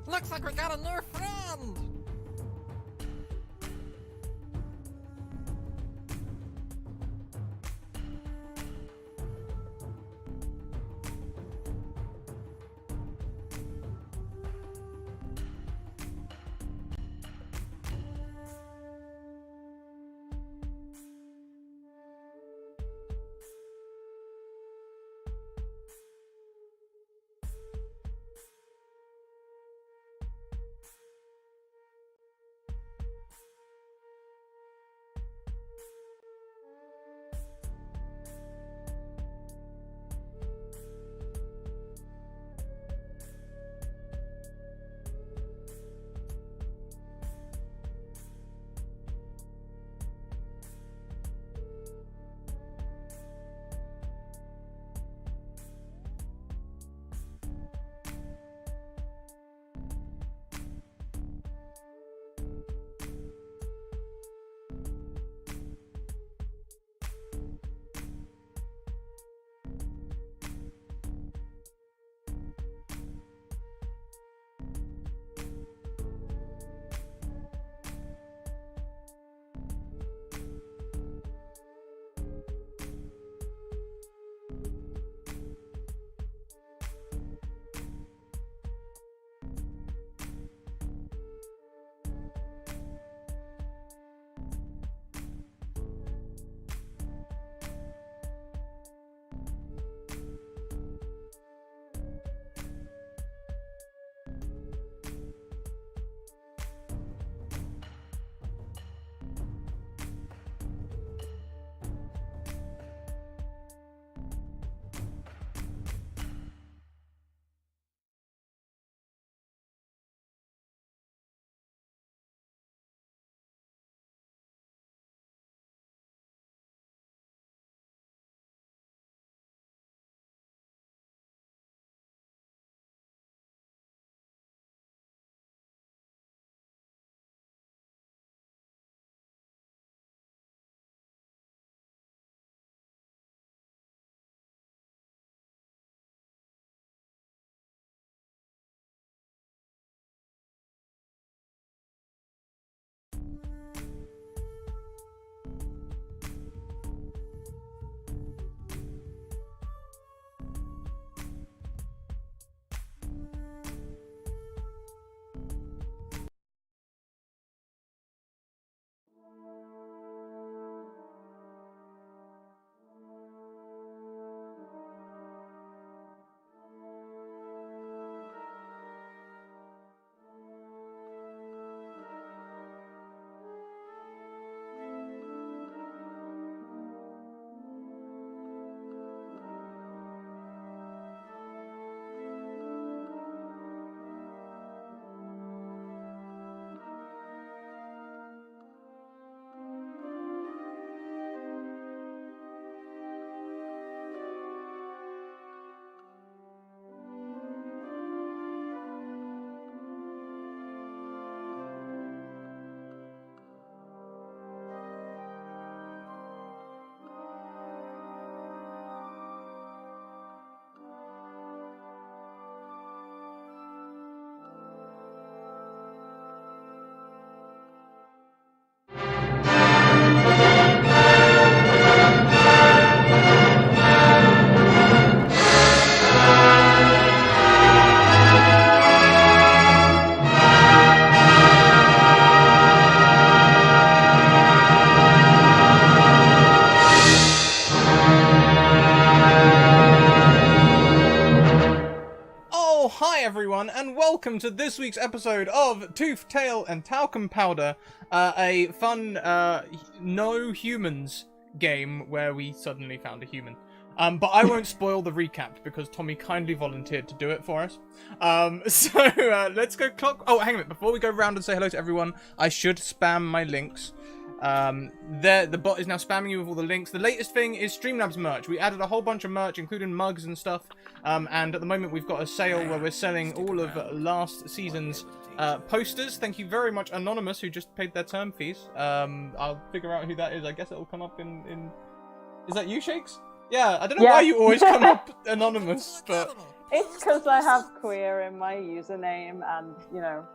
Looks like we got a new friend! Hi everyone, and welcome to this week's episode of Tooth, Tail, and Talcum Powder, a fun, no humans game where we suddenly found a human. But I won't spoil the recap because Tommy kindly volunteered to do it for us. Let's go clock. Oh, hang on a minute. Before we go round and say hello to everyone, I should spam my links. The bot is now spamming you with all the links. The latest thing is Streamlabs merch. We added a whole bunch of merch, including mugs and stuff. And at the moment we've got a sale where we're selling all of last season's posters. Thank you very much, Anonymous, who just paid their term fees. I'll figure out who that is. I guess it'll come up in... Is that you, Shakes? Yeah, I don't know why you always come up anonymous, but... It's because I have queer in my username and, you know...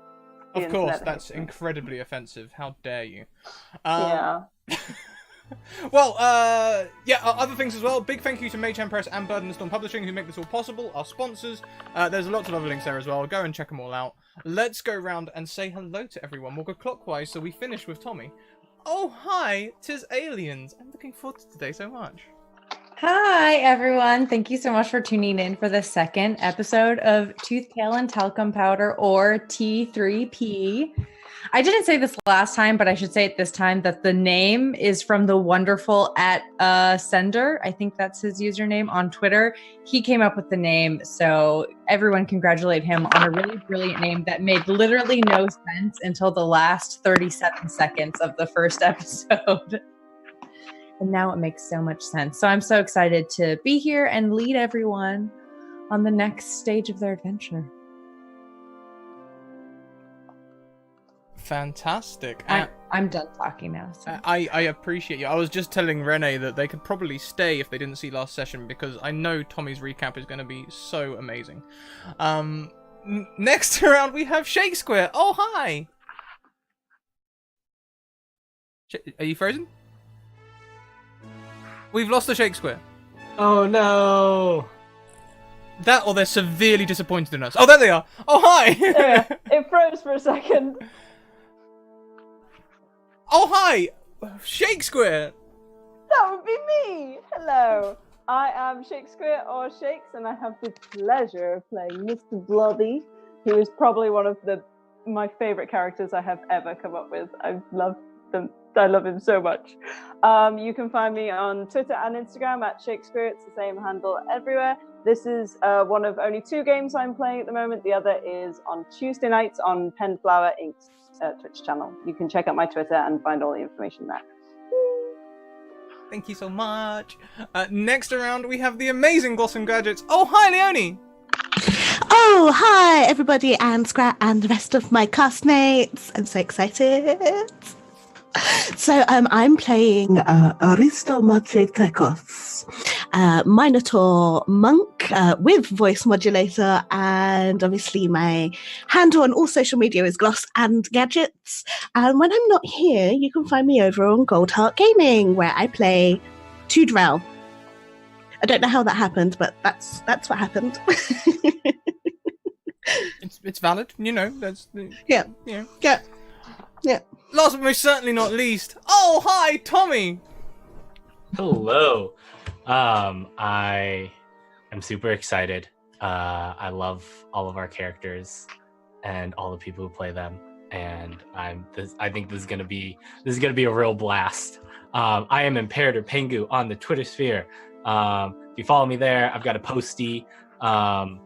Of course, that's incredibly offensive. How dare you? Yeah. Well, other things as well. Big thank you to Machan Press and Bird and the Storm Publishing who make this all possible, our sponsors. There's lots of other links there as well. Go and check them all out. Let's go round and say hello to everyone. We'll go clockwise, so we finish with Tommy. Oh, hi, 'tis Aliens. I'm looking forward to today so much. Hi, everyone. Thank you so much for tuning in for the second episode of Tooth, Tail, and Talcum Powder, or T3P. I didn't say this last time, but I should say it this time, that the name is from the wonderful @sender. I think that's his username on Twitter. He came up with the name, so everyone congratulate him on a really brilliant name that made literally no sense until the last 37 seconds of the first episode. And now it makes so much sense. So I'm so excited to be here and lead everyone on the next stage of their adventure. Fantastic. I'm done talking now. So. I appreciate you. I was just telling Renee that they could probably stay if they didn't see last session, because I know Tommy's recap is going to be so amazing. Next around we have Shakespeare. Oh, hi! Are you frozen? We've lost the Shakespeare. Oh no! That, or they're severely disappointed in us. Oh, there they are! Oh, hi! Yeah, it froze for a second. Oh, hi! Shakespeare! That would be me! Hello. I am Shakespeare, or Shakes, and I have the pleasure of playing Mr. Bloody, who is probably one of my favourite characters I have ever come up with. I love him so much. You can find me on Twitter and Instagram @Shakespeare. It's the same handle everywhere. This is one of only 2 games I'm playing at the moment. The other is on Tuesday nights on Penflower Inc.'s Twitch channel. You can check out my Twitter and find all the information there. Thank you so much. Next around, we have the amazing Blossom Gadgets. Oh, hi, Leonie! Oh, hi, everybody, and Scrat and the rest of my castmates. I'm so excited. So I'm playing Aristomachetekos, Minotaur monk with voice modulator, and obviously my handle on all social media is Gloss and Gadgets. And when I'm not here, you can find me over on Goldheart Gaming, where I play Tudrell. I don't know how that happened, but that's what happened. It's valid, you know. That's Yeah. Last but most certainly not least, oh hi, Tommy. Hello. I am super excited. I love all of our characters and all the people who play them, and I think this is gonna be a real blast. I am Imperator Pengu on the Twitter sphere. If you follow me there, I've got a postie of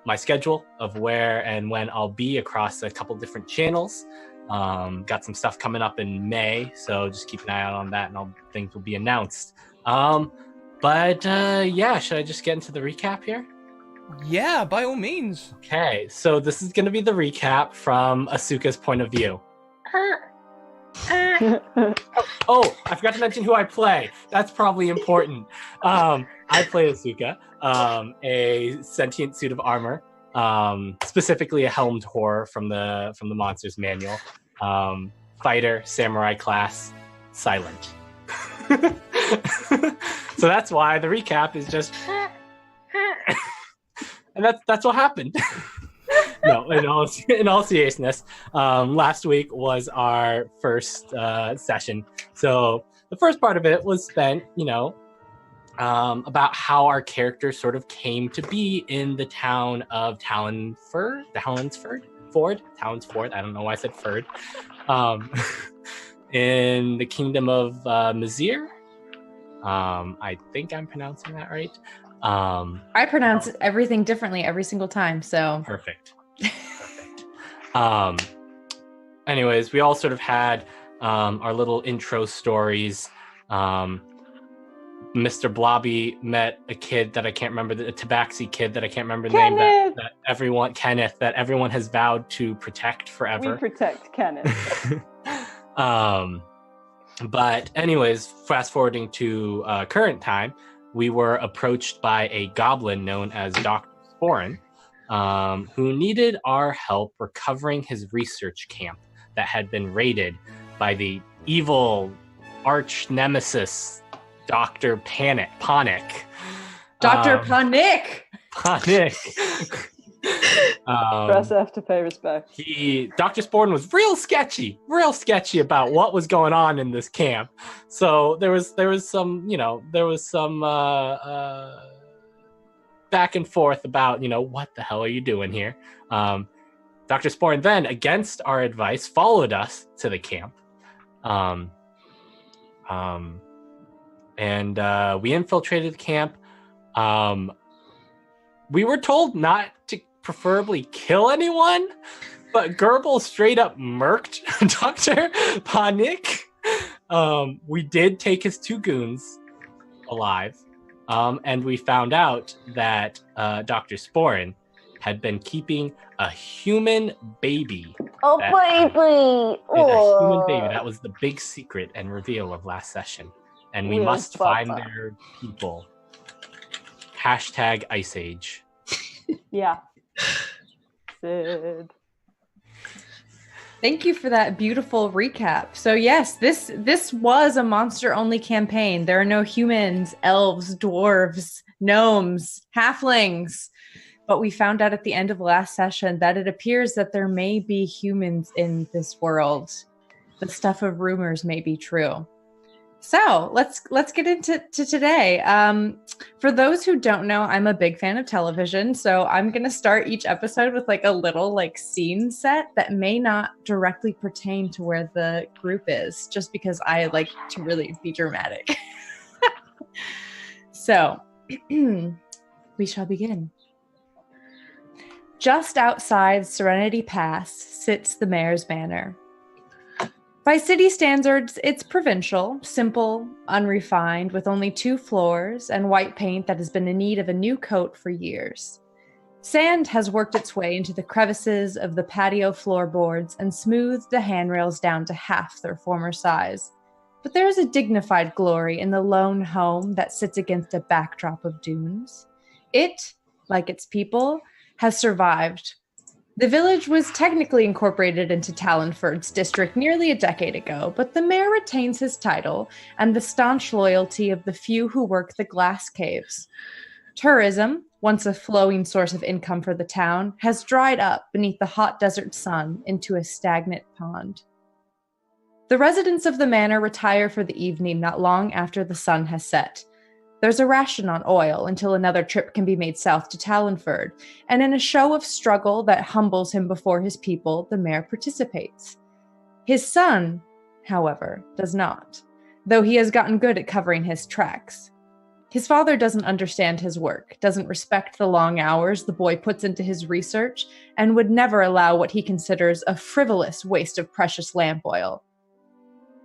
my schedule of where and when I'll be across a couple different channels. Got some stuff coming up in May, so just keep an eye out on that, and things will be announced. Yeah, should I just get into the recap here? Yeah, by all means. Okay, so this is going to be the recap from Asuka's point of view. Oh, I forgot to mention who I play. That's probably important. I play Asuka, a sentient suit of armor. Specifically a helmed horror from the monsters manual. Fighter, samurai class, silent. So that's why the recap is just and that's what happened. No, in all seriousness, last week was our first session. So the first part of it was spent, about how our characters sort of came to be in the town of Talonsford. I don't know why I said Ford. In the kingdom of Mizir. I think I'm pronouncing that right. I pronounce everything differently every single time, so perfect. Anyways, we all sort of had our little intro stories. Mr. Blobby met a kid that I can't remember, a Tabaxi kid that I can't remember the name, that everyone has vowed to protect forever. We protect Kenneth. But anyways, fast forwarding to current time, we were approached by a goblin known as Dr. Sporin, who needed our help recovering his research camp that had been raided by the evil arch nemesis, Dr. Panic. Dr. Panic! Panic. Press F to pay respect. Dr. Sporin was real sketchy about what was going on in this camp. So there was some back and forth about, what the hell are you doing here? Dr. Sporin then, against our advice, followed us to the camp. And we infiltrated the camp. We were told not to preferably kill anyone, but Gerbil straight up murked Dr. Panik. We did take his 2 goons alive, and we found out that Dr. Sporin had been keeping a human baby. Oh, baby! A human baby. That was the big secret and reveal of last session. And we must find their people. Hashtag Ice Age. Yeah. Sid. Thank you for that beautiful recap. So yes, this was a monster-only campaign. There are no humans, elves, dwarves, gnomes, halflings. But we found out at the end of last session that it appears that there may be humans in this world. The stuff of rumors may be true. So let's get into today. For those who don't know, I'm a big fan of television, so I'm gonna start each episode with a little scene set that may not directly pertain to where the group is, just because I like to really be dramatic. So we shall begin. Just outside Serenity Pass sits the mayor's manor. By city standards, it's provincial, simple, unrefined, with only 2 floors and white paint that has been in need of a new coat for years. Sand has worked its way into the crevices of the patio floorboards and smoothed the handrails down to half their former size. But there is a dignified glory in the lone home that sits against a backdrop of dunes. It, like its people, has survived. The village was technically incorporated into Talonford's district nearly a decade ago, but the mayor retains his title and the staunch loyalty of the few who work the glass caves. Tourism, once a flowing source of income for the town, has dried up beneath the hot desert sun into a stagnant pond. The residents of the manor retire for the evening not long after the sun has set. There's a ration on oil until another trip can be made south to Talonford, and in a show of struggle that humbles him before his people, the mayor participates. His son, however, does not, though he has gotten good at covering his tracks. His father doesn't understand his work, doesn't respect the long hours the boy puts into his research, and would never allow what he considers a frivolous waste of precious lamp oil.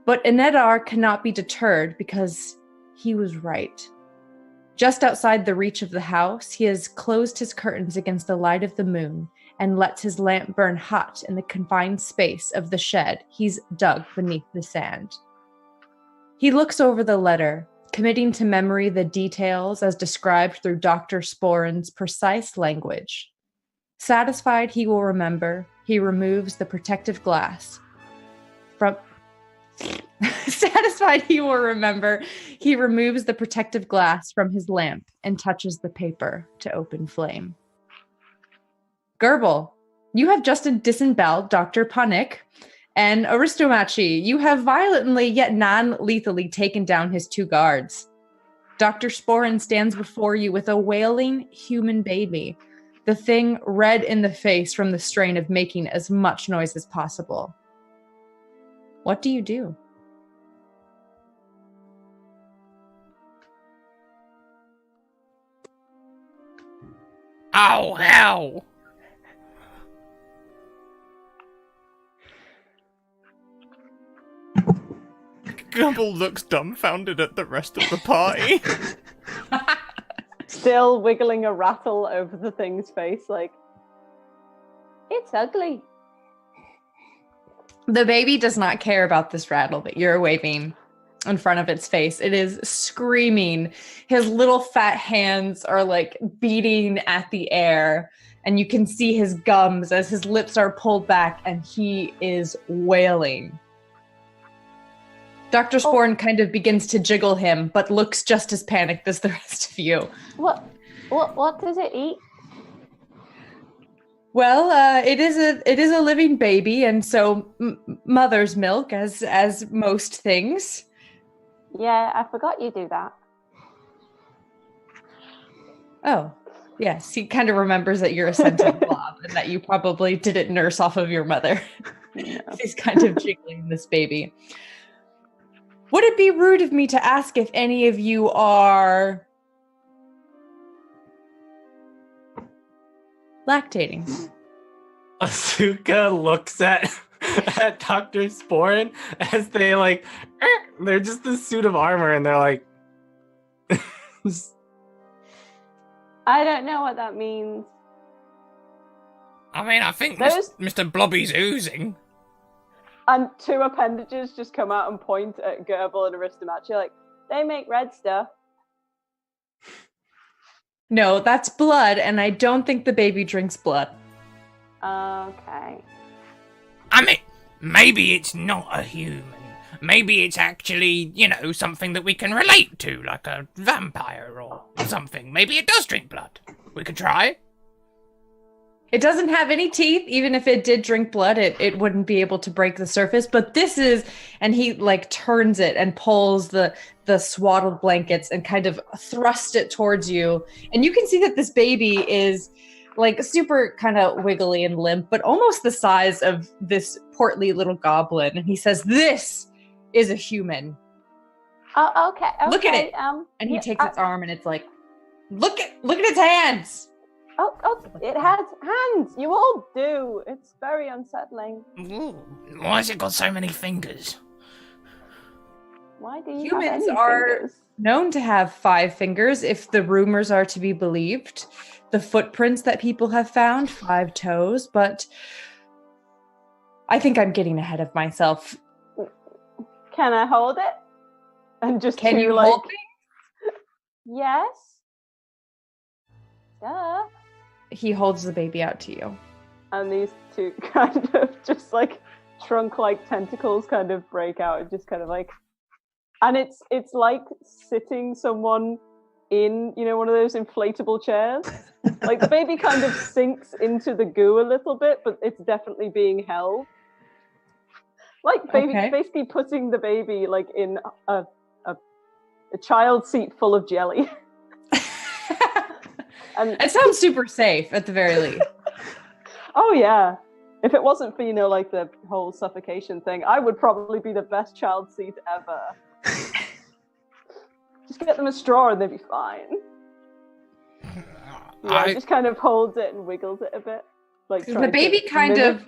But Inedar cannot be deterred because he was right. Just outside the reach of the house, he has closed his curtains against the light of the moon and lets his lamp burn hot in the confined space of the shed he's dug beneath the sand. He looks over the letter, committing to memory the details as described through Dr. Sporin's precise language. Satisfied he will remember, he removes the protective glass from... Satisfied he will remember, he removes the protective glass from his lamp and touches the paper to open flame. Gerbil, you have just disemboweled Dr. Panik, and Aristomachi, you have violently yet non-lethally taken down his 2 guards. Dr. Sporin stands before you with a wailing human baby, the thing red in the face from the strain of making as much noise as possible. What do you do? Ow, ow! Gumble looks dumbfounded at the rest of the party. Still wiggling a rattle over the thing's face, it's ugly. The baby does not care about this rattle that you're waving in front of its face. It is screaming. His little fat hands are like beating at the air, and you can see his gums as his lips are pulled back, and he is wailing. Dr. Sporn kind of begins to jiggle him, but looks just as panicked as the rest of you. What does it eat? Well, it is a living baby, and so mother's milk, as most things. Yeah, I forgot you do that. Oh, yes. He kind of remembers that you're a sentient blob and that you probably didn't nurse off of your mother. Yeah. He's kind of jiggling this baby. Would it be rude of me to ask if any of you are lactating? Asuka looks at Dr. Sporin as they they're just this suit of armor and they're like I don't know what that means. I mean, I think Those- Mr. Blobby's oozing. And two appendages just come out and point at Gerbil and Aristomatch. You're like, they make red stuff. No, that's blood, and I don't think the baby drinks blood. Okay. I mean, maybe it's not a human. Maybe it's actually, something that we can relate to, like a vampire or something. Maybe it does drink blood. We could try. It doesn't have any teeth. Even if it did drink blood, it wouldn't be able to break the surface. But this is, and he turns it and pulls the swaddled blankets and kind of thrust it towards you. And you can see that this baby is super kind of wiggly and limp, but almost the size of this portly little goblin. And he says, "This is a human." Oh, okay. Look at it. And he takes its arm and it's like, look at its hands. Oh, it has hands. You all do. It's very unsettling. Ooh, why has it got so many fingers? Why do you Humans have any are fingers? known to have 5 fingers, if the rumors are to be believed. The footprints that people have found, 5 toes, but I think I'm getting ahead of myself. Can I hold it? And just Can do, you hold me? Yes. Duh. He holds the baby out to you. And these two kind of just trunk-like tentacles kind of break out and just kind of and it's like sitting someone in, one of those inflatable chairs. The baby kind of sinks into the goo a little bit, but it's definitely being held. Basically putting the baby in a child seat full of jelly. And it sounds super safe at the very least. Oh yeah. If it wasn't for, the whole suffocation thing, I would probably be the best child seat ever. Just get them a straw and they'll be fine. Yeah, just kind of holds it and wiggles it a bit. The baby kind of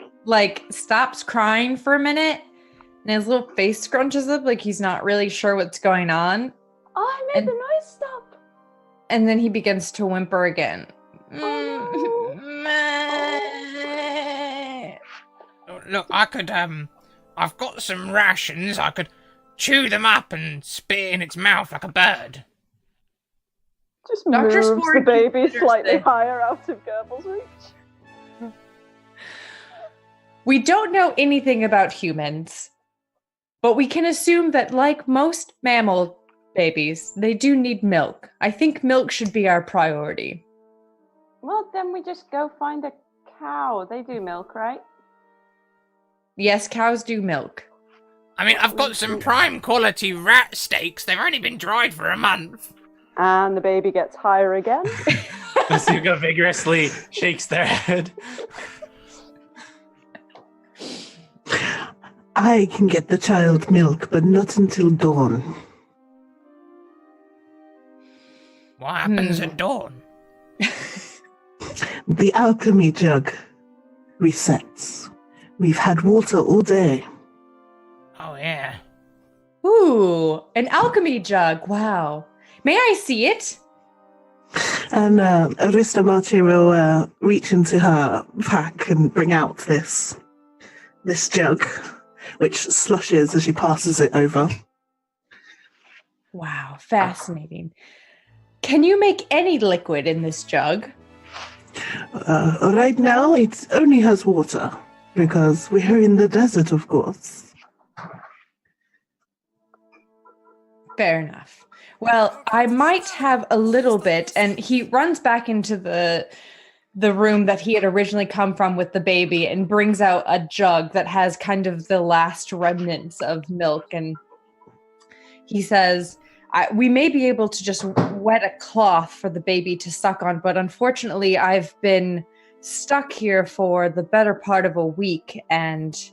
stops crying for a minute and his little face scrunches up like he's not really sure what's going on. Oh, I made the noise stop. And then he begins to whimper again. Oh, Look, I could, I've got some rations. I could chew them up and spit in its mouth like a bird. Just Dr. moves Sport the baby considers slightly this. higher out of Gerbil's reach. We don't know anything about humans, but we can assume that, like most mammal babies, they do need milk. I think milk should be our priority. Well, then we just go find a cow. They do milk, right? Yes, cows do milk. I mean, I've got some prime quality rat steaks. They've only been dried for a month. And the baby gets higher again. Asuka vigorously shakes their head. I can get the child milk, but not until dawn. What happens at dawn? The alchemy jug resets. We've had water all day. Oh, yeah. Ooh, an alchemy jug. Wow. May I see it? And Arista Marche will reach into her pack and bring out this jug, which slushes as she passes it over. Wow, fascinating. Can you make any liquid in this jug? Right now, it only has water, because we're in the desert, of course. Fair enough. Well, I might have a little bit, and he runs back into the room that he had originally come from with the baby and brings out a jug that has kind of the last remnants of milk, and he says, we may be able to just wet a cloth for the baby to suck on, but unfortunately I've been stuck here for the better part of a week and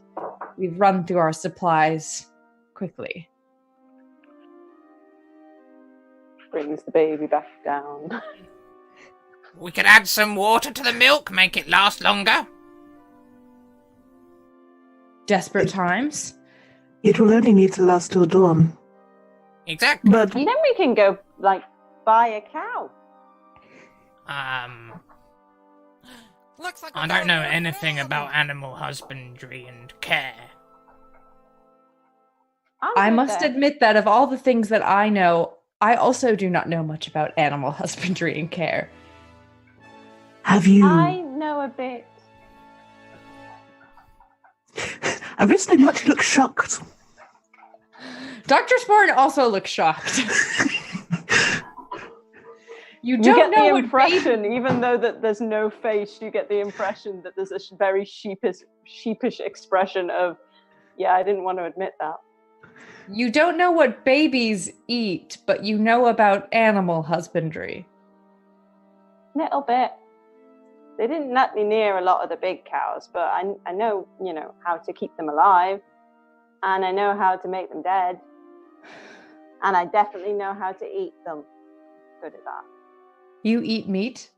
we've run through our supplies quickly. Brings the baby back down. We could add some water to the milk, make it last longer. Desperate times? It will only need to last till dawn. Exactly. But Then we can go, buy a cow. Looks like I don't know anything about animal husbandry and care. I must admit that of all the things that I know, I also do not know much about animal husbandry and care. have you... I know a bit. Arista much look shocked. Dr. Sporn also looks shocked. You You don't get know the what impression, even though that there's no face, you get the impression that there's a very sheepish expression of, yeah, I didn't want to admit that. You don't know what babies eat, but you know about animal husbandry. Little bit. They didn't let me near a lot of the big cows, but I know, how to keep them alive. And I know how to make them dead. And I definitely know how to eat them. Good at that. You eat meat?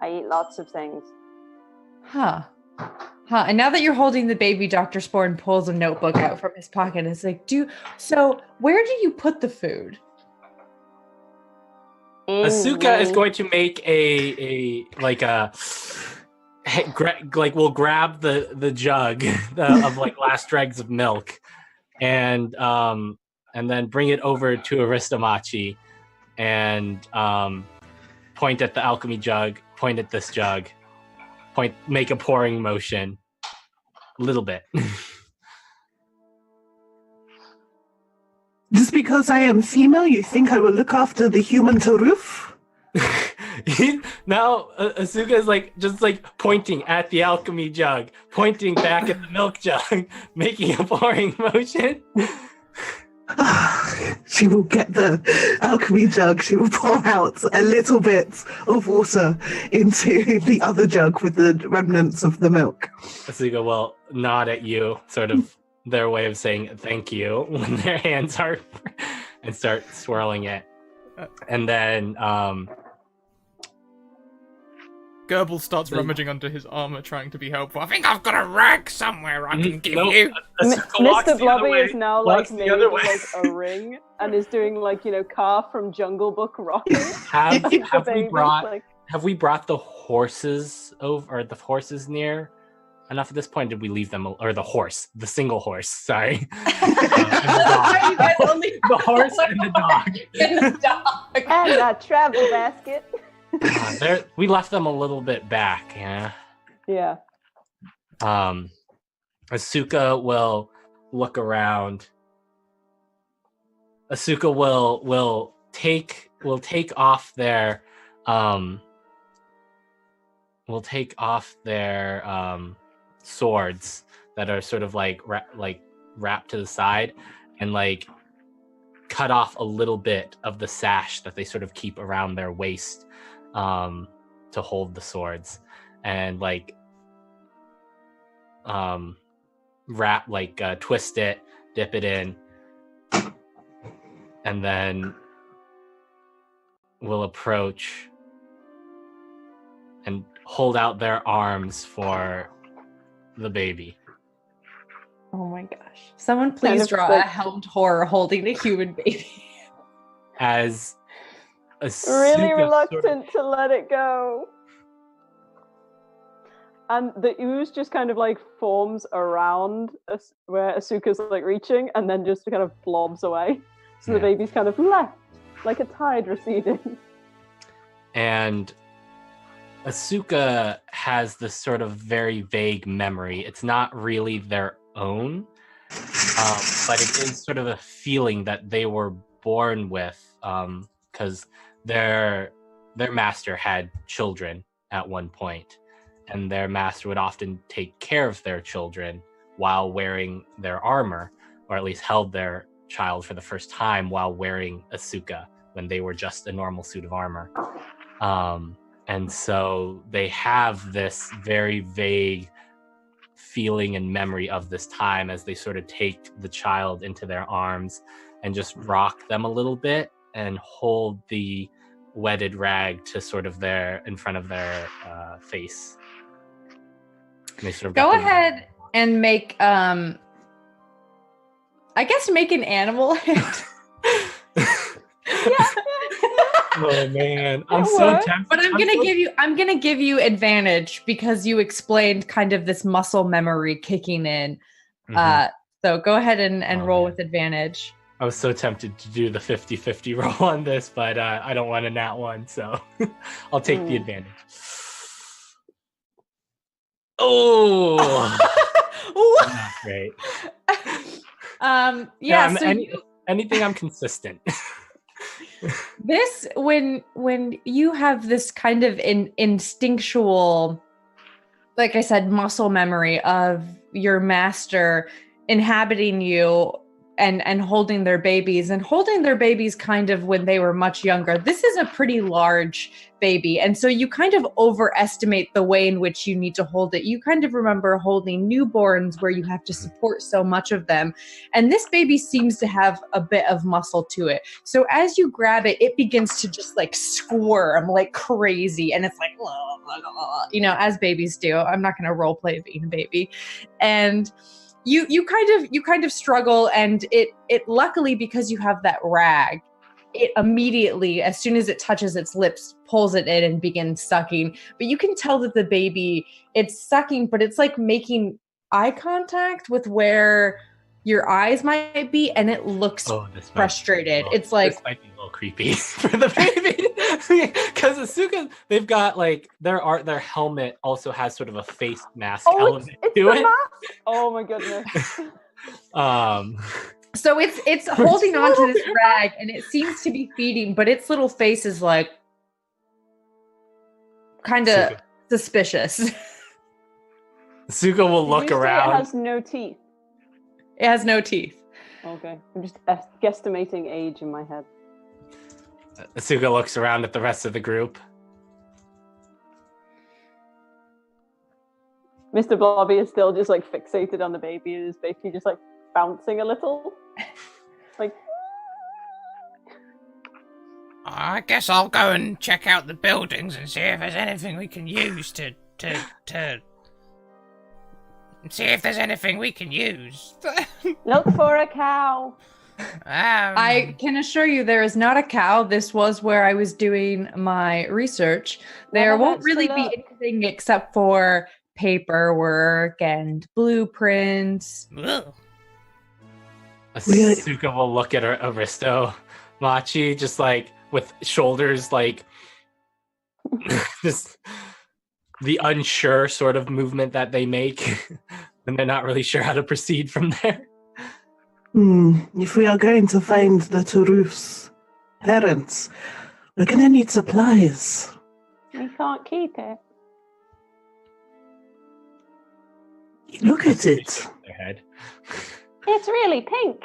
I eat lots of things. Huh. And now that you're holding the baby, Dr. Sporn pulls a notebook out from his pocket and is like, so where do you put the food? Asuka is going to make we'll grab the jug of last dregs of milk, and then bring it over to Aristomachi, and point at the alchemy jug, point at this jug, make a pouring motion, a little bit. Just because I am female, you think I will look after the human Taruf? Now Asuka is just pointing at the alchemy jug, pointing back at the milk jug, making a pouring motion. She will get the alchemy jug, she will pour out a little bit of water into the other jug with the remnants of the milk. Asuka will nod at you, sort of their way of saying thank you when their hands are, and start swirling it. And then Gerbil starts rummaging under his armor, trying to be helpful. I think I've got a rag somewhere I can give you. Mr. Blobby is now made way. a ring and is doing Car from Jungle Book rocking. Have baby, we brought the horses over, or the horses near enough at this point? Did we leave them, or the single horse? Sorry, the horse and the dog, and a travel basket. We left them a little bit back, yeah. Yeah. Asuka will look around. Asuka will take off their swords that are sort of wrapped to the side, and cut off a little bit of the sash that they sort of keep around their waist to hold the swords, and wrap twist it, dip it in, and then we'll approach and hold out their arms for the baby. Oh my gosh. Someone please draw a helmed horror holding a human baby. As really reluctant to let it go. And the ooze just kind of forms around where Asuka's reaching, and then just kind of blobs away. So the baby's kind of left, like a tide receding. And Asuka has this sort of very vague memory. It's not really their own, but it is sort of a feeling that they were born with, because their master had children at one point, and their master would often take care of their children while wearing their armor, or at least held their child for the first time while wearing Asuka when they were just a normal suit of armor. And so they have this very vague feeling and memory of this time as they sort of take the child into their arms and just rock them a little bit and hold the wetted rag to sort of in front of their face. And they sort of Go ahead and make, I guess make an animal hand. Oh man, I'm so tempted. But I'm gonna give you advantage because you explained kind of this muscle memory kicking in. So go ahead and roll with advantage. I was so tempted to do the 50-50 roll on this, but I don't want a nat one, so I'll take the advantage. Oh, not great. Anything I'm consistent. This when you have this kind of instinctual, like I said, muscle memory of your master inhabiting you and holding their babies kind of when they were much younger. This is a pretty large baby. And so you kind of overestimate the way in which you need to hold it. You kind of remember holding newborns where you have to support so much of them. And this baby seems to have a bit of muscle to it. So as you grab it, it begins to just like squirm like crazy. And it's like, as babies do. I'm not going to role play being a baby. And you kind of struggle, and it luckily, because you have that rag, it immediately, as soon as it touches its lips, pulls it in and begins sucking. But you can tell that the baby, it's sucking, but it's like making eye contact with where your eyes might be, and it looks frustrated. It's like, this might be a little creepy for the baby. Because Asuka, they've got like their helmet also has sort of a face mask element to it. Mask? Oh my goodness. So it's holding on to this rag, and it seems to be feeding, but its little face is like kind of suspicious. Asuka will look around. It has no teeth. It has no teeth. Okay, I'm just guesstimating age in my head. Asuka looks around at the rest of the group. Mr. Blobby is still just like fixated on the baby and is basically just like bouncing a little. Like, I guess I'll go and check out the buildings and see if there's anything we can use to see if there's anything we can use. Look for a cow. I can assure you there is not a cow. This was where I was doing my research. There won't really be anything except for paperwork and blueprints. Asuka will look at her Aristo Machi, just like with shoulders like just the unsure sort of movement that they make, and they're not really sure how to proceed from there. If we are going to find the Turuf's parents, we're going to need supplies. We can't keep it. Look at it. Their head. It's really pink.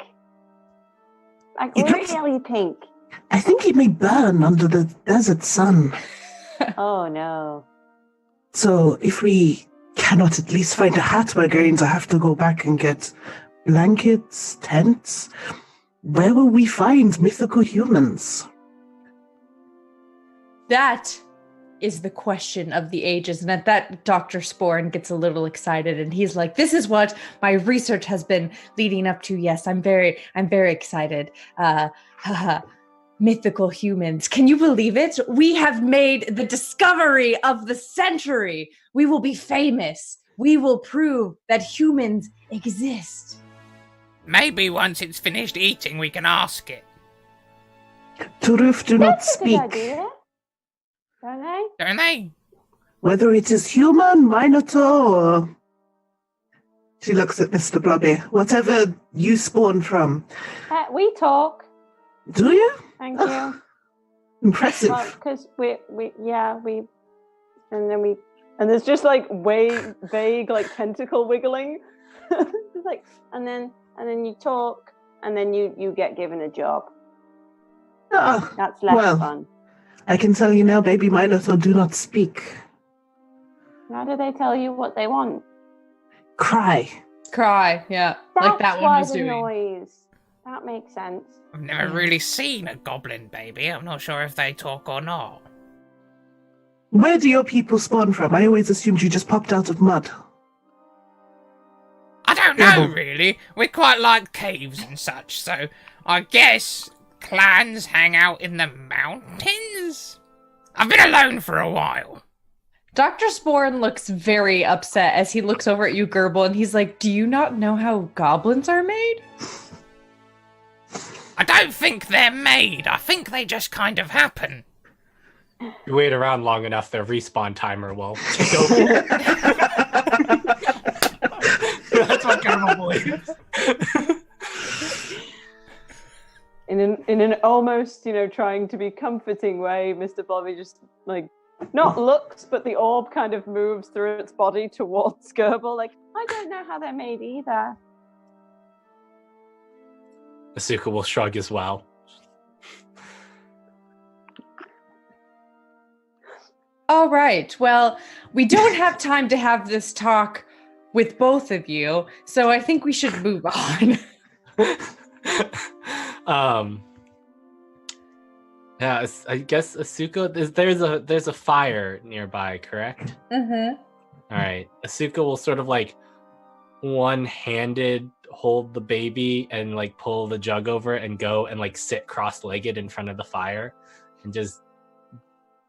Like really pink. I think it may burn under the desert sun. Oh no. So if we cannot at least find a hat, we're going to have to go back and get blankets, tents. Where will we find mythical humans? That is the question of the ages. And at that, Dr. Sporn gets a little excited, and he's like, this is what my research has been leading up to. Yes, I'm very excited. Mythical humans. Can you believe it? We have made the discovery of the century. We will be famous. We will prove that humans exist. Maybe once it's finished eating, we can ask it. Turuf do not That's a good speak. idea. Don't they? Don't they? Whether it is human, minotaur, or... She looks at Mr. Blobby. Whatever you spawn from. We talk. Do you? Thank you. Impressive. Well, because and there's just like vague like tentacle wiggling. It's like, and then you talk, and then you get given a job. Ah, That's less well. fun. I can tell you now, baby minotaur do not speak. How do they tell you what they want? Cry. Cry, yeah. Like that That's one why was the doing. noise. That makes sense. I've never really seen a goblin baby. I'm not sure if they talk or not. Where do your people spawn from? I always assumed you just popped out of mud. I don't Yeah, know, but- really. We quite like caves and such, so I guess clans hang out in the mountains? I've been alone for a while. Dr. Sporn looks very upset as he looks over at you, Gerbil, and he's like, do you not know how goblins are made? I don't think they're made. I think they just kind of happen. You wait around long enough, their respawn timer will take over. That's what Gerbil believes. In an almost, trying to be comforting way, Mr. Blobby just like not looks, but the orb kind of moves through its body towards Gerbil. Like, I don't know how they're made either. Asuka will shrug as well. All right. Well, we don't have time to have this talk with both of you, so I think we should move on. Yeah, I guess Asuka, there's a fire nearby, correct? Mm-hmm. All right, Asuka will sort of like one-handed hold the baby and like pull the jug over and go and like sit cross-legged in front of the fire and just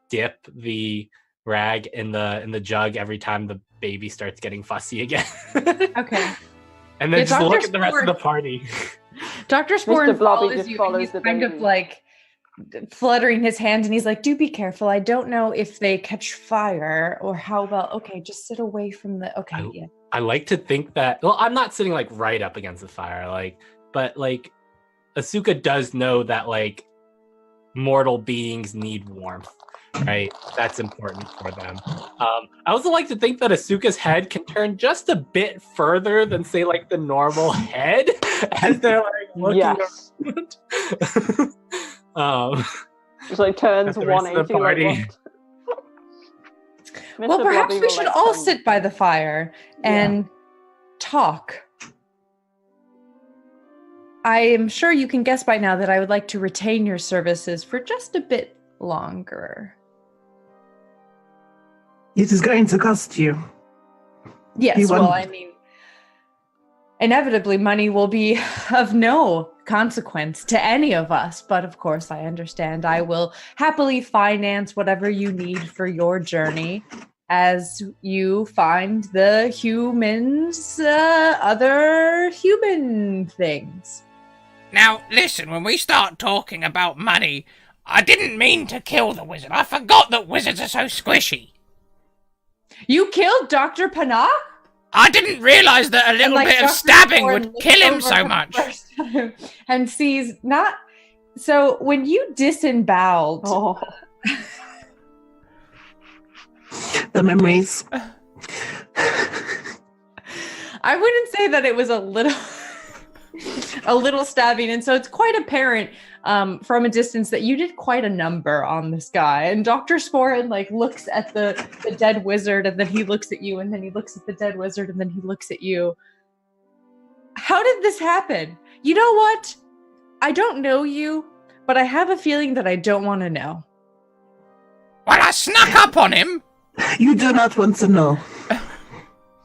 dip the rag in the jug every time the baby starts getting fussy again. Okay. And then Yeah, just look Dr. at the rest of the party. Dr. Sporn Blobby follows just you, follows and he's the kind of baby. like fluttering his hands, and he's like, do be careful. I don't know if they catch fire or how well. Okay, just sit away from the... Okay, yeah. I like to think that, well, I'm not sitting like right up against the fire, but Asuka does know that like mortal beings need warmth, right? That's important for them. I also like to think that Asuka's head can turn just a bit further than say like the normal head as they're like looking Yes. around. Just like turns At the rest of the 180 like party. what? Well, Mr. perhaps Blobby we will, should like, all come- sit by the fire and talk. I am sure you can guess by now that I would like to retain your services for just a bit longer. It is going to cost you. Yes, You well, want- I mean, inevitably money will be of no consequence to any of us, but of course I understand. I will happily finance whatever you need for your journey as you find the humans, other human things. Now, listen, when we start talking about money, I didn't mean to kill the wizard. I forgot that wizards are so squishy. You killed Dr. Panah? I didn't realize that a little bit of Dr. stabbing Thorne would looks kill him over so for the much. first time and sees not... So when you disemboweled... Oh. The memories. I wouldn't say that it was a little stabbing, and so it's quite apparent from a distance that you did quite a number on this guy. And Dr. Sporin like looks at the dead wizard, and then he looks at you, and then he looks at the dead wizard, and then he looks at you. How did this happen? You know what? I don't know you, but I have a feeling that I don't want to know. Well, I snuck up on him. You do not want to know.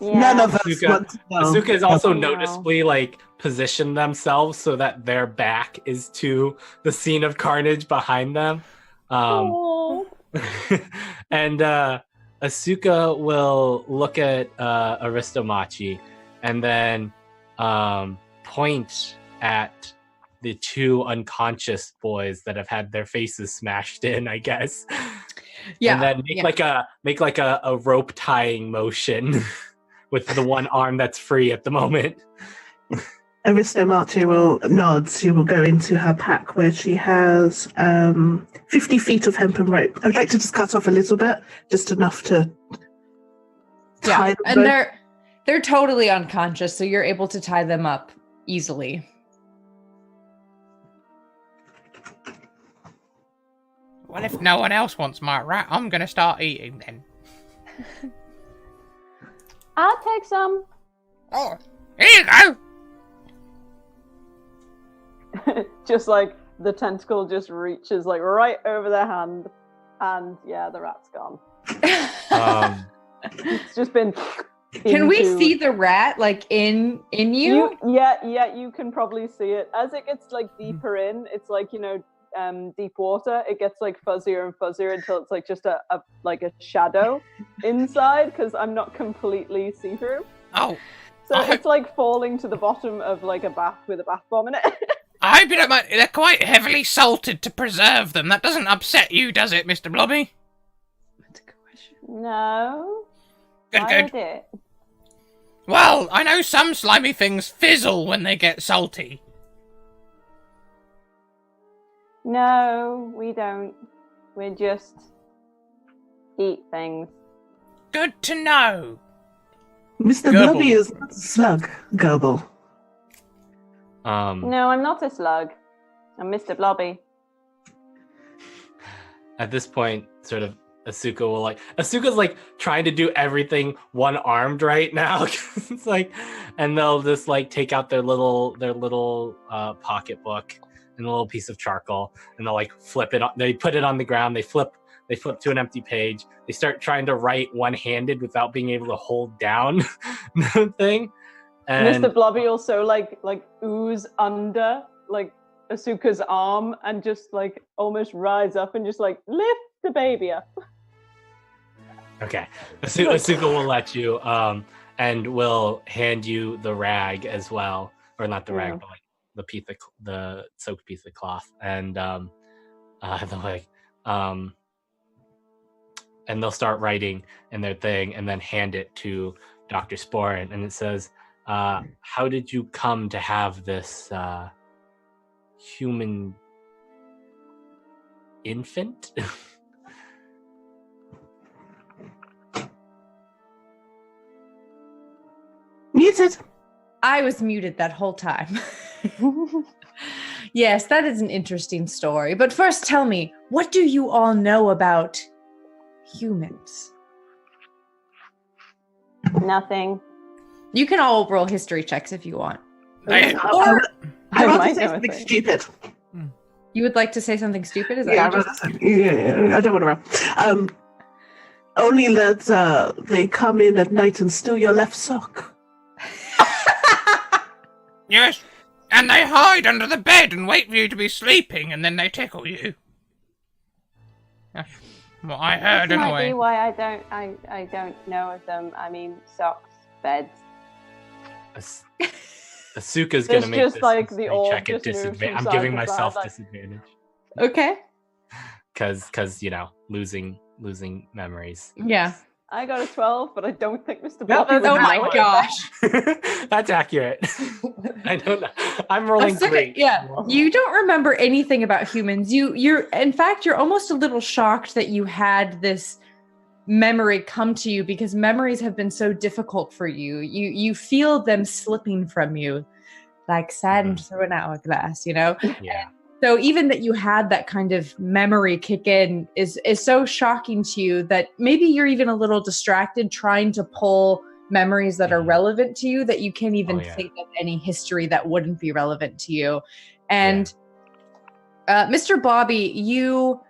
Yeah. None of us Asuka- want to know. Asuka is also No. noticeably like positioned themselves so that their back is to the scene of carnage behind them. Oh. And Asuka will look at Aristomachi and then point at the two unconscious boys that have had their faces smashed in, I guess. Yeah. And then make like a rope tying motion with the one arm that's free at the moment. Aristomarty will nod. She will go into her pack where she has 50 feet of hempen rope. I would like to just cut off a little bit, just enough to tie them and both. they're totally unconscious, so you're able to tie them up easily. Well, if no one else wants my rat, I'm gonna start eating then. I'll take some. Oh, here you go. Just like the tentacle just reaches like right over their hand, and yeah, the rat's gone. It's just been. Can we see the rat like in you? Yeah, you can probably see it as it gets like deeper in. It's like, you know, deep water. It gets like fuzzier and fuzzier until it's like just a shadow inside, because I'm not completely see through. Oh, So it's like falling to the bottom of like a bath with a bath bomb in it. I hope you don't mind. They're quite heavily salted to preserve them. That doesn't upset you, does it, Mr. Blobby? That's a good question. No. Good, Why good. would it? Well, I know some slimy things fizzle when they get salty. No, we don't. We just eat things. Good to know. Mr. Gerbil. Blobby is not a slug, Gerbil. No, I'm not a slug. I'm Mr. Blobby. At this point, sort of, Asuka's like trying to do everything one-armed right now. It's like, and they'll just like take out their little pocketbook and a little piece of charcoal, and they'll like flip it. They put it on the ground. They flip to an empty page. They start trying to write one-handed without being able to hold down the thing. And Mr. Blobby also like ooze under like Asuka's arm and just like almost rise up and just like lift the baby up. okay, Asuka will let you, and will hand you the rag as well, or not the rag, but like the soaked piece of cloth, and they're like, and they'll start writing in their thing, and then hand it to Dr. Sporin, and it says, how did you come to have this human infant? Muted. I was muted that whole time. Yes, that is an interesting story. But first, tell me, what do you all know about humans? Nothing. You can all roll history checks if you want. I want to say something stupid. You would like to say something stupid? Is that Yeah, what I don't want to run. Only that they come in at night and steal your left sock. Yes, and they hide under the bed and wait for you to be sleeping, and then they tickle you. That's what I heard This might anyway. be why I don't know of them. I mean, socks, beds. Asuka's gonna There's make just this like history the orb check at just moves from disadvantage. I'm side giving to myself side, like- disadvantage Okay. because you know, losing memories. Yeah. I got a 12, but I don't think Mr. No, Blobby would Oh that's my know it. gosh. That's accurate. I don't know. I'm rolling great. Yeah. You don't remember anything about humans. You're in fact, you're almost a little shocked that you had this memory come to you, because memories have been so difficult for you. You feel them slipping from you like sand through an hourglass, you know? Yeah. So even that you had that kind of memory kick in is so shocking to you that maybe you're even a little distracted trying to pull memories that are relevant to you, that you can't even think of any history that wouldn't be relevant to you. And Mr. Bobby, you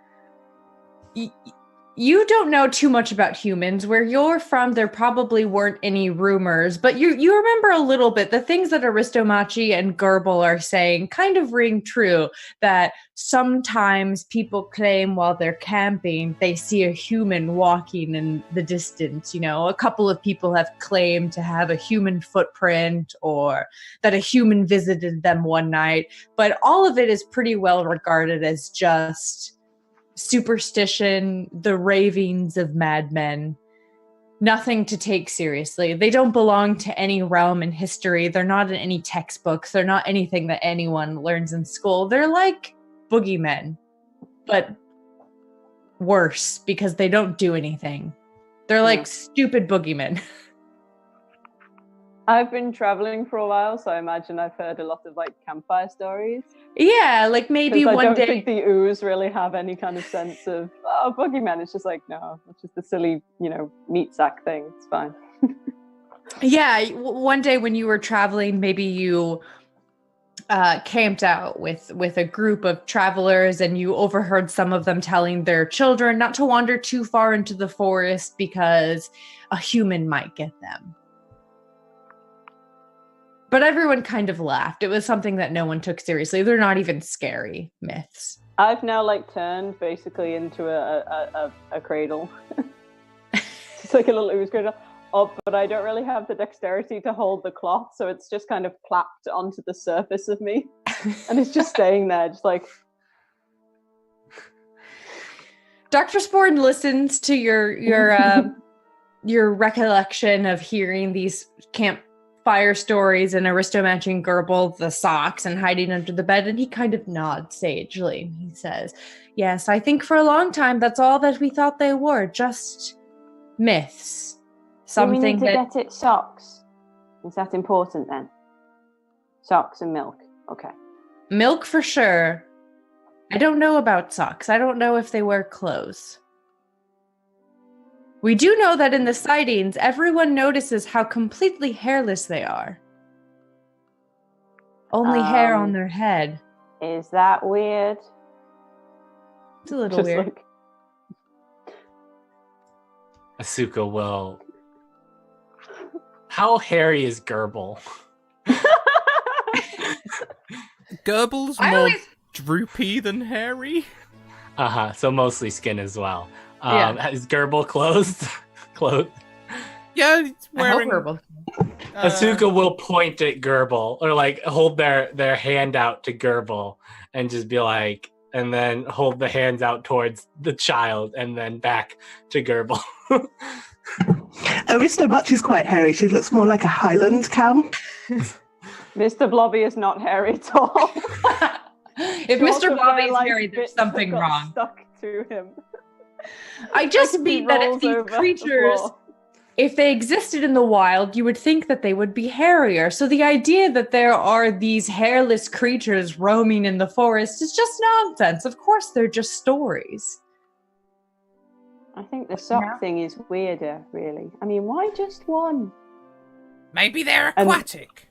you don't know too much about humans. Where you're from, there probably weren't any rumors, but you remember a little bit. The things that Aristomachi and Gerbil are saying kind of ring true, that sometimes people claim while they're camping, they see a human walking in the distance. You know, a couple of people have claimed to have a human footprint or that a human visited them one night, but all of it is pretty well regarded as just superstition, the ravings of madmen. Nothing to take seriously. They don't belong to any realm in history. They're not in any textbooks. They're not anything that anyone learns in school. They're like boogeymen, but worse because they don't do anything. They're like stupid boogeymen. I've been traveling for a while, so I imagine I've heard a lot of like campfire stories. Yeah, like maybe one day. I don't think the ooze really have any kind of sense of boogeyman. It's just like, no, it's just a silly, meat sack thing. It's fine. Yeah, one day when you were traveling, maybe you camped out with a group of travelers, and you overheard some of them telling their children not to wander too far into the forest because a human might get them. But everyone kind of laughed. It was something that no one took seriously. They're not even scary myths. I've now turned basically into a cradle. It's like a little ooze cradle. Oh, but I don't really have the dexterity to hold the cloth, so it's just kind of clapped onto the surface of me. And it's just staying there, just like... Dr. Sporn listens to your recollection of hearing these campfire stories and Aristomachi and Gerbil, the socks, and hiding under the bed, and he kind of nods sagely. He says, yes, I think for a long time that's all that we thought they were, just myths. Something we need to get it socks. Is that important then? Socks and milk. Okay. Milk for sure. I don't know about socks. I don't know if they wear clothes. We do know that in the sightings, everyone notices how completely hairless they are. Only hair on their head. Is that weird? It's a little weird. Asuka will... How hairy is Gerbil? Gerbil's more droopy than hairy. So mostly skin as well. Yeah. Is Gerbil clothed? Yeah, it's wearing... Gerbil. Asuka will point at Gerbil, or hold their hand out to Gerbil and just be like, and then hold the hands out towards the child and then back to Gerbil. Aristomachi's quite hairy. She looks more like a Highland cow. Mr. Blobby is not hairy at all. If Mr. Blobby is hairy, there's something wrong. Stuck to him. I just mean that if these creatures, if they existed in the wild, you would think that they would be hairier. So the idea that there are these hairless creatures roaming in the forest is just nonsense. Of course, they're just stories. I think the sock thing is weirder, really. I mean, why just one? Maybe they're aquatic.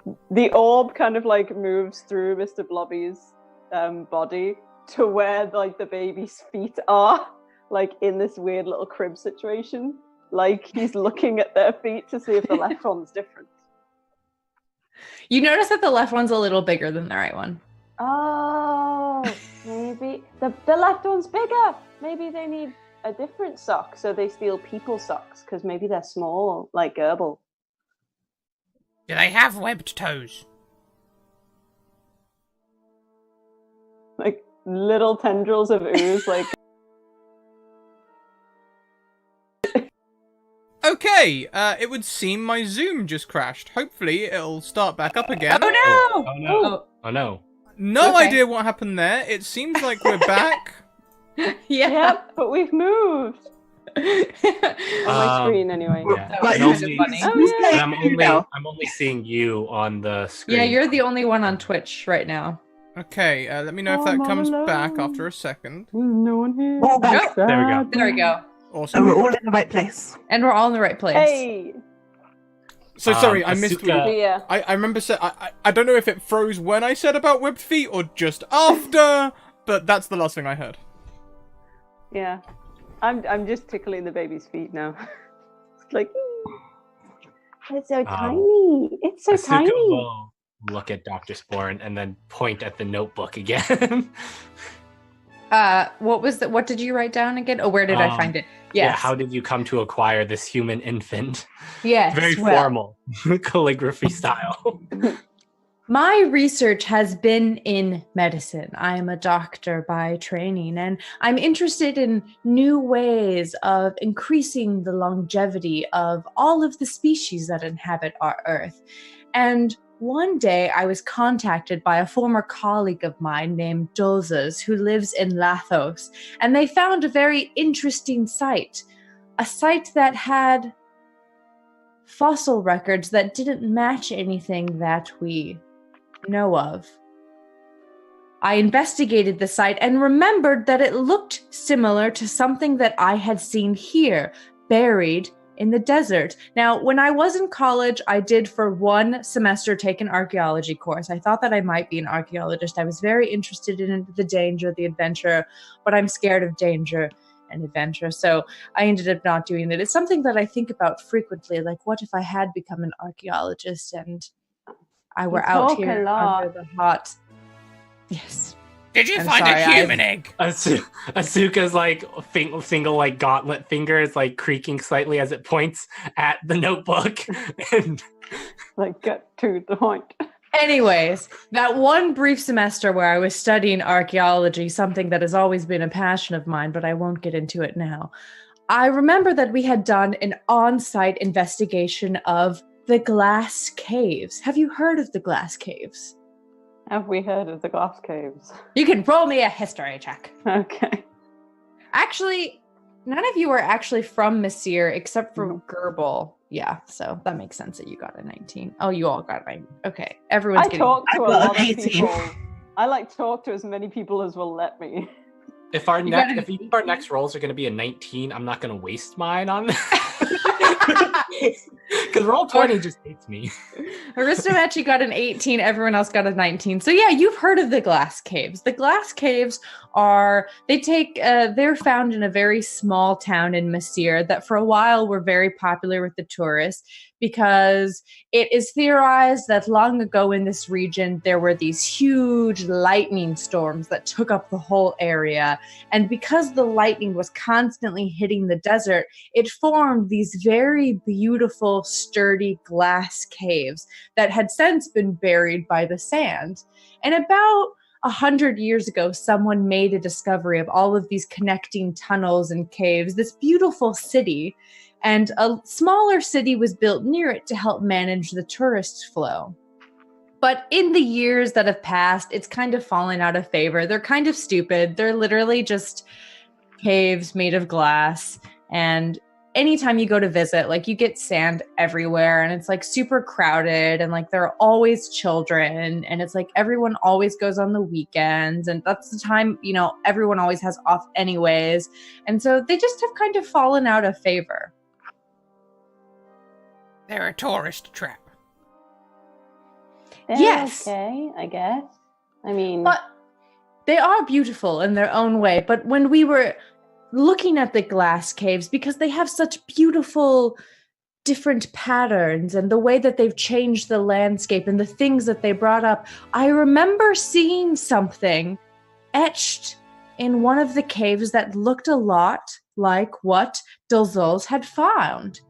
And the orb kind of moves through Mr. Blobby's body to where the baby's feet are, in this weird little crib situation. He's looking at their feet to see if the left one's different. You notice that the left one's a little bigger than the right one. Oh, maybe the left one's bigger. Maybe they need a different sock, so they steal people's socks, because maybe they're small, like Gerbil. Do they have webbed toes? Little tendrils of ooze, Okay, it would seem my Zoom just crashed. Hopefully it'll start back up again. Oh no! Oh no! Oh no! No idea what happened there. It seems like we're back. Yeah, but we've moved. On my screen, anyway. Yeah. But I'm only seeing you on the screen. Yeah, you're the only one on Twitch right now. Okay, let me know if that comes back after a second. No one here. All back. There we go. There we go. Awesome. And we're all in the right place. And we're all in the right place. Hey! So sorry, I missed. Asuka- I remember. I don't know if it froze when I said about webbed feet or just after, but that's the last thing I heard. Yeah. I'm just tickling the baby's feet now. It's like, it's so Um, tiny. It's so Asuka tiny. will look at Dr. Sporn and then point at the notebook again. What did you write down again? Oh, where did I find it? Yes. Yeah, how did you come to acquire this human infant? Yes. Very formal calligraphy style. My research has been in medicine. I am a doctor by training, and I'm interested in new ways of increasing the longevity of all of the species that inhabit our Earth. And one day I was contacted by a former colleague of mine named Dulzas, who lives in Lathos, and they found a very interesting site. A site that had fossil records that didn't match anything that we know of. I investigated the site and remembered that it looked similar to something that I had seen here, buried in the desert. Now, when I was in college, I did for 1 semester take an archaeology course. I thought that I might be an archaeologist. I was very interested in the danger, the adventure, but I'm scared of danger and adventure, so I ended up not doing it. It's something that I think about frequently, like what if I had become an archaeologist and I were out here under the hot. Yes. Did you I'm find sorry, a human egg? Asuka's like single like gauntlet finger is like creaking slightly as it points at the notebook. And Like, get to the point. Anyways, that one brief semester where I was studying archaeology, something that has always been a passion of mine, but I won't get into it now. I remember that we had done an on-site investigation of the glass caves. Have you heard of the glass caves? Have we heard of the glass caves? You can roll me a history check. Okay. Actually, none of you are actually from Messir except for Gerbil. Yeah, so that makes sense that you got a 19. Oh, you all got a 19. Okay, everyone's getting... talk to a lot of 18. people. I like talk to as many people as will let me. if our next rolls are going to be a 19, I'm not going to waste mine on because roll 20 just hates me. Aristomachi got an 18, everyone else got a 19. So yeah, you've heard of the glass caves. The glass caves they're found in a very small town in Messir that for a while were very popular with the tourists because it is theorized that long ago in this region, there were these huge lightning storms that took up the whole area. And because the lightning was constantly hitting the desert, it formed these very beautiful, sturdy glass caves that had since been buried by the sand. And about 100 years ago, someone made a discovery of all of these connecting tunnels and caves, this beautiful city, and a smaller city was built near it to help manage the tourist flow. But in the years that have passed, it's kind of fallen out of favor. They're kind of stupid. They're literally just caves made of glass, and anytime you go to visit, like you get sand everywhere and it's like super crowded and like there are always children and it's like everyone always goes on the weekends and that's the time, everyone always has off anyways. And so they just have kind of fallen out of favor. They're a tourist trap. Yes. Okay, I guess. I mean... But they are beautiful in their own way. But when we were looking at the glass caves, because they have such beautiful different patterns and the way that they've changed the landscape and the things that they brought up, I remember seeing something etched in one of the caves that looked a lot like what Dulzos had found.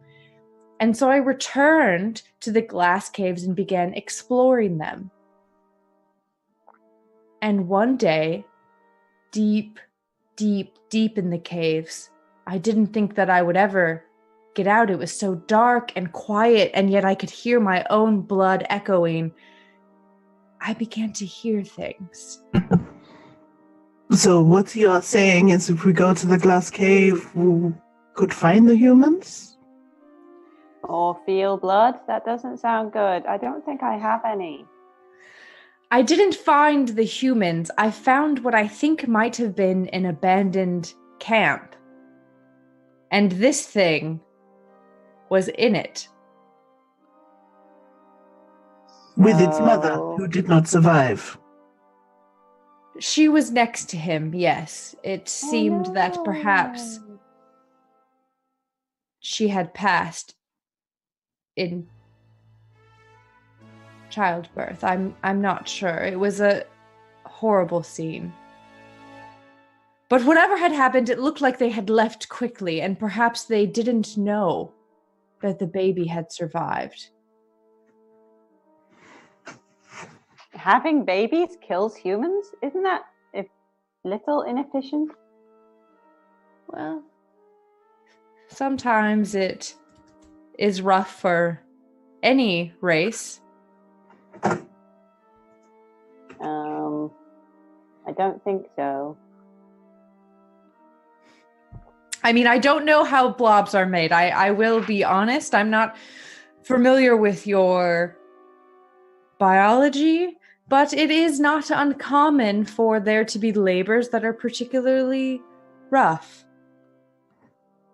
And so I returned to the glass caves and began exploring them. And one day, deep in the caves, I didn't think that I would ever get out. It was so dark and quiet, and yet I could hear my own blood echoing. I began to hear things. So what you're saying is if we go to the glass cave, we could find the humans? Or feel blood? That doesn't sound good. I don't think I have any. I didn't find the humans. I found what I think might have been an abandoned camp. And this thing was in it. With its mother, who did not survive. She was next to him, yes. It seemed that perhaps she had passed in childbirth. I'm not sure. It was a horrible scene. But whatever had happened, it looked like they had left quickly, and perhaps they didn't know that the baby had survived. Having babies kills humans? Isn't that a little inefficient? Well, sometimes it is rough for any race. I don't think so. I mean, I don't know how blobs are made. I will be honest. I'm not familiar with your biology, but it is not uncommon for there to be labors that are particularly rough.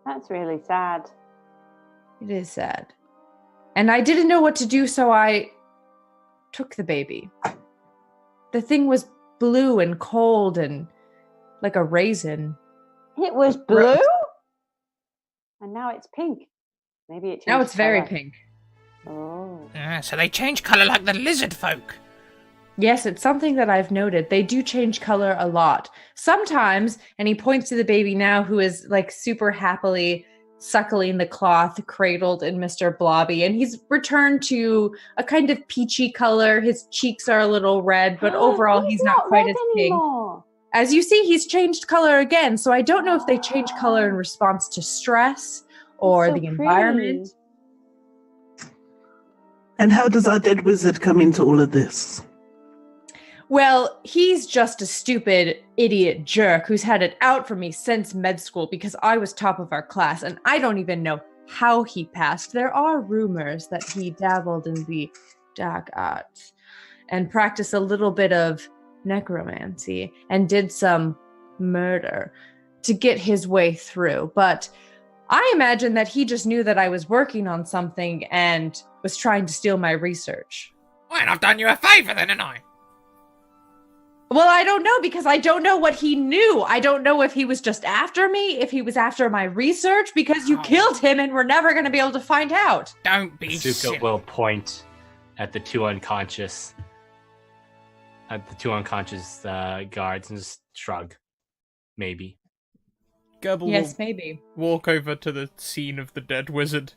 That's really sad. It is sad. And I didn't know what to do, so I took the baby. The thing was blue and cold and like a raisin. It was blue? And now it's pink. Maybe it changed Now it's very colour. pink. Oh. So they change colour like the lizard folk. Yes, it's something that I've noted. They do change color a lot. Sometimes, and he points to the baby now who is like super happily suckling the cloth cradled in Mr. Blobby, and he's returned to a kind of peachy color. His cheeks are a little red, but overall he's not quite red as pink. anymore. As you see, he's changed color again, so I don't know if they change color in response to stress or So the pretty. environment. And how does our dead wizard come into all of this? Well, he's just a stupid idiot jerk who's had it out for me since med school because I was top of our class, and I don't even know how he passed. There are rumors that he dabbled in the dark arts and practiced a little bit of necromancy and did some murder to get his way through. But I imagine that he just knew that I was working on something and was trying to steal my research. Well, I've done you a favour then, haven't I? Well, I don't know because I don't know what he knew. I don't know if he was just after me, if he was after my research, because you killed him and we're never going to be able to find out. Don't be Suka silly. will point at the two unconscious guards and just shrug. Maybe. Gerbil Yes, will maybe. walk over to the scene of the dead wizard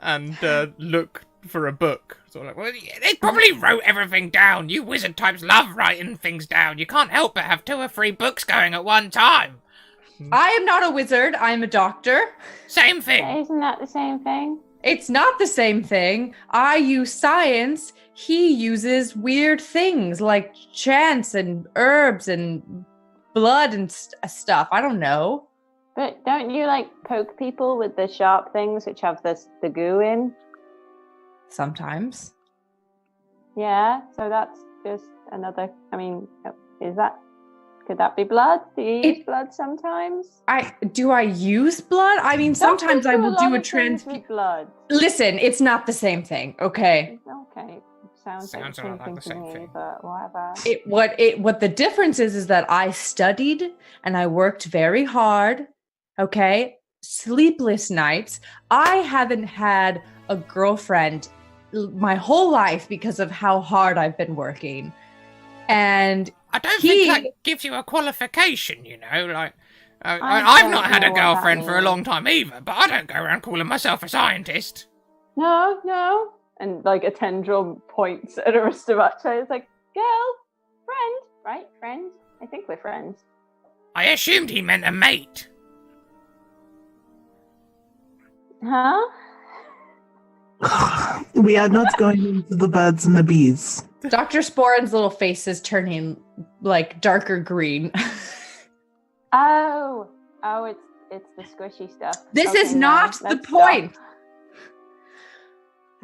and look for a book. So like, well, they probably wrote everything down. You wizard types love writing things down. You can't help but have 2 or 3 books going at one time. I am not a wizard. I'm a doctor. Same thing. Isn't that the same thing? It's not the same thing. I use science. He uses weird things like chants and herbs and blood and stuff. I don't know. But don't you like poke people with the sharp things which have the goo in? Sometimes. Yeah, so that's just another. I mean, could that be blood? Do you use blood sometimes? Do I use blood? I mean, sometimes I will do a with blood. Listen, it's not the same thing, okay? Okay, sounds like Sounds the same like thing the to same me, thing. but whatever. What the difference is that I studied and I worked very hard, okay? Sleepless nights. I haven't had a girlfriend my whole life because of how hard I've been working. And I don't think that gives you a qualification, you know, like... I've not had a know what that girlfriend for a means. long time either, but I don't go around calling myself a scientist. No. And like a tendril points at Aristobache. It's like, girl, friend, right? Friend? I think we're friends. I assumed he meant a mate. Huh? We are not going into the birds and the bees. Dr. Sporen's little face is turning like darker green. Oh, it's the squishy stuff. This Okay, is no, not the let's point. stop.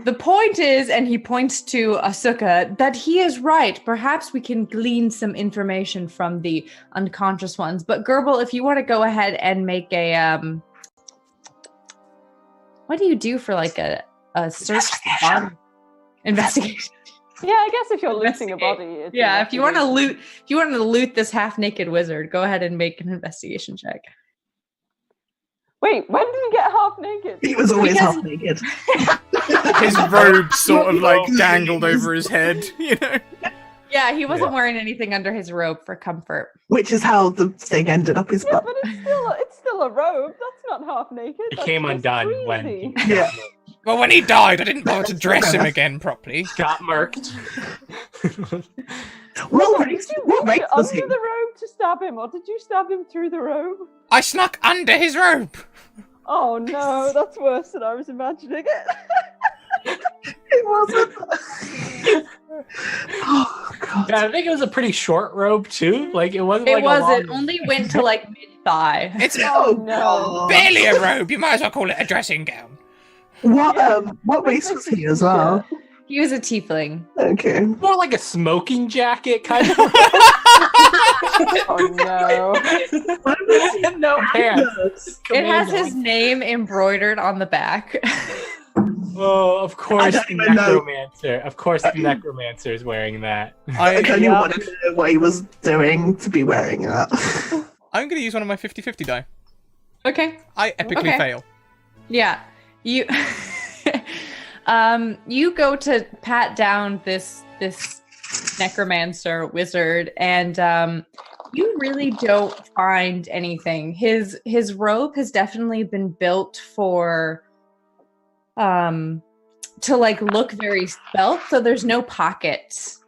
The point is, and he points to Asuka, that he is right. Perhaps we can glean some information from the unconscious ones. But Gerbil, if you want to go ahead and make a what do you do for like a search body? Investigation. Yeah, I guess if you're looting a body. It's Yeah, if you want to investigation. loot this half-naked wizard, go ahead and make an investigation check. Wait, when did he get half naked? He was always Because- half naked. His robe sort of like dangled over his head, you know? Yeah, he wasn't wearing anything under his robe for comfort. Which is how the thing ended up his Yeah, butt. but it's still a robe. That's not half naked. It That's came just undone when breezy. he Yeah. Well, when he died, I didn't bother to dress him again properly. got murked. What Did race, you what reach race was under he? the robe to stab him, or did you stab him through the robe? I snuck under his robe. Oh no, that's worse than I was imagining it. It wasn't. Oh, God. Yeah, I think it was a pretty short robe too. Like it wasn't. It like was. A long... It only went to like mid thigh. It's Oh no. barely a robe. You might as well call it a dressing gown. What race was he as well? He was a tiefling. Okay. More like a smoking jacket kind of. Oh no. No pants. It has his name embroidered on the back. Oh, of course, don't the even know. necromancer. Of course, the necromancer is wearing that. I don't even Yeah. want to know what he was doing to be wearing that. I'm going to use one of my 50-50 die. Okay. I epically Okay. fail. Yeah. You you go to pat down this necromancer wizard, and you really don't find anything. His robe has definitely been built for to like look very svelte, so there's no pockets.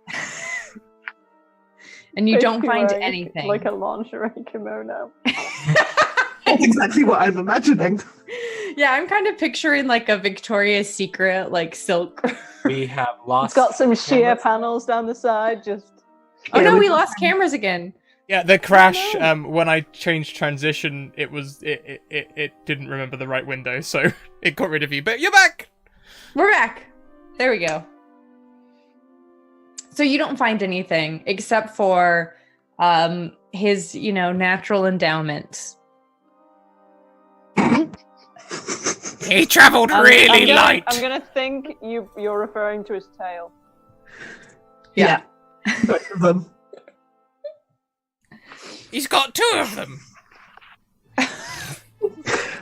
And you don't Basically find wearing anything. like a lingerie kimono. That's exactly what I'm imagining. Yeah, I'm kind of picturing like a Victoria's Secret like silk. We have lost. It's got some sheer cameras. panels down the side, just Oh Yeah, no, we- we lost cameras again. Yeah, the crash. no. When I changed transition, it didn't remember the right window, so it got rid of you. But you're back. We're back. There we go. So you don't find anything except for his, natural endowments. He travelled really light. I'm gonna think you're referring to his tail. Yeah. Both of them. He's got 2 of them.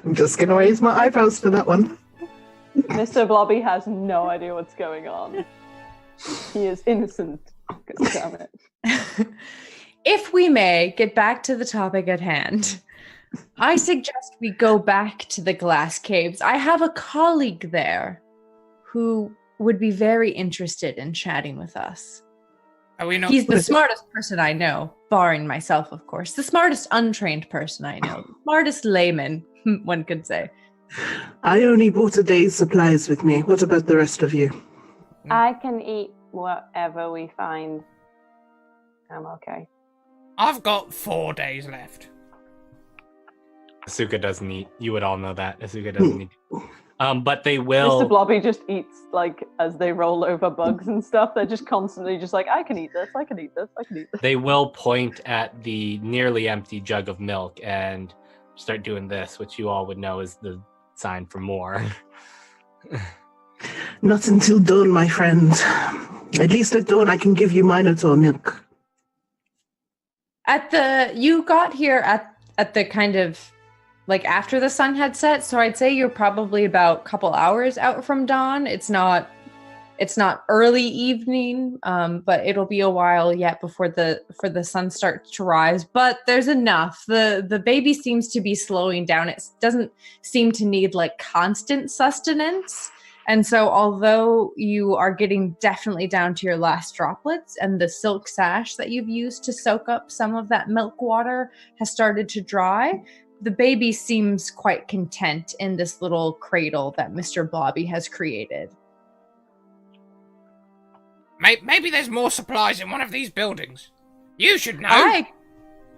I'm just going to raise my eyebrows for that one. Mr. Blobby has no idea what's going on. He is innocent. God damn it. If we may get back to the topic at hand, I suggest we go back to the glass caves. I have a colleague there who would be very interested in chatting with us. Are we not? He's the smartest person I know, barring myself, of course. The smartest untrained person I know. The smartest layman, one could say. I only brought a day's supplies with me. What about the rest of you? I can eat whatever we find. I'm okay. I've got 4 days left. Asuka doesn't eat. You would all know that. Asuka doesn't eat. But they will. Mr. Blobby just eats, like, as they roll over bugs and stuff. They're just constantly just like, I can eat this, I can eat this, I can eat this. They will point at the nearly empty jug of milk and start doing this, which you all would know is the sign for more. Not until dawn, my friend. At least at dawn I can give you Minotaur milk. You got here at the kind of like after the sun had set, so I'd say you're probably about a couple hours out from dawn. It's not early evening, but it'll be a while yet before the sun starts to rise. But there's enough. The baby seems to be slowing down. It doesn't seem to need like constant sustenance. And so although you are getting definitely down to your last droplets and the silk sash that you've used to soak up some of that milk water has started to dry, the baby seems quite content in this little cradle that Mr. Blobby has created. Maybe there's more supplies in one of these buildings. You should know.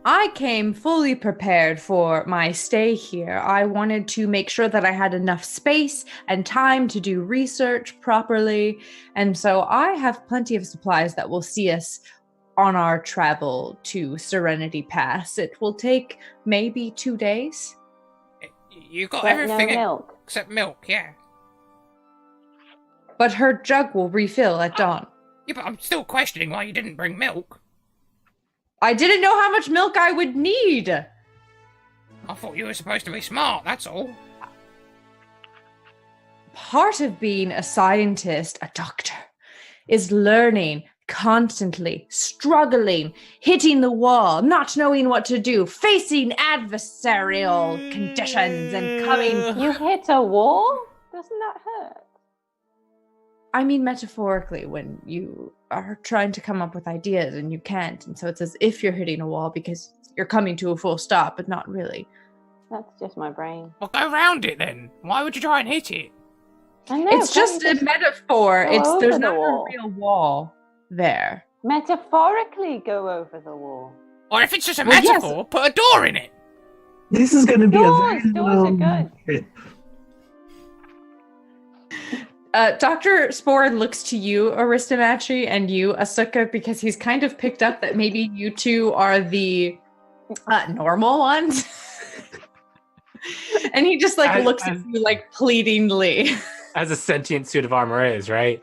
I came fully prepared for my stay here. I wanted to make sure that I had enough space and time to do research properly. And so I have plenty of supplies that will see us on our travel to Serenity Pass. It will take maybe 2 days. You got But everything no milk. except milk, yeah. But her jug will refill at dawn. Yeah, but I'm still questioning why you didn't bring milk. I didn't know how much milk I would need. I thought you were supposed to be smart, that's all. Part of being a scientist, a doctor, is learning constantly, struggling, hitting the wall, not knowing what to do, facing adversarial conditions and coming. You hit a wall? Doesn't that hurt? I mean, metaphorically, when you are trying to come up with ideas and you can't. And so it's as if you're hitting a wall because you're coming to a full stop, but not really. That's just my brain. Well, go round it then. Why would you try and hit it? I know. It's just a metaphor. There's over not the wall. a real wall there. Metaphorically go over the wall. Or if it's just a Well, yes. metaphor, put a door in it. This is going to be a very Doors are long good. Dr. Sporen looks to you, Aristomachi, and you, Asuka, because he's kind of picked up that maybe you two are the normal ones. And he just looks at you pleadingly. As a sentient suit of armor is, right?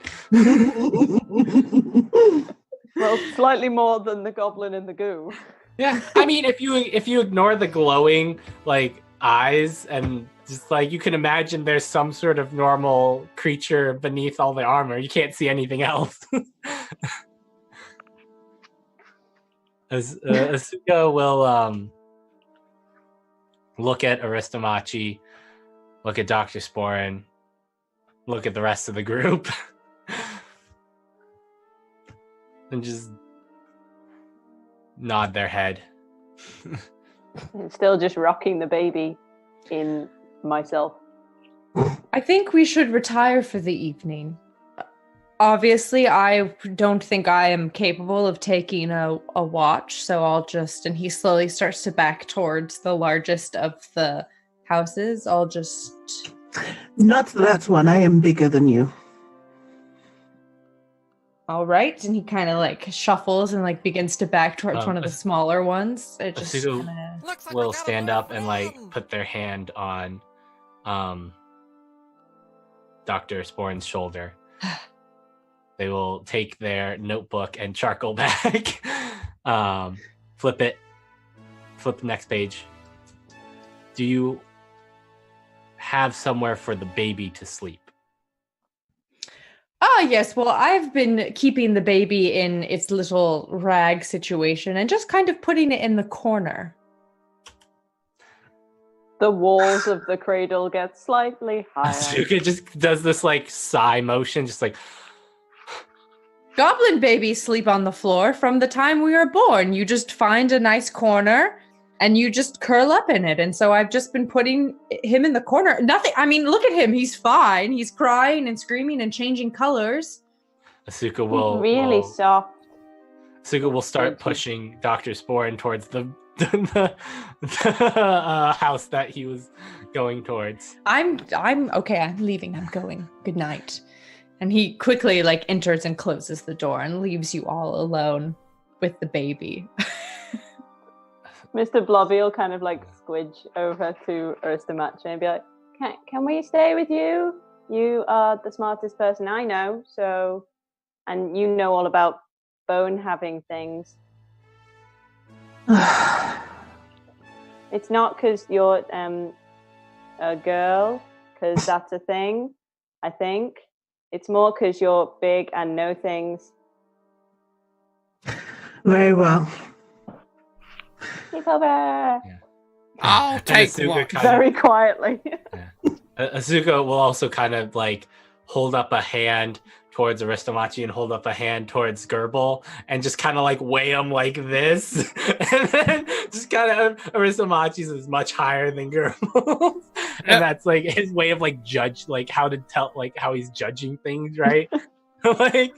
Well, slightly more than the goblin in the goo. Yeah. I mean, if you ignore the glowing eyes and just you can imagine there's some sort of normal creature beneath all the armor. You can't see anything else. Asuka will look at Aristomachi, look at Dr. Sporen, look at the rest of the group, and just nod their head. I'm still just rocking the baby in myself. I think we should retire for the evening. Obviously, I don't think I am capable of taking a watch, so I'll just, and he slowly starts to back towards the largest of the houses. I'll just... Not that one. I am bigger than you. All right, and he kind of shuffles and begins to back towards one of the smaller ones. It just Asuka will stand up and put their hand on Dr. Sporen's shoulder. They will take their notebook and charcoal bag, flip the next page. Do you have somewhere for the baby to sleep? Yes. Well, I've been keeping the baby in its little rag situation and just kind of putting it in the corner. The walls of the cradle get slightly higher. Asuka just does this sigh motion, just Goblin babies sleep on the floor from the time we were born. You just find a nice corner and you just curl up in it. And so I've just been putting him in the corner. Nothing. I mean, look at him. He's fine. He's crying and screaming and changing colors. Asuka will really soft. Asuka will start pushing Dr. Sporen towards the house that he was going towards. I'm okay. I'm leaving. I'm going. Good night. And he quickly enters and closes the door and leaves you all alone with the baby. Mr. Blobby will kind of squidge over to Aristomachi and be like, can we stay with you? You are the smartest person I know, so, and you know all about bone having things. It's not because you're a girl, because that's a thing, I think. It's more because you're big and know things. Very well. Sleep over. Yeah. I'll take Asuka one. Very quietly. Asuka will also kind of hold up a hand towards Aristomachi and hold up a hand towards Gerbil and just kind of weigh them like this. And then just kind of Aristomachi's is much higher than Gerbil's. And that's his way of judge, how to tell, how he's judging things, right? Look,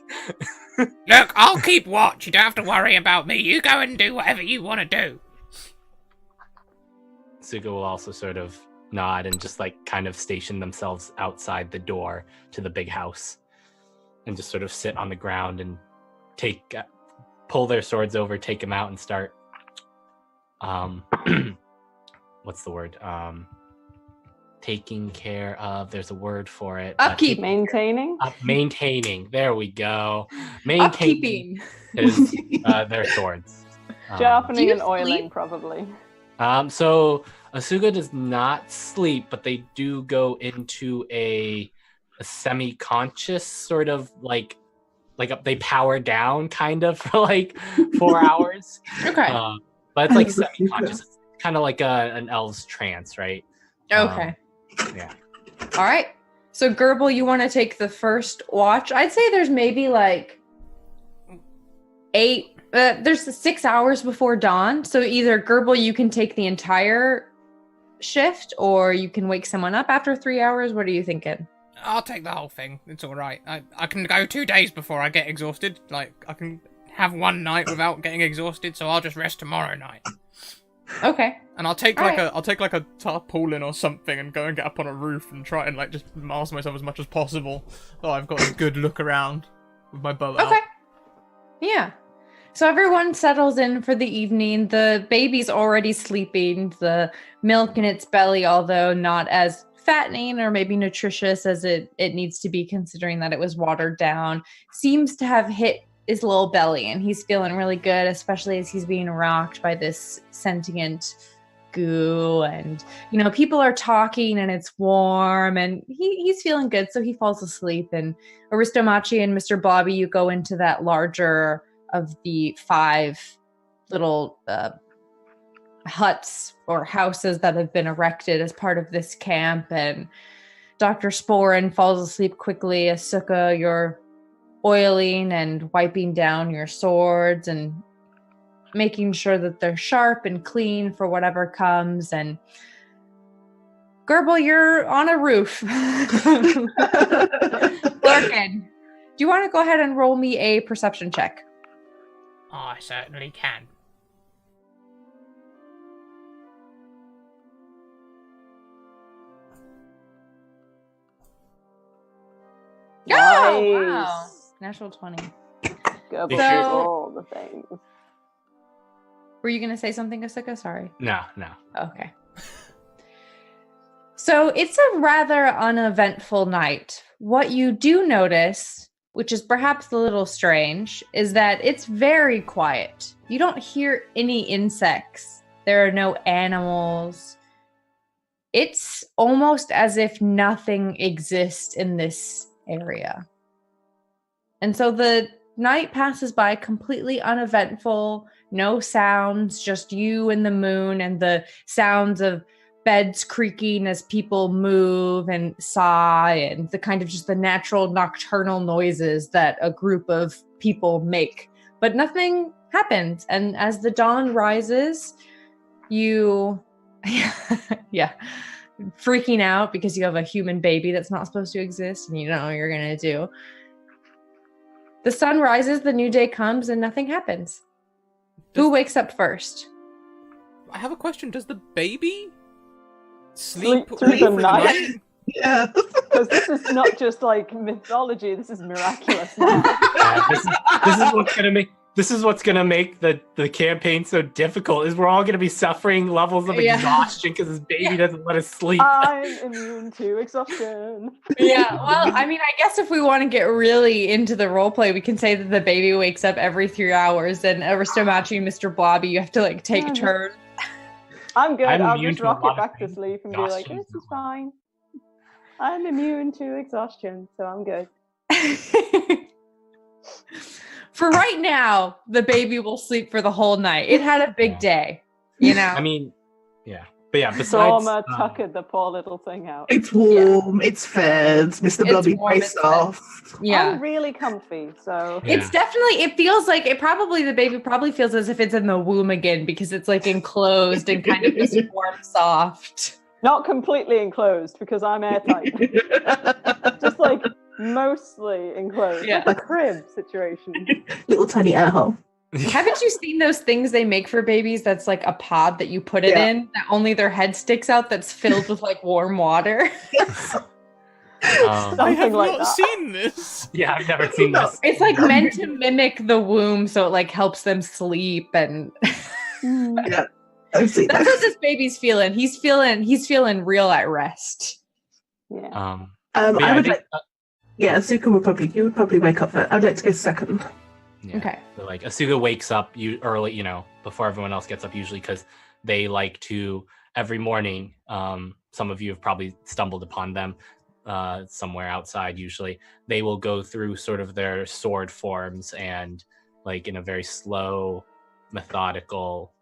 I'll keep watch. You don't have to worry about me. You go and do whatever you want to do. Asuka will also sort of nod and just kind of station themselves outside the door to the big house. And just sort of sit on the ground and pull their swords over, take them out, and start. What's the word? Taking care of. There's a word for it. Upkeep. Maintaining. Maintaining. There we go. Upkeeping. Is their swords. Sharpening Do you and oiling, sleep? probably. So Asuga does not sleep, but they do go into a semi-conscious sort of like they power down kind of for like 4 hours. Okay. But it's like I love semi-conscious. It's kind of like an elf's trance, right? Okay. Yeah. All right. So Gerbil, you want to take the first watch? I'd say there's maybe like 8. There's 6 hours before dawn. So either Gerbil, you can take the entire shift, or you can wake someone up after 3 hours. What are you thinking? I'll take the whole thing. It's all right. I can go 2 days before I get exhausted. Like, I can have one night without getting exhausted, so I'll just rest tomorrow night. Okay. And I'll take All like right. I'll take like a tarpaulin or something and go and get up on a roof and try and like just mask myself as much as possible, so I've got a good look around with my bow out. Okay. Yeah. So everyone settles in for the evening. The baby's already sleeping. The milk in its belly, although not as fattening or maybe nutritious as it needs to be, considering that it was watered down, seems to have hit his little belly, and he's feeling really good, especially as he's being rocked by this sentient goo. And, people are talking and it's warm, and he's feeling good, so he falls asleep. And Aristomachi and Mr. Blobby, you go into that larger of the 5 little huts or houses that have been erected as part of this camp, and Dr. Sporin falls asleep quickly. Asuka, you're oiling and wiping down your swords and making sure that they're sharp and clean for whatever comes. And Gerbil, you're on a roof. Lurkin, do you want to go ahead and roll me a perception check? I certainly can. Oh, Nice. wow. Natural 20. Go So- for all the things. Were you going to say something, Asuka? Sorry. No. Okay. So it's a rather uneventful night. What you do notice, which is perhaps a little strange, is that it's very quiet. You don't hear any insects. There are no animals. It's almost as if nothing exists in this area. And so the night passes by completely uneventful, no sounds, just you and the moon and the sounds of beds creaking as people move and sigh, and the kind of just the natural nocturnal noises that a group of people make. But nothing happens. And as the dawn rises, you yeah, freaking out because you have a human baby that's not supposed to exist and you don't know what you're going to do. The sun rises, the new day comes, and nothing happens. Who wakes up first? I have a question. Does the baby sleep through the night? Yeah. Because this is not just like mythology, this is miraculous now. This is what's gonna make the campaign so difficult. Is we're all gonna be suffering levels of exhaustion because this baby doesn't let us sleep. I'm immune to exhaustion. Yeah, well, I mean, I guess if we want to get really into the role play, we can say that the baby wakes up every 3 hours, and Aristomachi and Mr. Blobby, you have to like take turns. I'm good. I'm I'll immune just to a rock lot it of back to things. sleep and be like, Exhaustion this is is fine. I'm immune to exhaustion, so I'm good. For right now, the baby will sleep for the whole night. It had a big day, you know? I mean, yeah, but yeah. Besides, Dorma tuckered the poor little thing out. It's warm, it's fed, Mr. It's Blobby warm, very it's fed. soft. Yeah. I'm really comfy, so Yeah. It's definitely, it feels like the baby probably feels as if it's in the womb again because it's like enclosed and kind of just warm, soft. not completely enclosed because I'm airtight. Just like mostly enclosed. Yeah. Like a crib situation. Little tiny air hole. Haven't you seen those things they make for babies that's like a pod that you put it Yeah. in that only their head sticks out that's filled with like warm water? I Something have like not that. seen this. Yeah, I've never seen this. It's like meant to mimic the womb so it like helps them sleep, and I've seen that's that. what this baby's feeling. He's feeling real at rest. Yeah. But yeah, I would think, like, Asuka would probably wake up. I'd like to go second. yeah. Okay. So, like Asuga wakes up early, before everyone else gets up, usually because they like to every morning, some of you have probably stumbled upon them somewhere outside. Usually, they will go through sort of their sword forms and, like, in a very slow, methodical,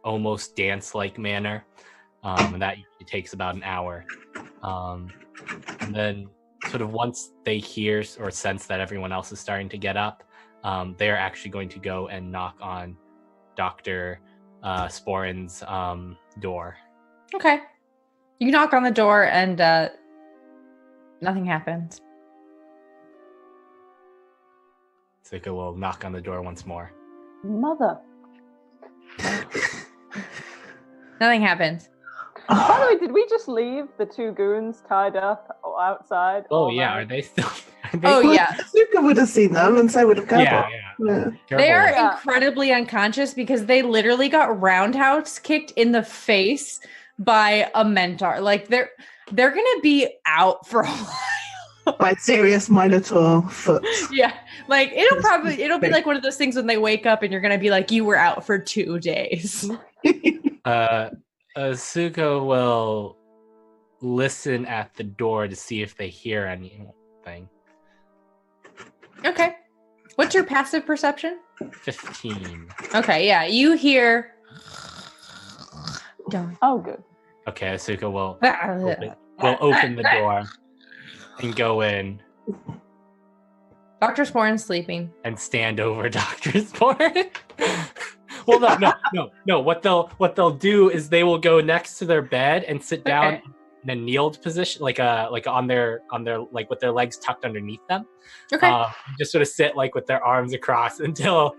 almost dance-like manner, and that usually takes about an hour. And then, sort of once they hear or sense that everyone else is starting to get up, they're actually going to go and knock on Dr. Sporin's door. Okay. You knock on the door and nothing happens. Zuko will knock on the door once more. Mother. Nothing happens. By the way, did we just leave the two goons tied up or outside? Oh, all yeah. night? Are they still... Oh, yeah. Zuka would have seen them, and so would have Kerbal. Yeah. They are Yeah. incredibly unconscious because they literally got roundhouse kicked in the face by a mentor. Like they're gonna be out for a while. By serious Minotaur foot. Yeah. Like it'll be like one of those things when they wake up and you're gonna be like, you were out for 2 days. Zuko will listen at the door to see if they hear anything. Okay. What's your passive perception? 15. Okay, yeah. You hear Don't. Oh, good. Okay, Asuka will open the door and go in Dr. Sporin's sleeping. and stand over Dr. Sporin. Well, no. What they'll do is they will go next to their bed and sit down Okay. in a kneeled position, like on their like with their legs tucked underneath them. Okay. Just sort of sit like with their arms across until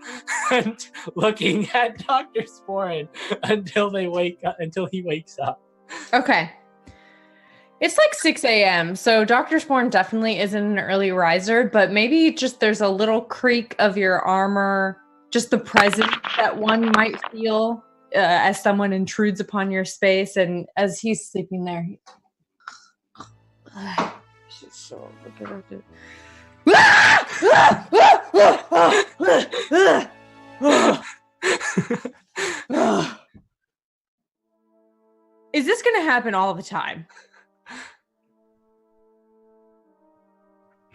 and looking at Dr. Sporin until he wakes up. Okay. It's like 6 a.m. So Dr. Sporin definitely isn't an early riser, but maybe just there's a little creak of your armor, just the presence that one might feel as someone intrudes upon your space. And as he's sleeping there, is this going to happen all the time?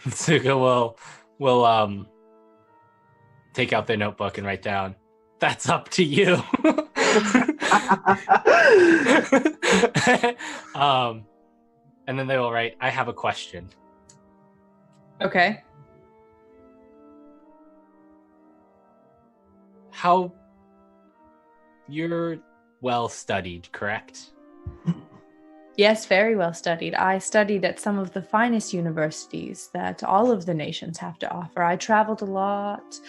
Suga will take out their notebook and write down, "That's up to you." And then they will write, "I have a question." Okay. You're well studied, correct? Yes, very well studied. I studied at some of the finest universities that all of the nations have to offer. I traveled a lot.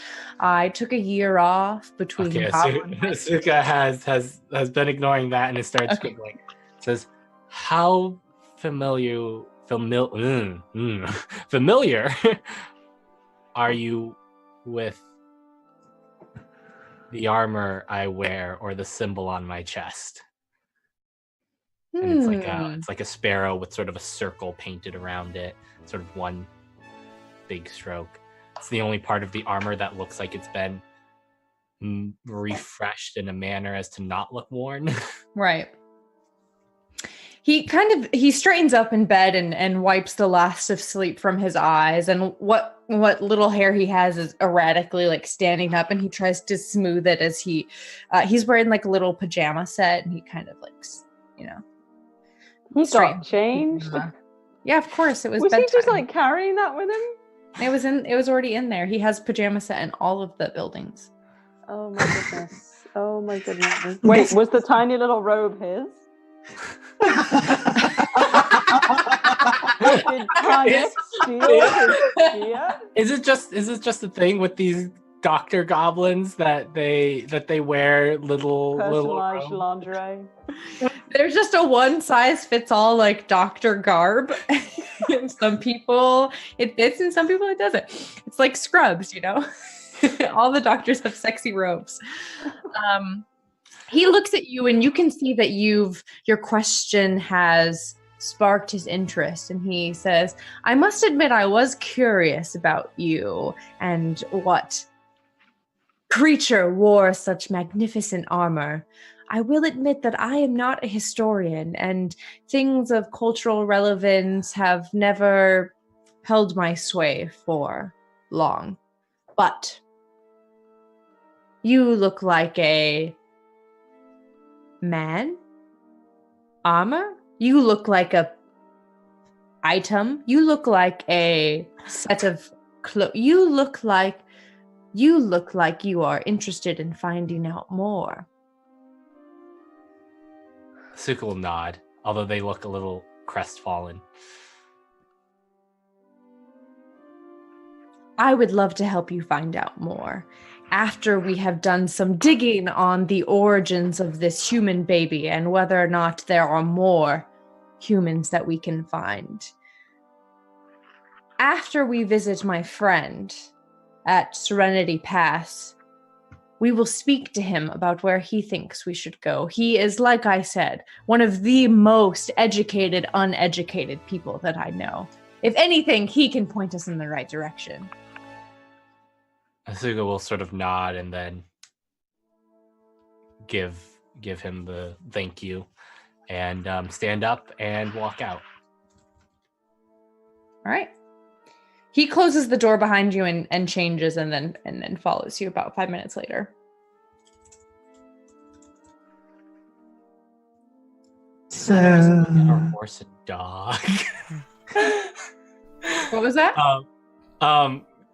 I took a year off between. Okay, goblin- Suka has been ignoring that and it starts Okay. scribbling. It says, "How familiar are you with the armor I wear or the symbol on my chest?" And it's like a sparrow with sort of a circle painted around it, sort of one big stroke. It's the only part of the armor that looks like it's been refreshed in a manner as to not look worn. Right. He straightens up in bed and wipes the last of sleep from his eyes, and what little hair he has is erratically like standing up, and he tries to smooth it as he's wearing like a little pajama set, and he kind of like, you know. He Straight. got changed. Yeah, of course. It was Was he bedtime. just like carrying that with him? It was already in there. He has pajama set in all of the buildings. Oh my goodness. Oh my goodness. Wait, was the tiny little robe his? Did Kanye steal his gear? Is it just a thing with these doctor goblins that they wear little Personalized robes? lingerie. There's just a one size fits all like doctor garb. Some people it fits and some people it doesn't. It's like Scrubs, you know. All the doctors have sexy robes. He looks at you and you can see that your question has sparked his interest, and he says, "I must admit I was curious about you and what creature wore such magnificent armor. I will admit that I am not a historian, and things of cultural relevance have never held my sway for long. But you look like a man? Armor? You look like a item? You look like a set of clothes. You look like you are interested in finding out more. Asuka will nod, although they look a little crestfallen. I would love to help you find out more after we have done some digging on the origins of this human baby and whether or not there are more humans that we can find. After we visit my friend at Serenity Pass, we will speak to him about where he thinks we should go. He is, like I said, one of the most educated, uneducated people that I know. If anything, he can point us in the right direction. Asuka will sort of nod and then give him the thank you and stand up and walk out. All right. He closes the door behind you and changes and then follows you about 5 minutes later. So, Our horse and dog. What was that?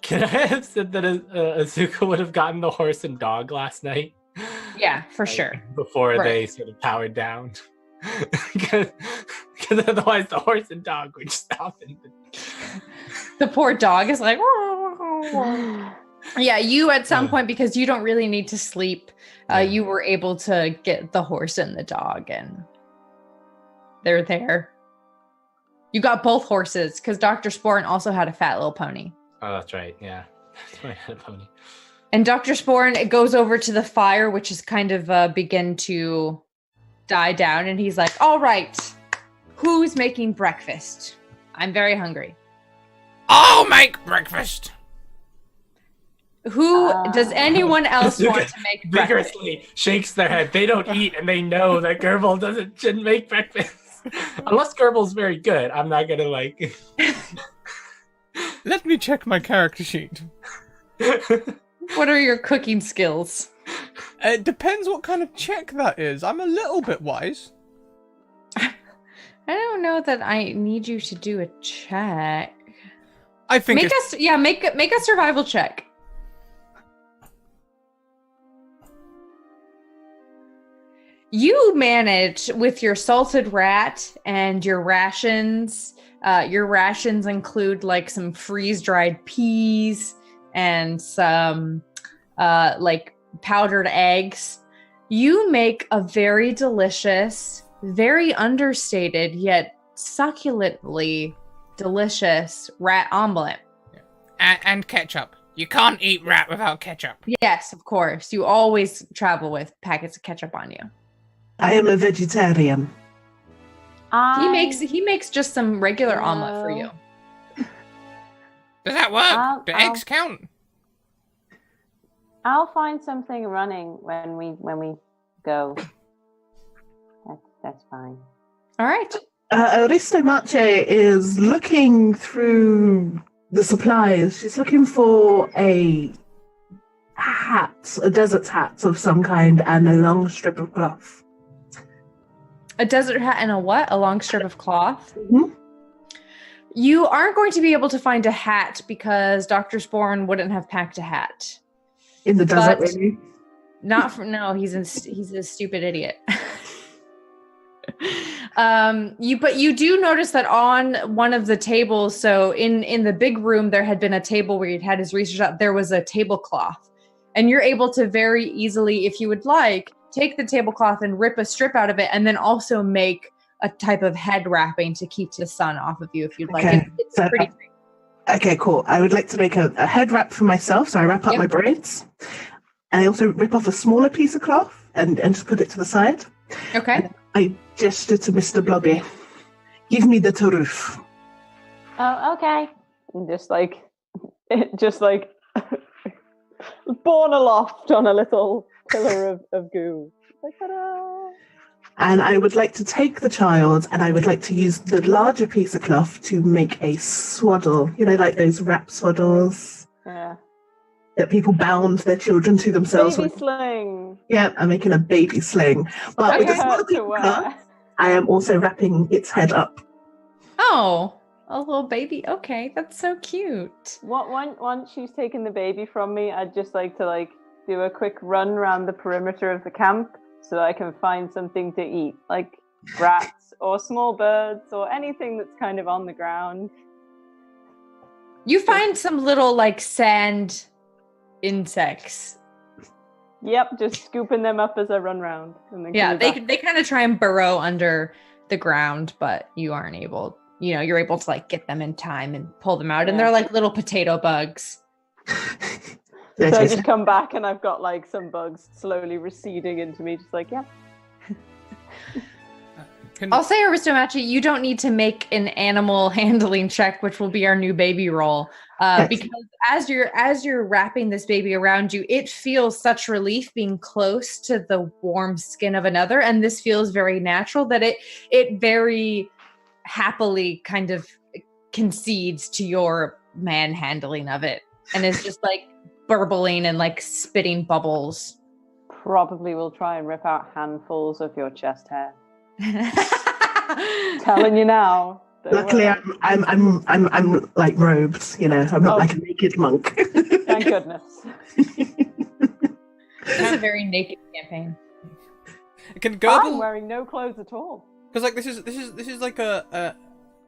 Can I have said that Asuka would have gotten the horse and dog last night? Yeah, for sure. Before Right. they sort of powered down. Because otherwise the horse and dog would just happen. The poor dog is like, yeah, you at some point, because you don't really need to sleep, you were able to get the horse and the dog, and they're there. You got both horses, because Dr. Sporn also had a fat little pony. Oh, that's right. Yeah. I had a pony. And Dr. Sporn, it goes over to the fire, which is kind of begin to die down. And he's like, all right, who's making breakfast? I'm very hungry. I'll make breakfast. Who does anyone else want to make breakfast? Vigorously shakes their head. They don't eat, and they know that Gerbil shouldn't make breakfast. Unless Gerbil's very good. I'm not going to like... Let me check my character sheet. What are your cooking skills? It depends what kind of check that is. I'm a little bit wise. I don't know that I need you to do a check. I think make a survival check. You manage with your salted rat and your rations. Your rations include like some freeze-dried peas and some like powdered eggs. You make a very delicious, very understated yet succulently delicious rat omelet. And ketchup. You can't eat rat without ketchup. Yes, of course. You always travel with packets of ketchup on you. I am a vegetarian. He makes just some regular omelet for you. Does that work? Do eggs count? I'll find something running when we go. That's fine. All right. Aristomache is looking through the supplies. She's looking for a hat, a desert hat of some kind, and a long strip of cloth. A desert hat and a what? A long strip of cloth? Mm-hmm. You aren't going to be able to find a hat because Dr. Sporn wouldn't have packed a hat. In the desert, really? No, he's a stupid idiot. But you do notice that on one of the tables, so in the big room, there had been a table where he'd had his research out. There was a tablecloth, and you're able to very easily, if you would like, take the tablecloth and rip a strip out of it, and then also make a type of head wrapping to keep the sun off of you if you'd like. Okay. It's pretty great. Okay, cool. I would like to make a head wrap for myself, so I wrap up my braids. And I also rip off a smaller piece of cloth and just put it to the side. Okay. And I gesture to Mr. Blobby. Give me the truth. Oh, okay. And just like borne aloft on a little pillar of goo. Like, ta-da! And I would like to take the child and I would like to use the larger piece of cloth to make a swaddle. You know, like those wrap swaddles Yeah. that people bound their children to themselves Baby with. sling. Yeah, I'm making a baby sling. But with That the smaller hurt piece to of wear. cloth, I am also wrapping its head up. Oh, a little baby. Okay, that's so cute. Once she's taken the baby from me, I'd just like to do a quick run around the perimeter of the camp so that I can find something to eat, like rats or small birds or anything that's kind of on the ground. You find some little sand insects. Yep, just scooping them up as I run around. And then Yeah, coming back. they kind of try and burrow under the ground, but you aren't able. You're able to get them in time and pull them out, and Yeah. they're like little potato bugs. So I just come back and I've got some bugs slowly receding into me, just yeah. I'll say, Aristomachi, you don't need to make an animal handling check, which will be our new baby roll, because as you're wrapping this baby around you, it feels such relief being close to the warm skin of another, and this feels very natural that it very happily kind of concedes to your manhandling of it, and is just burbling and spitting bubbles. Probably will try and rip out handfuls of your chest hair. Telling you now. Luckily, I'm robed. I'm not like a naked monk. Thank goodness. This is a very naked campaign. Can Gerbil? I'm wearing no clothes at all. Because this is like a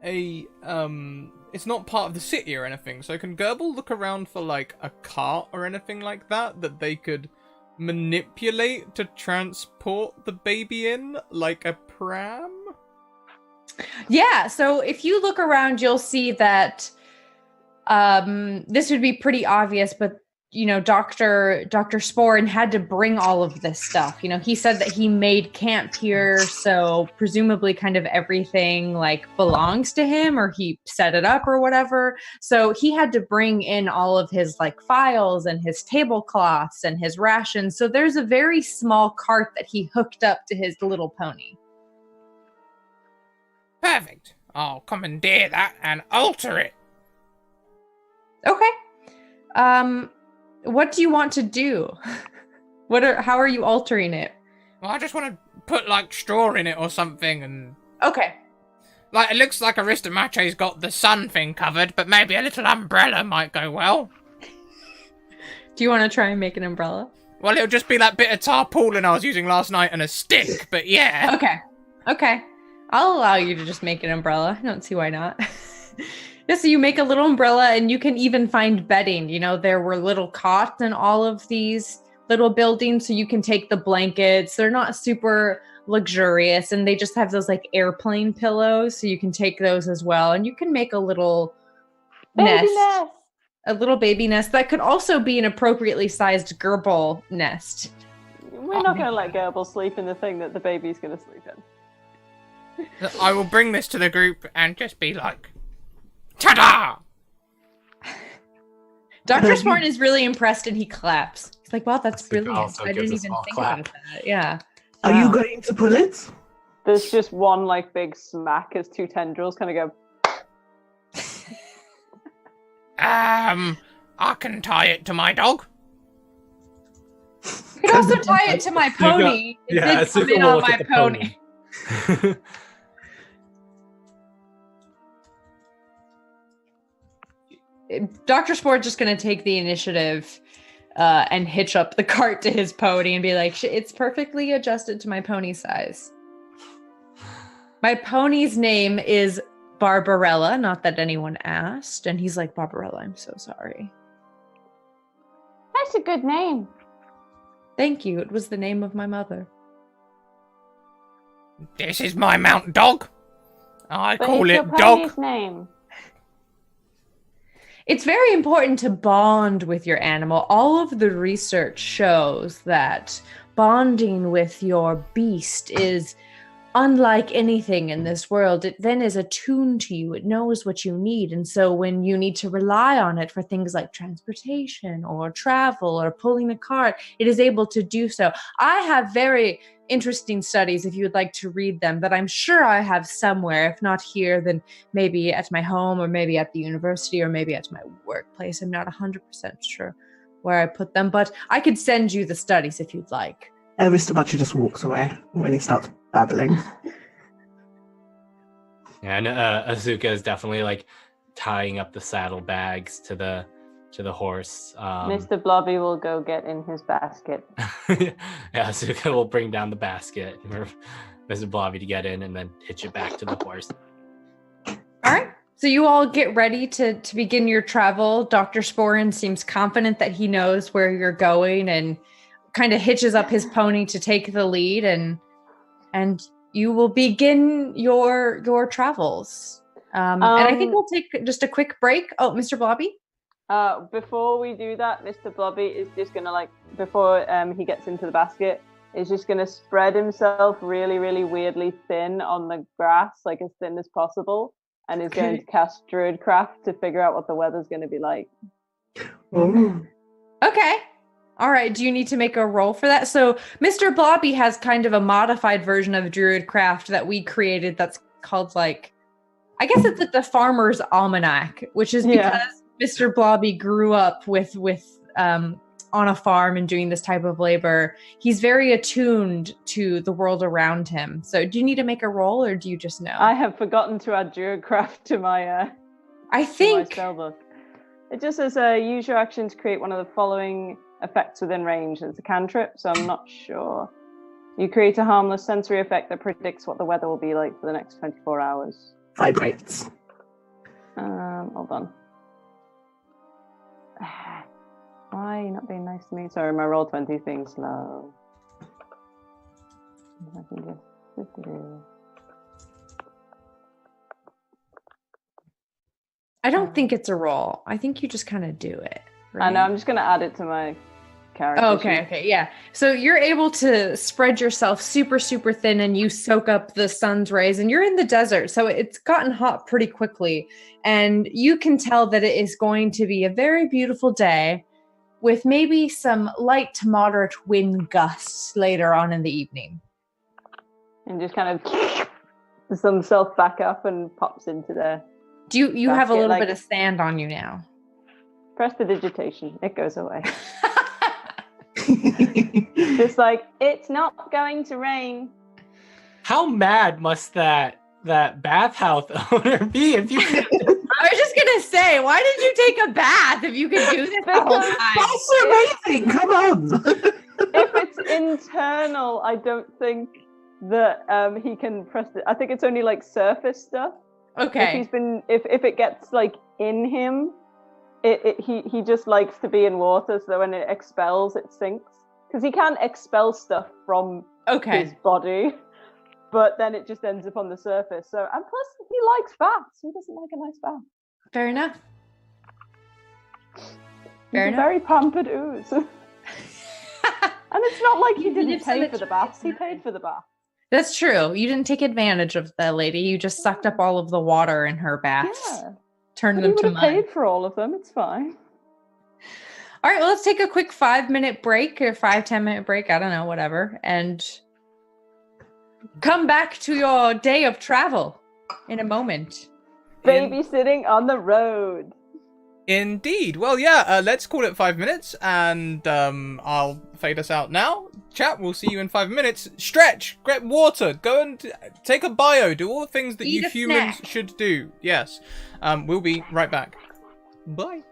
it's not part of the city or anything. So can Gerbil look around for a cart or anything like that they could manipulate to transport the baby in, like a pram? Yeah, so if you look around, you'll see that this would be pretty obvious, but Dr. Sporin had to bring all of this stuff. He said that he made camp here, so presumably kind of everything belongs to him, or he set it up or whatever. So he had to bring in all of his files and his tablecloths and his rations. So there's a very small cart that he hooked up to his little pony. Perfect. I'll commandeer that and alter it. Okay. What do you want to do? How are you altering it? Well, I just want to put straw in it or something, and Okay. it looks like Aristomache's got the sun thing covered, but maybe a little umbrella might go well. Do you want to try and make an umbrella? Well, it'll just be that bit of tarpaulin I was using last night and a stick, but yeah. Okay. I'll allow you to just make an umbrella. I don't see why not. Yeah, so you make a little umbrella, and you can even find bedding. There were little cots in all of these little buildings, so you can take the blankets. They're not super luxurious, and they just have those airplane pillows, so you can take those as well. And you can make a little Baby nest. A little baby nest that could also be an appropriately sized gerbil nest. We're not going to let Gerbil sleep in the thing that the baby's going to sleep in. I will bring this to the group and just be ta-da! Dr. Sporn is really impressed, and he claps. He's like, wow, that's brilliant. also I gives didn't a even small think clap. about that. Yeah. Are you going to pull it? There's just one big smack as two tendrils kind of go. I can tie it to my dog. You could also tie it to my pony. It did come in on my pony. Dr. Sport's just going to take the initiative and hitch up the cart to his pony and be like, it's perfectly adjusted to my pony size. My pony's name is Barbarella, not that anyone asked. And he's like, Barbarella, I'm so sorry. That's a good name. Thank you. It was the name of my mother. This is my mount dog. I But call it's it your dog. pony's name. It's very important to bond with your animal. All of the research shows that bonding with your beast is unlike anything in this world. It then is attuned to you. It knows what you need. And so when you need to rely on it for things like transportation or travel or pulling a cart, it is able to do so. I have very interesting studies, if you would like to read them, that I'm sure I have somewhere. If not here, then maybe at my home or maybe at the university or maybe at my workplace. I'm not 100% sure where I put them, but I could send you the studies if you'd like. Mr. Butcher just walks away when he starts babbling. Yeah, and Azuka is definitely like tying up the saddlebags to the horse. Mr. Blobby will go get in his basket. Yeah, Azuka will bring down the basket for Mr. Blobby to get in and then hitch it back to the horse. All right. So you all get ready to begin your travel. Dr. Sporin seems confident that he knows where you're going and kind of hitches up his pony to take the lead, and you will begin your travels. And I think we'll take just a quick break. Oh, Mr. Blobby? Before we do that, Mr. Blobby is just gonna, like, before he gets into the basket, is just gonna spread himself really, really weirdly thin on the grass, like as thin as possible, and is going to cast Druidcraft to figure out what the weather's gonna be like. Oh. Okay. All right. Do you need to make a roll for that? So Mr. Blobby has kind of a modified version of Druidcraft that we created that's called, like, I guess it's like the Farmer's Almanac, which is because Mr. Blobby grew up with on a farm and doing this type of labor. He's very attuned to the world around him. So do you need to make a roll or do you just know? I have forgotten to add Druidcraft to my I think to my spellbook. It just says use your action to create one of the following effects within range. It's a cantrip, so I'm not sure. You create a harmless sensory effect that predicts what the weather will be like for the next 24 hours. Vibrates. Hold on. Why are you not being nice to me? Sorry, my Roll20 thing's slow. I can just I don't think it's a roll. I think you just kind of do it. Right? I know, I'm just going to add it to my character. Oh, okay, yeah. So you're able to spread yourself super, super thin and you soak up the sun's rays, and you're in the desert, so it's gotten hot pretty quickly. And you can tell that it is going to be a very beautiful day with maybe some light to moderate wind gusts later on in the evening. And just kind of himself back up and pops into there. Do you have a little bit of sand on you now? Prestidigitation. It goes away. Just like, it's not going to rain. How mad must that bathhouse owner be if you could... I was just gonna say, why did you take a bath if you could do this the whole time? That's amazing! Come on! If it's internal, I don't think that he can press it. I think it's only like surface stuff. Okay. If it gets like in him, he just likes to be in water, so when it expels, it sinks. Because he can expel stuff from his body, but then it just ends up on the surface. So, and plus, he likes baths. Who doesn't like a nice bath? Fair enough. He's a very pampered ooze. And it's not like he didn't pay for the baths. He paid for the bath. That's true. You didn't take advantage of that lady. You just sucked up all of the water in her baths. Yeah. Turned them to mud. Paid for all of them. It's fine. All right, well, let's take a quick 5-minute break or 5-10 minute break. I don't know, whatever. And come back to your day of travel in a moment. Babysitting on the road. Indeed. Well, yeah, let's call it 5 minutes, and I'll fade us out now. Chat, we'll see you in 5 minutes. Stretch, get water, go and take a bio, do all the things that you humans should do. Yes. We'll be right back. Bye.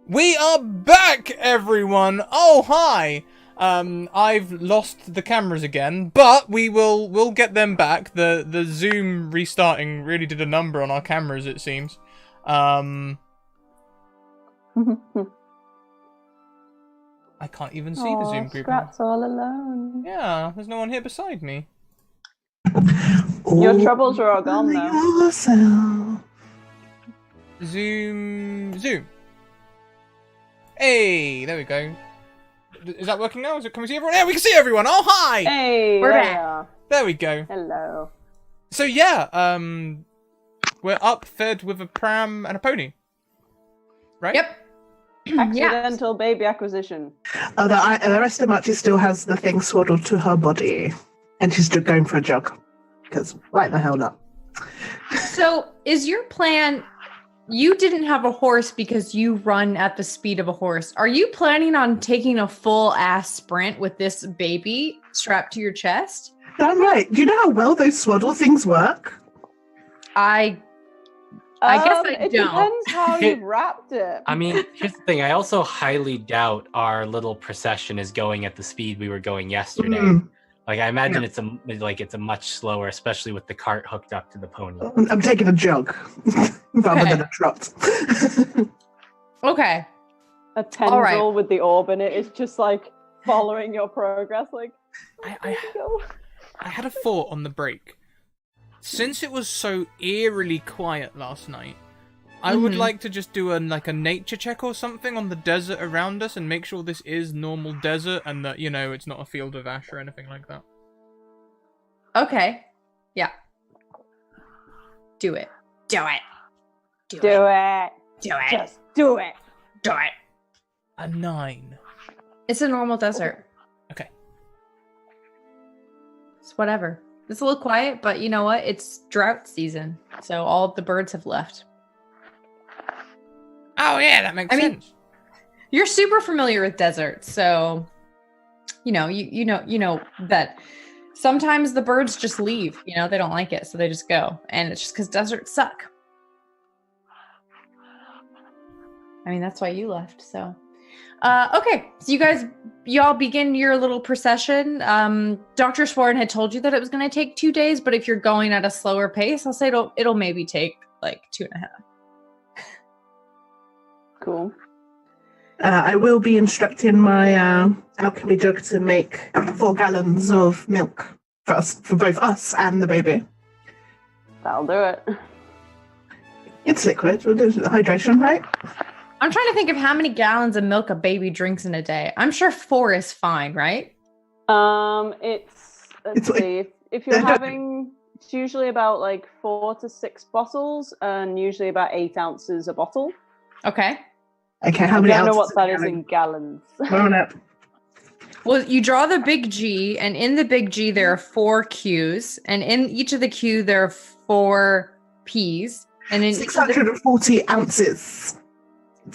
We are back, everyone. Oh, hi. I've lost the cameras again, but we'll get them back. The Zoom restarting really did a number on our cameras, it seems. I can't even see the Zoom group now. Scrat's all alone. Yeah, there's no one here beside me. Your troubles are all gone now. Yourself. Zoom. Hey, there we go. Is that working now? Can we see everyone? Yeah, we can see everyone. Oh, hi. Hey, We're there back. we are. There we go. Hello. So yeah, we're up, fed with a pram and a pony. Right? Yep. Accidental baby acquisition. The rest of Machi still has the thing swaddled to her body, and she's still going for a jog. Because why the hell not? So, is your plan? You didn't have a horse because you run at the speed of a horse. Are you planning on taking a full ass sprint with this baby strapped to your chest? Damn right. Do you know how well those swaddle things work? I guess I It don't. depends how you've wrapped it. I mean, here's the thing. I also highly doubt our little procession is going at the speed we were going yesterday. Mm. Like, I imagine it's a much slower, especially with the cart hooked up to the pony. I'm taking a jog rather Okay. than a trot. Okay. A tendril All right. with the orb in it is just like following your progress. Like, I go. had a thought on the break. Since it was so eerily quiet last night, I would like to just do a nature check or something on the desert around us and make sure this is normal desert and that, you know, it's not a field of ash or anything like that. Okay. Yeah. Do it. Do it. Do it. Do it. Just do it. Do it. A 9. It's a normal desert. Okay. It's whatever. It's a little quiet, but you know what? It's drought season, so all the birds have left. Oh yeah, that makes I mean- sense. You're super familiar with deserts, so you know that sometimes the birds just leave. You know, they don't like it, so they just go, and it's just because deserts suck. I mean, that's why you left. So, okay, so y'all begin your little procession. Dr. Swarn had told you that it was going to take 2 days, but if you're going at a slower pace, I'll say it'll maybe take like 2.5. Cool. I will be instructing my alchemy jug to make 4 gallons of milk for both us and the baby. That'll do it. It's liquid. We'll do hydration, right? I'm trying to think of how many gallons of milk a baby drinks in a day. I'm sure 4 is fine, right? Let's like- see. If you're having, it's usually about like 4 to 6 bottles, and usually about 8 ounces a bottle. Okay. Okay, how I many don't know ounces what that of is in gallon? gallons. We're on it. Well, you draw the big G, and in the big G there are 4 Qs, and in each of the Q there are 4 Ps, and in each of the... 640 ounces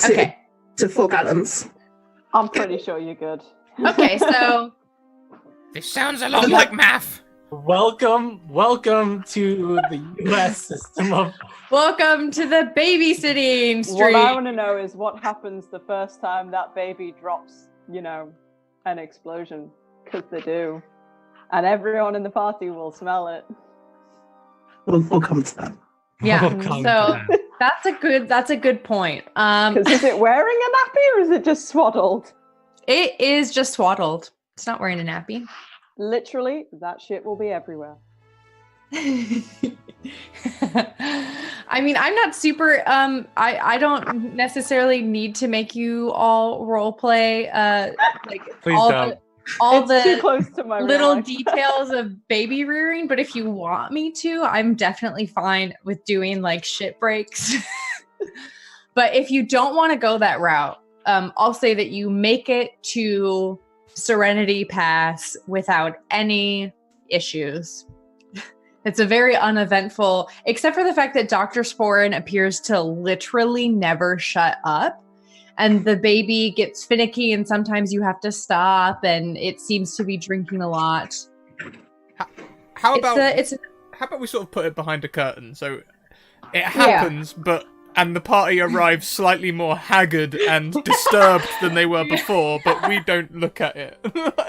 Okay. to 4 gallons. I'm pretty sure you're good. Okay, so This sounds a lot like math. Welcome to the U.S. system of. welcome to the babysitting street. What I want to know is what happens the first time that baby drops, an explosion. Because they do. And everyone in the party will smell it. We'll come to that. Yeah, Oh, come so on. that's a good point. Because is it wearing a nappy or is it just swaddled? It is just swaddled. It's not wearing a nappy. Literally, that shit will be everywhere. I mean, I'm not super I don't necessarily need to make you all role play like Please all don't. It's too the close to my real little life. details of baby rearing, but if you want me to, I'm definitely fine with doing like shit breaks. But if you don't want to go that route, I'll say that you make it to Serenity Pass without any issues. It's a very uneventful, except for the fact that Dr. Sporin appears to literally never shut up. And the baby gets finicky and sometimes you have to stop and it seems to be drinking a lot. How about It's how about we sort of put it behind a curtain? So it happens, but and the party arrives slightly more haggard and disturbed than they were before, but we don't look at it.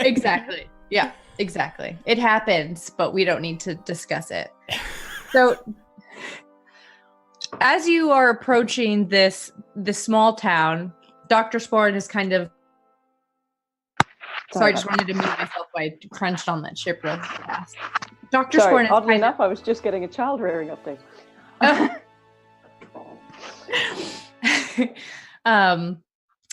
Exactly. Yeah, exactly. It happens, but we don't need to discuss it. So, as you are approaching this small town, Dr. Sporn is kind of... Sorry, I just wanted to mute myself while I crunched on that chip real fast. Dr. Sorry, Sporn is oddly kind enough, I was just getting a child rearing update.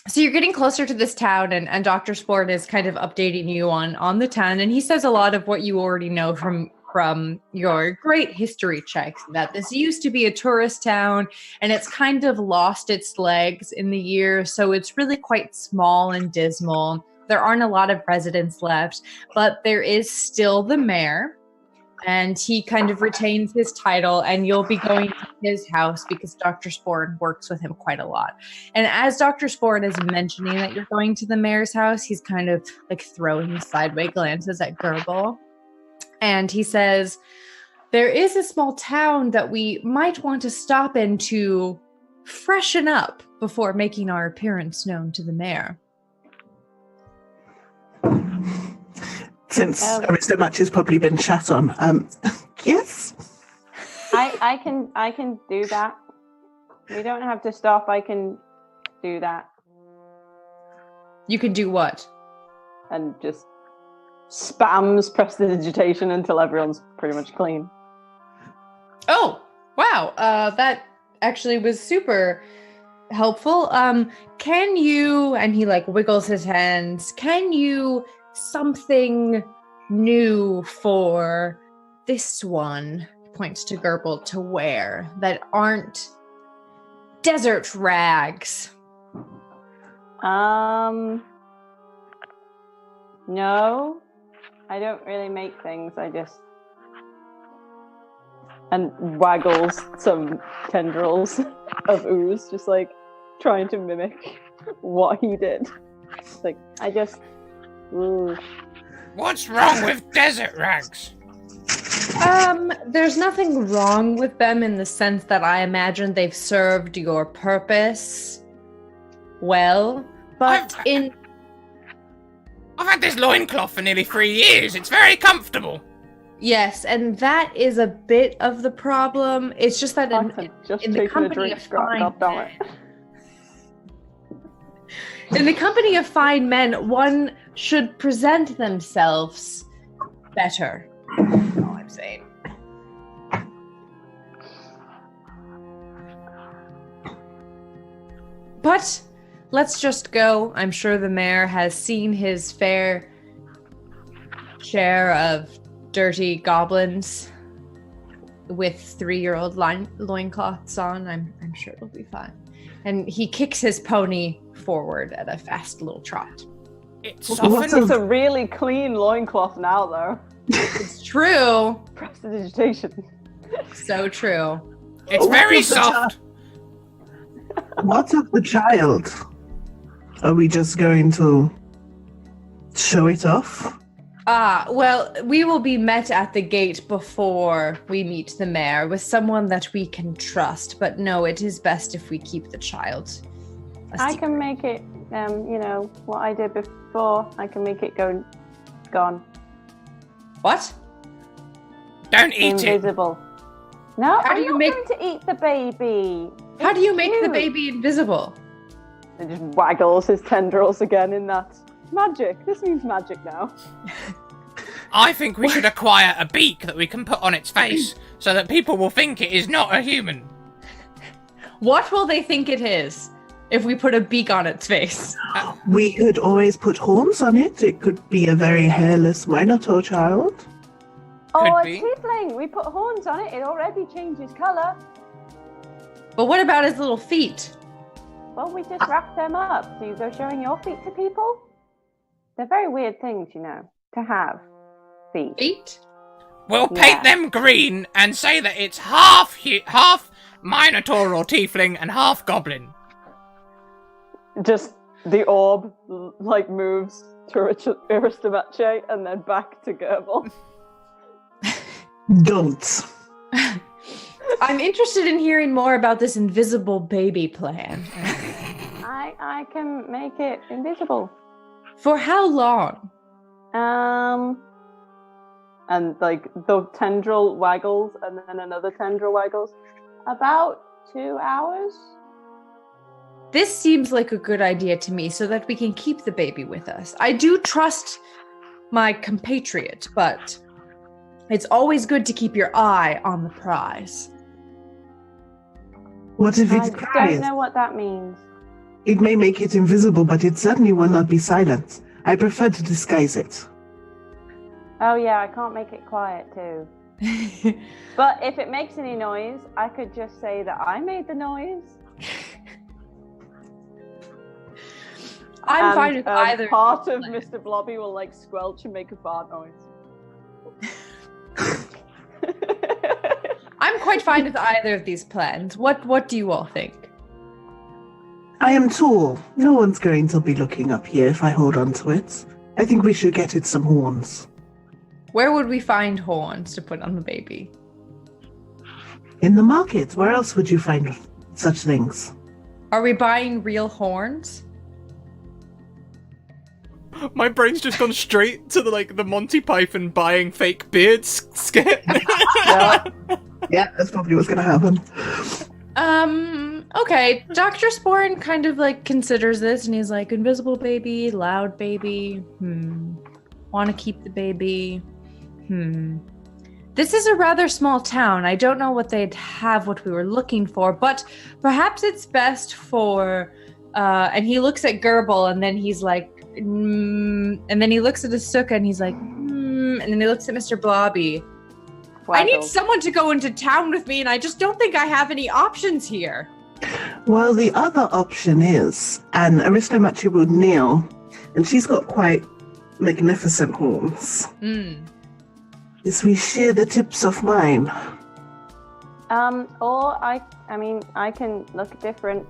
So you're getting closer to this town, and Dr. Sport is kind of updating you on the town, and he says a lot of what you already know from your great history checks, that this used to be a tourist town, and it's kind of lost its legs in the years, so it's really quite small and dismal. There aren't a lot of residents left, but there is still the mayor, and he kind of retains his title, and you'll be going to his house because Dr. Sporn works with him quite a lot. And as Dr. Sporn is mentioning that you're going to the mayor's house, he's kind of like throwing sideways glances at Gerbil. And he says, there is a small town that we might want to stop in to freshen up before making our appearance known to the mayor. Since so much has probably been shat on. Yes. I can do that. We don't have to stop. I can do that. You can do what? And just spams prestidigitation until everyone's pretty much clean. Oh, wow. That actually was super helpful. Can you, and he like wiggles his hands, can you something new for this one, points to Gerbil, to wear that aren't desert rags? No, I don't really make things. I just and waggles some tendrils of ooze, just like trying to mimic what he did. Like I just. Ooh. What's wrong with desert rags? There's nothing wrong with them in the sense that I imagine they've served your purpose well, but I've had this loincloth for nearly 3 years. It's very comfortable. Yes, and that is a bit of the problem. It's just that in the company of fine men, in the company of fine men, one should present themselves better. That's all I'm saying. But let's just go. I'm sure the mayor has seen his fair share of dirty goblins with 3-year-old loincloths on. I'm sure it'll be fine. And he kicks his pony forward at a fast little trot. It's a really clean loincloth now, though. It's true. Prestidigitation. So true. It's very soft. What of the child? Are we just going to show it off? Well, we will be met at the gate before we meet the mayor with someone that we can trust. But no, it is best if we keep the child. I can make it, what I did before. I can make it gone. What? Don't eat Invisible. No, How do you make... going to eat the baby. How do you make the baby invisible? It just waggles his tendrils again in that. Magic. This means magic now. I think we should acquire a beak that we can put on its face so that people will think it is not a human. What will they think it is if we put a beak on its face? We could always put horns on it. It could be a very hairless Minotaur child. Oh, a be. tiefling. We put horns on it. It already changes colour. But what about his little feet? Well, we just wrap them up. So you go showing your feet to people? They're very weird things, to have. Feet. Feet? We'll paint them green and say that it's half Minotaur or Tiefling and half Goblin. Just the orb, moves to Aristomache and then back to Gerbil. Don't. I'm interested in hearing more about this invisible baby plan. I can make it invisible. For how long? And like the tendril waggles, and then another tendril waggles. About 2 hours. This seems like a good idea to me so that we can keep the baby with us. I do trust my compatriot, but it's always good to keep your eye on the prize. What if I it cries? don't know what that means. It may make it invisible, but it certainly will not be silent. I prefer to disguise it. Oh yeah, I can't make it quiet too. But if it makes any noise, I could just say that I made the noise. I'm fine with either. Part of Mr. Blobby will like squelch and make a fart noise. I'm quite fine with either of these plans. What do you all think? I am tall. No one's going to be looking up here if I hold on to it. I think we should get it some horns. Where would we find horns to put on the baby? In the market. Where else would you find such things? Are we buying real horns? My brain's just gone straight to the Monty Python buying fake beards skit. Yeah, that's probably what's going to happen. Okay. Dr. Sporn kind of like considers this and he's like, invisible baby, loud baby. Want to keep the baby. This is a rather small town. I don't know what they'd have what we were looking for, but perhaps it's best for, and he looks at Gerbil and then he's like, and then he looks at Asuka and he's like, and then he looks at Mr. Blobby. I need someone to go into town with me and I just don't think I have any options here. Well, the other option is, and Aristomachi will kneel, and she's got quite magnificent horns. Is we shear the tips off mine. Or I mean, I can look different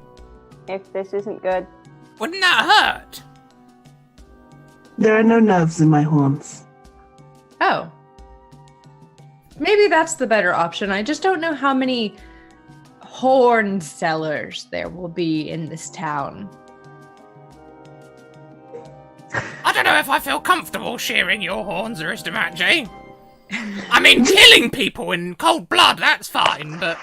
if this isn't good. Wouldn't that hurt? There are no nerves in my horns. Oh. Maybe that's the better option. I just don't know how many horn sellers there will be in this town. I don't know if I feel comfortable shearing your horns, Aristomachi. I mean, killing people in cold blood, that's fine, but...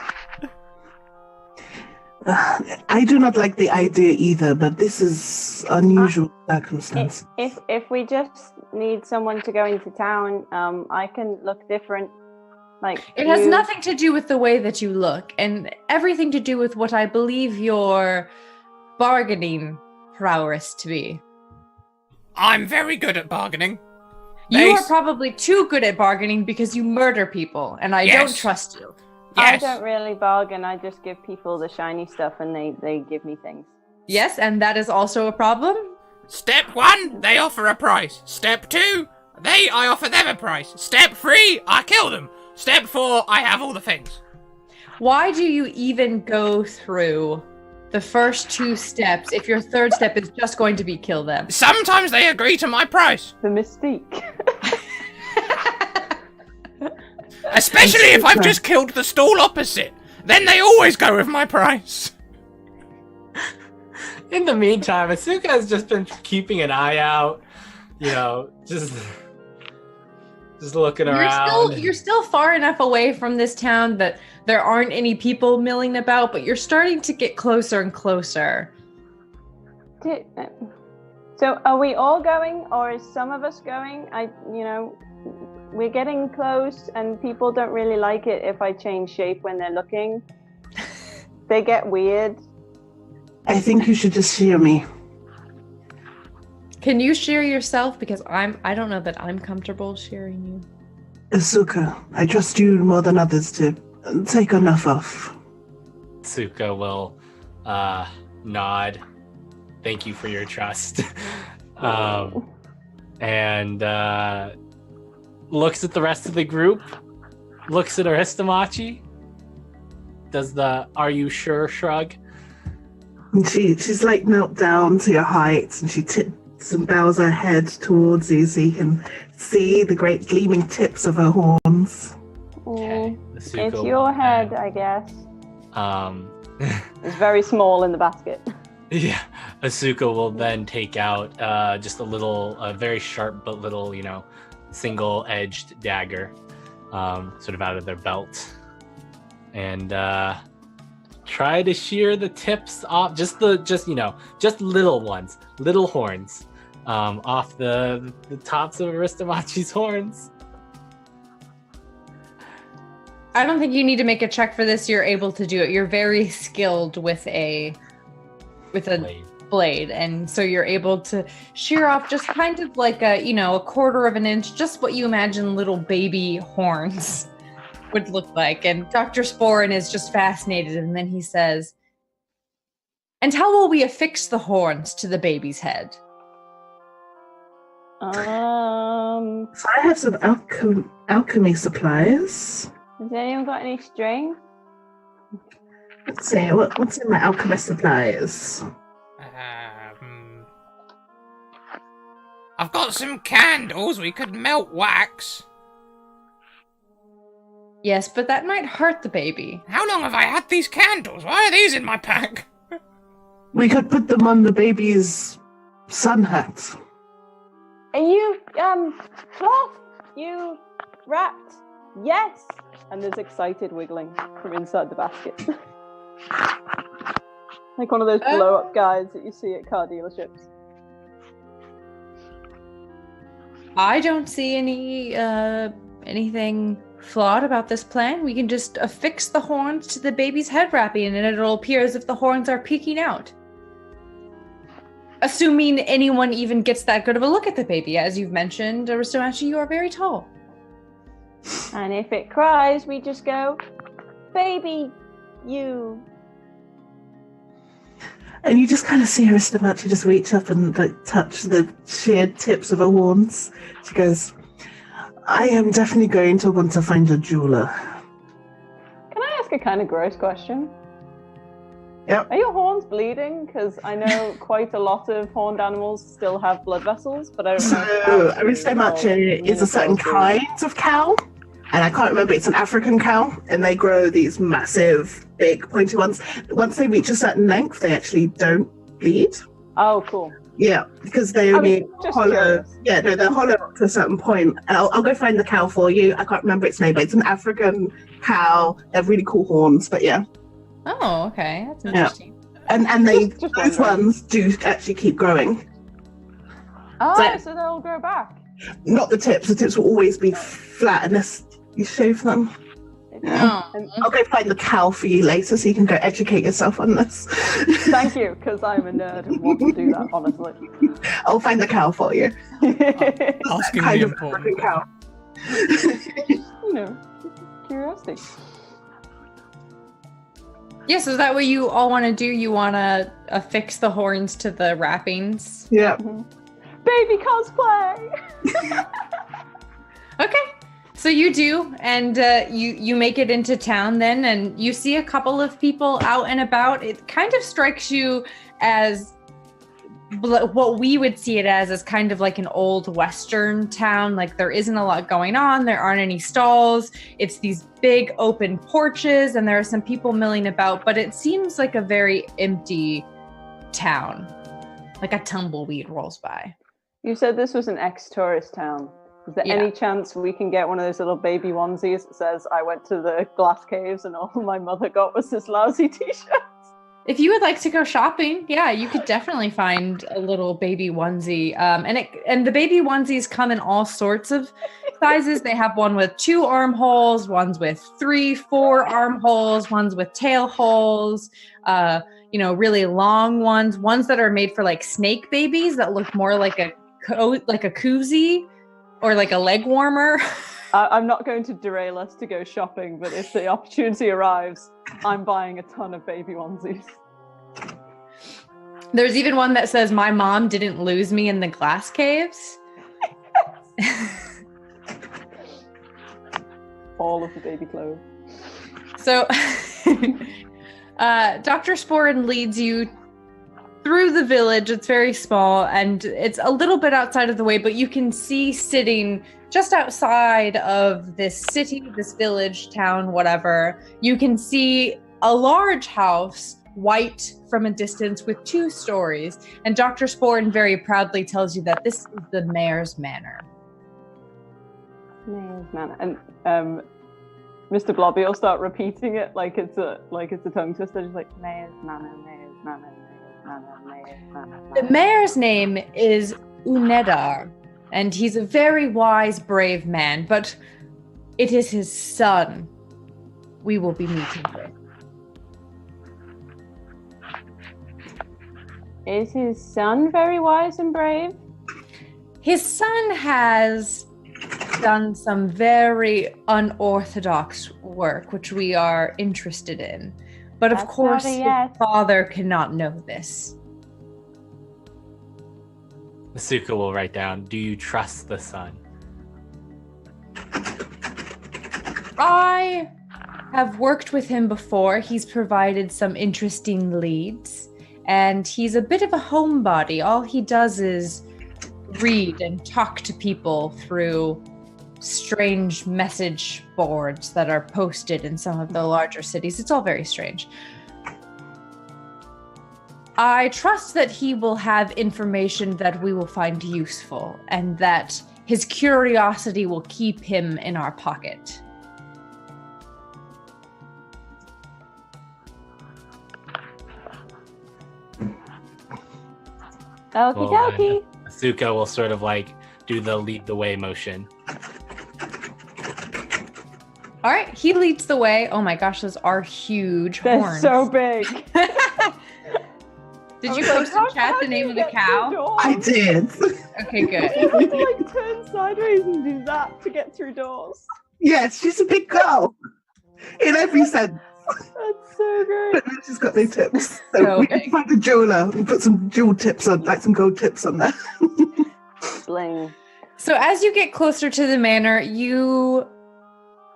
I do not like the idea either, but this is unusual circumstance. If we just need someone to go into town, I can look different. Like it has nothing to do with the way that you look, and everything to do with what I believe your bargaining prowess to be. I'm very good at bargaining. You are probably too good at bargaining because you murder people, and I don't trust you. I Yes. don't really bargain. I just give people the shiny stuff, and they give me things. Yes, and that is also a problem. Step 1, they offer a price. Step 2, I offer them a price. Step 3, I kill them. Step 4, I have all the things. Why do you even go through the first 2 steps if your third step is just going to be kill them? Sometimes they agree to my price. The mystique. Especially if I've just killed the stall opposite. Then they always go with my price. In the meantime, Asuka has just been keeping an eye out, just looking around. You're still far enough away from this town that there aren't any people milling about, but you're starting to get closer and closer. So are we all going, or is some of us going? We're getting close, and people don't really like it if I change shape when they're looking. They get weird. I think you should just shear me. Can you shear yourself? Because I don't know that I'm comfortable shearing you. Asuka, I trust you more than others to take enough off. Asuka will nod. Thank you for your trust. And looks at the rest of the group. Looks at Aristomachi. Does the "Are you sure?" shrug. And she's like knelt down to your height, and she tips and bows her head towards you so you can see the great gleaming tips of her horns. Okay. Asuka It's will your head, then, I guess. It's It's very small in the basket. Yeah, Asuka will then take out just a very sharp but little, single-edged dagger, sort of out of their belt, and try to shear the tips off, just little ones, little horns, off the tops of Aristomachi's horns. I don't think you need to make a check for this. You're able to do it. You're very skilled with a blade, and so you're able to shear off just kind of like a quarter of an inch, just what you imagine little baby horns would look like. And Dr. Sporin is just fascinated, and then he says, "And how will we affix the horns to the baby's head?" So I have some alchemy supplies. Has anyone got any string? Let's see, what's in my alchemist supplies? I've got some candles. We could melt wax. Yes, but that might hurt the baby. How long have I had these candles? Why are these in my pack? We could put them on the baby's sun hat. Are you, cloth? You wrapped? Yes! And there's excited wiggling from inside the basket. Like one of those blow-up guys that you see at car dealerships. I don't see anything flawed about this plan. We can just affix the horns to the baby's head wrapping, and it'll appear as if the horns are peeking out. Assuming anyone even gets that good of a look at the baby. As you've mentioned, Aristomachi, you are very tall. And if it cries, we just go, "Baby, you." And you just kind of see Aristomachi just reach up and touch the sheared tips of her horns. She goes, "I am definitely going to want to find a jeweler." Can I ask a kind of gross question? Yep. Are your horns bleeding? Because I know quite a lot of horned animals still have blood vessels, but I don't know. So Aristomachi is a certain kind of cow, and I can't remember, it's an African cow, and they grow these massive, big, pointy ones. Once they reach a certain length, they actually don't bleed. Oh, cool. Yeah, because they only just hollow. curious. Yeah, no, they're hollow up to a certain point. And I'll go find the cow for you. I can't remember its name, but it's an African cow. They have really cool horns, but yeah. Oh, okay. That's interesting. And they Just those wondering. ones do actually keep growing. Oh, so they'll grow back. Not the tips. The tips will always be flat unless you shave them. Yeah. Oh. And I'll go find the cow for you later so you can go educate yourself on this. thank you, because I'm a nerd and want to do that, honestly. I'll find the cow for you. Asking Kind the of important. African cow. You know, curiosity. Yeah, so is that what you all want to do? You want to affix the horns to the wrappings? Yeah. Baby cosplay! Okay. So you do, and you make it into town then, and you see a couple of people out and about. It kind of strikes you as what we would see it as is kind of like an old Western town. Like there isn't a lot going on. There aren't any stalls. It's these big open porches, and there are some people milling about, but it seems like a very empty town. Like a tumbleweed rolls by. You said this was an ex-tourist town. Is there Yeah. any chance we can get one of those little baby onesies that says, "I went to the glass caves and all my mother got was this lousy t-shirt"? If you would like to go shopping, yeah, you could definitely find a little baby onesie. And the baby onesies come in all sorts of sizes. They have one with 2 armholes, ones with 3, 4 armholes, ones with tail holes, really long ones that are made for like snake babies that look more like a koozie or like a leg warmer. I'm not going to derail us to go shopping, but if the opportunity arrives, I'm buying a ton of baby onesies. There's even one that says, "My mom didn't lose me in the glass caves." All of the baby clothes. So Dr. Sporin leads you through the village. It's very small and it's a little bit outside of the way, but you can see sitting just outside of this city, this village, town, whatever. You can see a large house, white from a distance with 2 stories. And Dr. Sporn very proudly tells you that this is the mayor's manor. Mayor's manor. And Mr. Blobby will start repeating it like it's a tongue twister, just like mayor's manor, mayor's manor, mayor's manor, mayor's manor. The mayor's name is Unedar, and he's a very wise, brave man, but it is his son we will be meeting with. Is his son very wise and brave? His son has done some very unorthodox work, which we are interested in. But of That's course, not a his yes. father cannot know this. Asuka will write down, do you trust the son? I have worked with him before. He's provided some interesting leads, and he's a bit of a homebody. All he does is read and talk to people through strange message boards that are posted in some of the larger cities. It's all very strange. I trust that he will have information that we will find useful, and that his curiosity will keep him in our pocket. Okie dokie. Asuka will sort of like do the lead the way motion. All right, he leads the way. Oh my gosh, those are huge They're horns. so big. Did I you was like, post how in chat the do name you of the get through cow? doors? I did. Okay, good. You have to like turn sideways and do that to get through doors. Yes, she's a big girl. In every sense. That's so great. But then she's got no tips. So So we have to big. find a jeweler and put some jewel tips on, like some gold tips on there. Bling. So as you get closer to the manor, you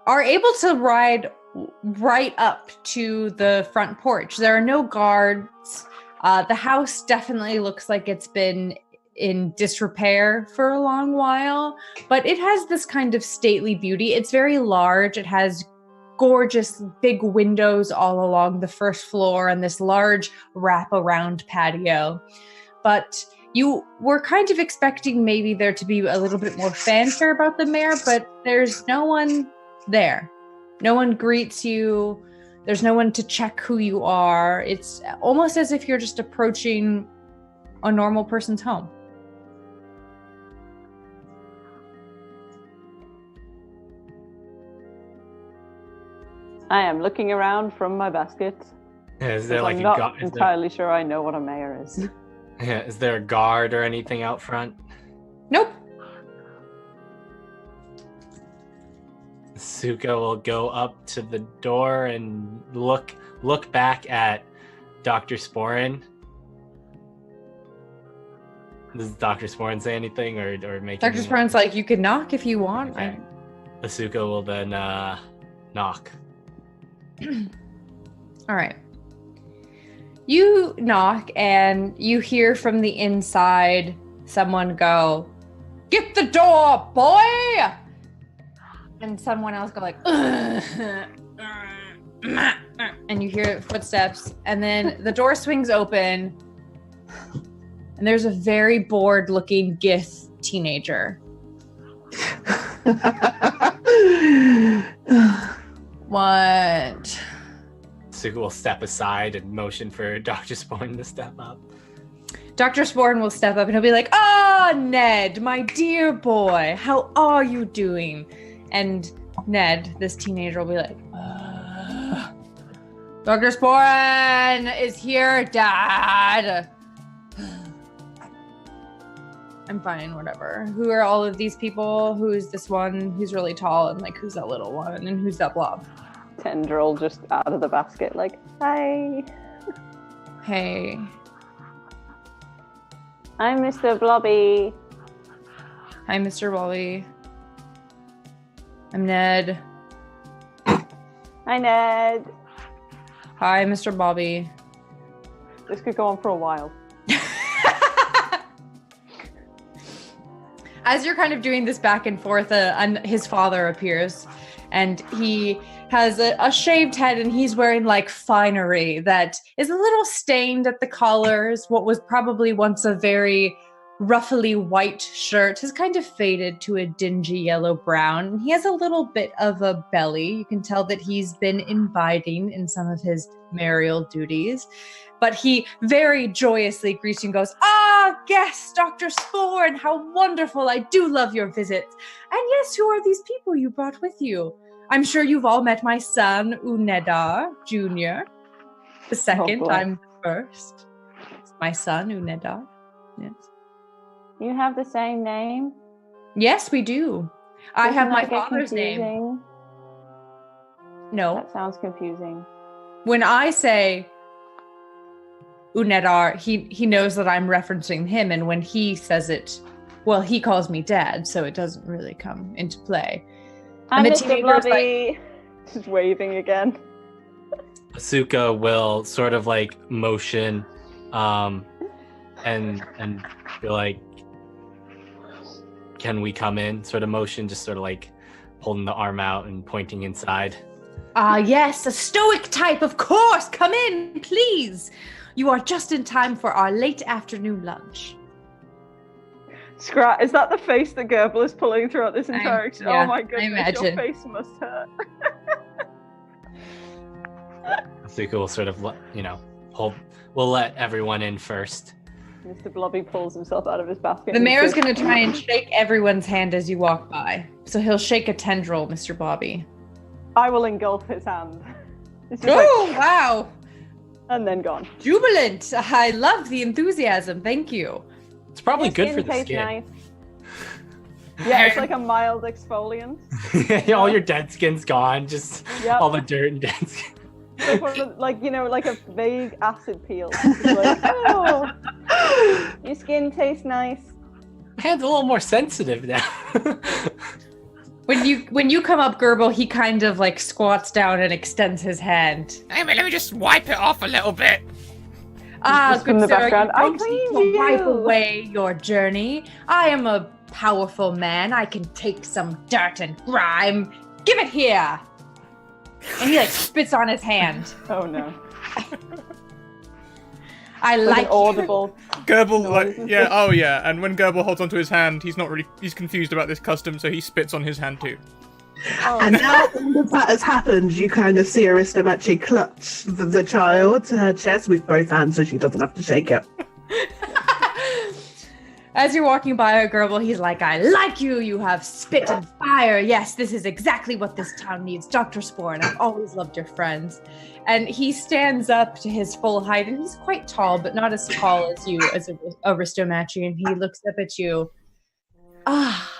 are able to ride right up to the front porch. There are no guards. The house definitely looks like it's been in disrepair for a long while, but it has this kind of stately beauty. It's very large. It has gorgeous big windows all along the first floor and this large wrap-around patio. But you were kind of expecting maybe there to be a little bit more fanfare about the mayor, but there's no one there. No one greets you. There's no one to check who you are. It's almost as if you're just approaching a normal person's home. I am looking around from my basket. Is there like I'm a not guard? entirely sure I know what a mayor is. Is there a guard or anything out front? Nope. Asuka will go up to the door and look back at Dr. Sporin. Does Dr. Sporin say anything or make Dr. any- Sporin's like, you can knock if you want. Okay. Asuka will then knock. All right. You knock and you hear from the inside someone go, "Get the door, boy!" And someone else go like, and you hear footsteps, and then the door swings open, and there's a very bored-looking Gith teenager. What? Asuka will step aside and motion for Dr. Sporin to step up. Dr. Sporn will step up and he'll be like, "Ah, Ned, my dear boy, how are you doing?" And Ned, this teenager, will be like, "Dr. Sporn is here, Dad." I'm fine, whatever. Who are all of these people? Who's this one who's really tall, and like who's that little one, and who's that blob? Tendril just out of the basket, like, hi. Hey. I'm Mr. Blobby. Hi, Mr. Wally. I'm Ned. Hi, Ned. Hi, Mr. Bobby. This could go on for a while. As you're kind of doing this back and forth, and his father appears, and he has a shaved head, and he's wearing like finery that is a little stained at the collars. What was probably once a very ruffly white shirt has kind of faded to a dingy yellow brown. He has a little bit of a belly. You can tell that he's been imbibing in some of his marital duties. But he very joyously greets you and goes, "Ah, guest, Dr. Sporn, how wonderful. I do love your visits. And yes, who are these people you brought with you? I'm sure you've all met my son, Unedar Jr. The second, boy. I'm the first. It's my son, Unedar. Yes. You have the same name? Yes, we do. I Doesn't have my that get father's name. confusing? No. That sounds confusing. When I say Unedar, he knows that I'm referencing him, and when he says it, well, he calls me Dad, so it doesn't really come into play. I'm And the Mr. teenager's Bloody. Just waving again. Asuka will sort of like motion, and be like, "Can we come in?" Sort of motion, just sort of like holding the arm out and pointing inside. Ah, yes, a stoic type, of course. Come in, please. You are just in time for our late afternoon lunch. Scrat, is that the face that Gerbil is pulling throughout this entire yeah, Oh my I goodness, your imagine. face must hurt. Asuka will sort of, we'll let everyone in first. Mr. Blobby pulls himself out of his basket. The mayor's going to try and shake everyone's hand as you walk by. So he'll shake a tendril, Mr. Bobby. I will engulf his hand. It's just Oh, wow. and then gone. Jubilant. I love the enthusiasm. Thank you. It's probably Your good skin for the tastes skin. nice. Yeah, it's like a mild exfoliant. All your dead skin's gone, just Yep. all the dirt and dead skin. Like, like a vague acid peel. It's like, oh, your skin tastes nice. My hand's a little more sensitive now. When you come up, Gerbil, he kind of like squats down and extends his hand. Hey, man, let me just wipe it off a little bit. Ah, Just from good the sir, background, you "I don't need cleaned to wipe you." away your journey. I am a powerful man. I can take some dirt and grime. Give it here. And he like spits on his hand. Oh no. I Like like an audible. Gerbil, noises. and when Gerbil holds onto his hand, he's confused about this custom, so he spits on his hand too. Oh, And now all of that has happened, you kind of see Arista actually clutch the child to her chest with both hands so she doesn't have to shake it. As you're walking by a Gerbil, he's like, I like you. You have spit and fire. Yes, this is exactly what this town needs. Dr. Sporn, I've always loved your friends. And he stands up to his full height, and he's quite tall, but not as tall as you, as Aristomachi. And he looks up at you. Ah,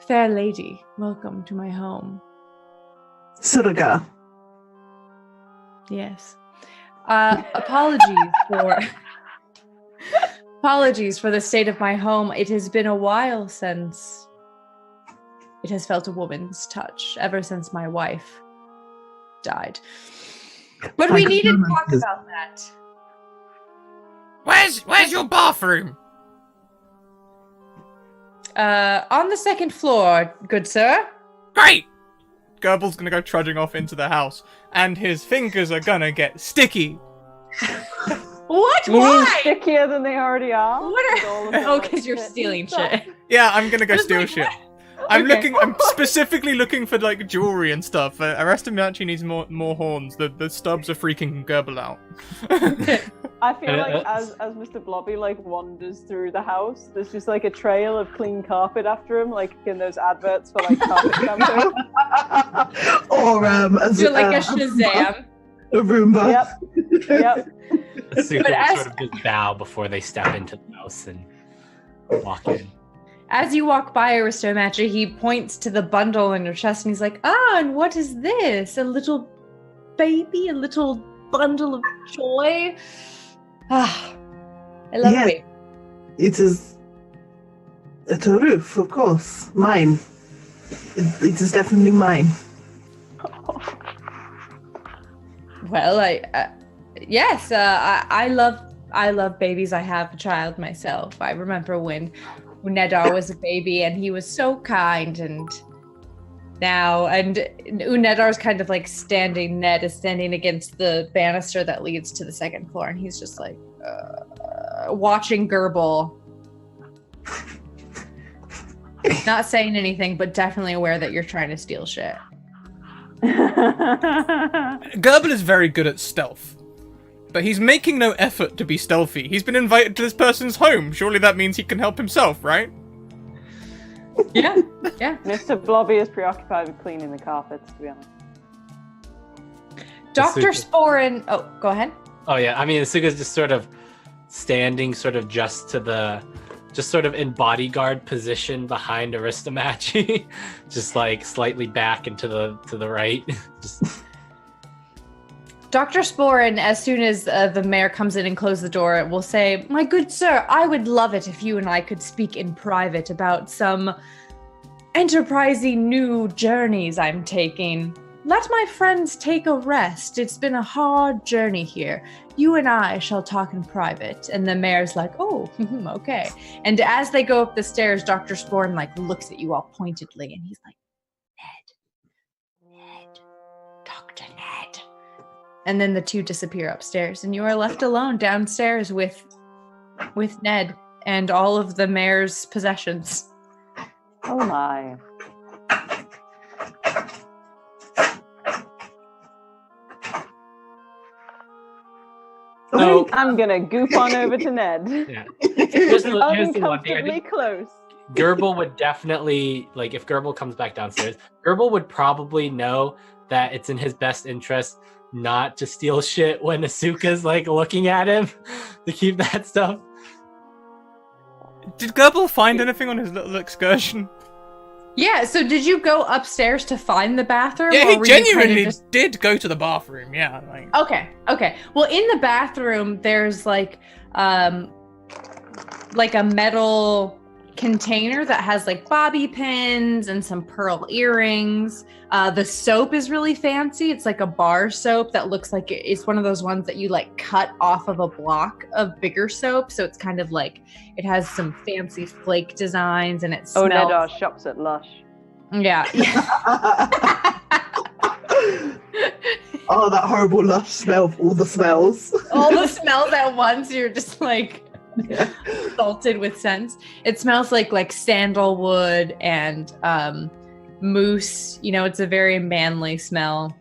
fair lady, welcome to my home. Suraga. Yes. Apologies for the state of my home. It has been a while since it has felt a woman's touch, ever since my wife died. But we need to talk about that. Where's your bathroom? On the second floor, good sir. Great. Gerbil's gonna go trudging off into the house, and his fingers are gonna get sticky. What? You mean Why? stickier than they already are? What With all of are... the, Oh, like, because you're bits and stealing stuff? shit. Yeah, I'm gonna go I was steal like, shit. what? I'm Okay. I'm specifically looking for like jewelry and stuff. Aristomachi needs more horns. The stubs are freaking Gerbil out. I feel like as Mr. Blobby like wanders through the house, there's just like a trail of clean carpet after him, like in those adverts for like carpet shampoo. Or You're like a Shazam. a Roomba. Yep. Asuka But will as- sort of just bow before they step into the house and walk in. As you walk by Aristomachi, he points to the bundle on your chest and he's like, ah, and what is this? A little baby? A little bundle of joy? Ah, I love Yeah. baby. It is a roof, of course. Mine. It is definitely mine. Well, I love babies. I have a child myself. I remember when Unedar was a baby and he was so kind, and Unedar's kind of like Ned is standing against the banister that leads to the second floor, and he's just like watching Gerbil. Not saying anything, but definitely aware that you're trying to steal shit. Gerbil is very good at stealth, but he's making no effort to be stealthy. He's been invited to this person's home. Surely that means he can help himself, right? Yeah, yeah. Mr. Blobby is preoccupied with cleaning the carpets, to be honest. Dr. Sporin... Oh, go ahead. Oh, yeah. I mean, Asuka's just sort of standing sort of just sort of in bodyguard position behind Aristomachi. Just like slightly back and to the right. Just... Dr. Sporin, as soon as the mayor comes in and closes the door, will say, "My good sir, I would love it if you and I could speak in private about some enterprising new journeys I'm taking. Let my friends take a rest. It's been a hard journey here. You and I shall talk in private." And the mayor's like, "Oh, okay." And as they go up the stairs, Dr. Sporin like looks at you all pointedly, and he's like, Ned, Dr. Ned. And then the two disappear upstairs, and you are left alone downstairs with Ned and all of the mayor's possessions. Oh my. So, I'm gonna goop on over to Ned. yeah. Here's the one thing. I Uncomfortably think close. Gerbil would definitely, like, if Gerbil comes back downstairs, Gerbil would probably know that it's in his best interest not to steal shit when Asuka's, like, looking at him to keep that stuff. Did Gerbil find anything on his little excursion? Yeah, so did you go upstairs to find the bathroom? Yeah, or he were you kind of genuinely just- did go to the bathroom, yeah. Like... Okay. Well, in the bathroom, there's like a metal container that has like bobby pins and some pearl earrings. The soap is really fancy. It's like a bar soap that looks like it's one of those ones that you like cut off of a block of bigger soap. So it's kind of like it has some fancy flake designs, and it smells. Nedar shops at Lush. Yeah. Oh, that horrible lush smell of all the smells. All the smells at once. You're just like salted with scents. It smells like sandalwood and moose. You know, it's a very manly smell.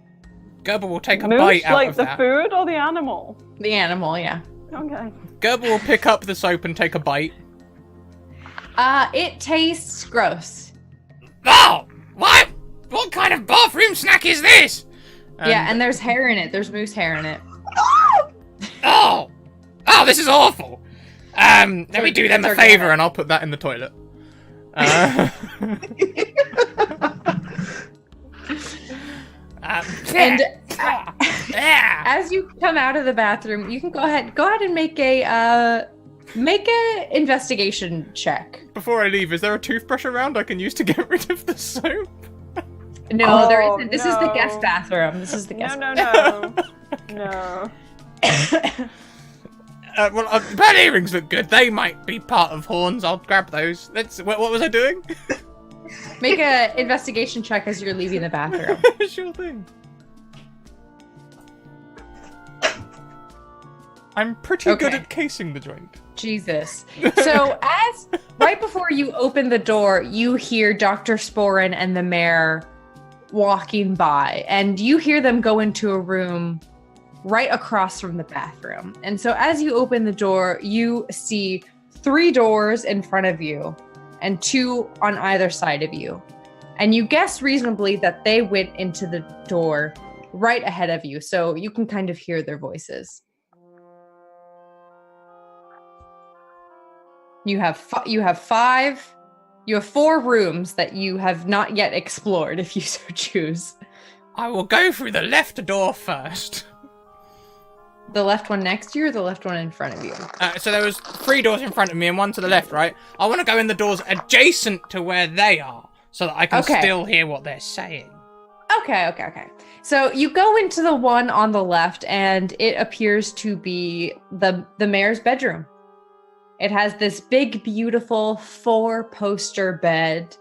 Gerbil will take a Moose, bite out like of the that. food or the animal? The animal, yeah. Okay. Gerbil will pick up the soap and take a bite. It tastes gross. Oh! What? What kind of bathroom snack is this? Yeah, and there's hair in it. There's moose hair in it. Oh! Oh, this is awful! Let me do them a Favor, favor. and I'll put that in the toilet. And Yeah. as you come out of the bathroom, you can go ahead and make a investigation check. Before I leave, is there a toothbrush around I can use to get rid of the soap? No, there Oh, isn't. This is the no. guest bathroom. This is the guest. No. No. Bird earrings look good. They might be part of horns. I'll grab those. What was I doing? Make a investigation check as you're leaving the bathroom. Sure thing. I'm pretty good Okay. at casing the joint. Jesus. So as right before you open the door, you hear Dr. Sporin and the mayor walking by, and you hear them go into a room right across from the bathroom. And so as you open the door, you see 3 doors in front of you and 2 on either side of you. And you guess reasonably that they went into the door right ahead of you, so you can kind of hear their voices. You have 4 rooms that you have not yet explored, if you so choose. I will go through the left door first. The left one next to you or the left one in front of you? So there was 3 doors in front of me and 1 to the left, right? I want to go in the doors adjacent to where they are, so that I can Okay. still hear what they're saying. Okay. So you go into the one on the left, and it appears to be the mayor's bedroom. It has this big, beautiful 4-poster bed,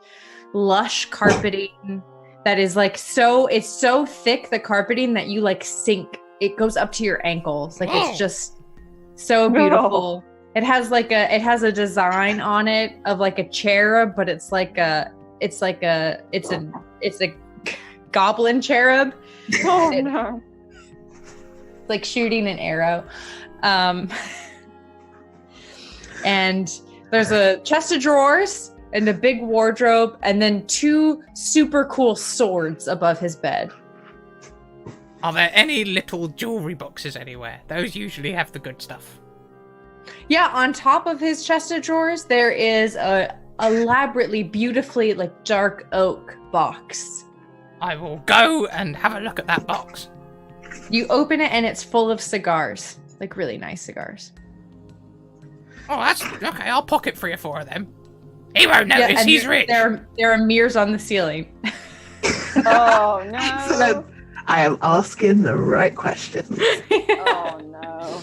lush carpeting that is like it's so thick, the carpeting, that you like sink. It goes up to your ankles. Like it's just so beautiful. It has a design on it of like a cherub, but it's a goblin cherub. Oh no. Like shooting an arrow. And there's a chest of drawers and a big wardrobe, and then 2 super cool swords above his bed. Are there any little jewelry boxes anywhere? Those usually have the good stuff. Yeah, on top of his chest of drawers, there is a elaborately, beautifully, like, dark oak box. I will go and have a look at that box. You open it, and it's full of cigars. Like, really nice cigars. Oh, that's... Okay, I'll pocket 3 or 4 of them. He won't notice, he's rich. There are mirrors on the ceiling. Oh no. Excellent. I am asking the right questions. Oh no.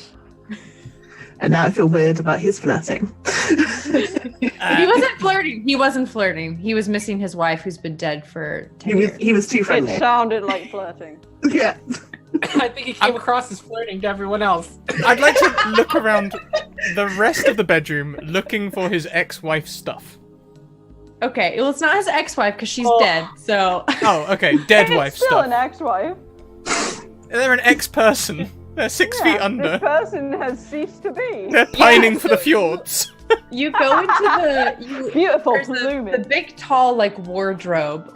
And now I feel weird about his flirting. He wasn't flirting. He wasn't flirting. He was missing his wife, who's been dead for 10 years. He was too friendly. It sounded like flirting. Yeah. I think he came across as flirting to everyone else. I'd like to look around the rest of the bedroom looking for his ex-wife's stuff. Okay, well, it's not his ex-wife because she's dead, so... Oh, okay, dead wife It's still stuff. an ex-wife. They're an ex-person. They're 6 feet under. This person has ceased to be. They're pining for the fjords. You go into the... Beautiful, there's blooming. the big, tall, like, wardrobe.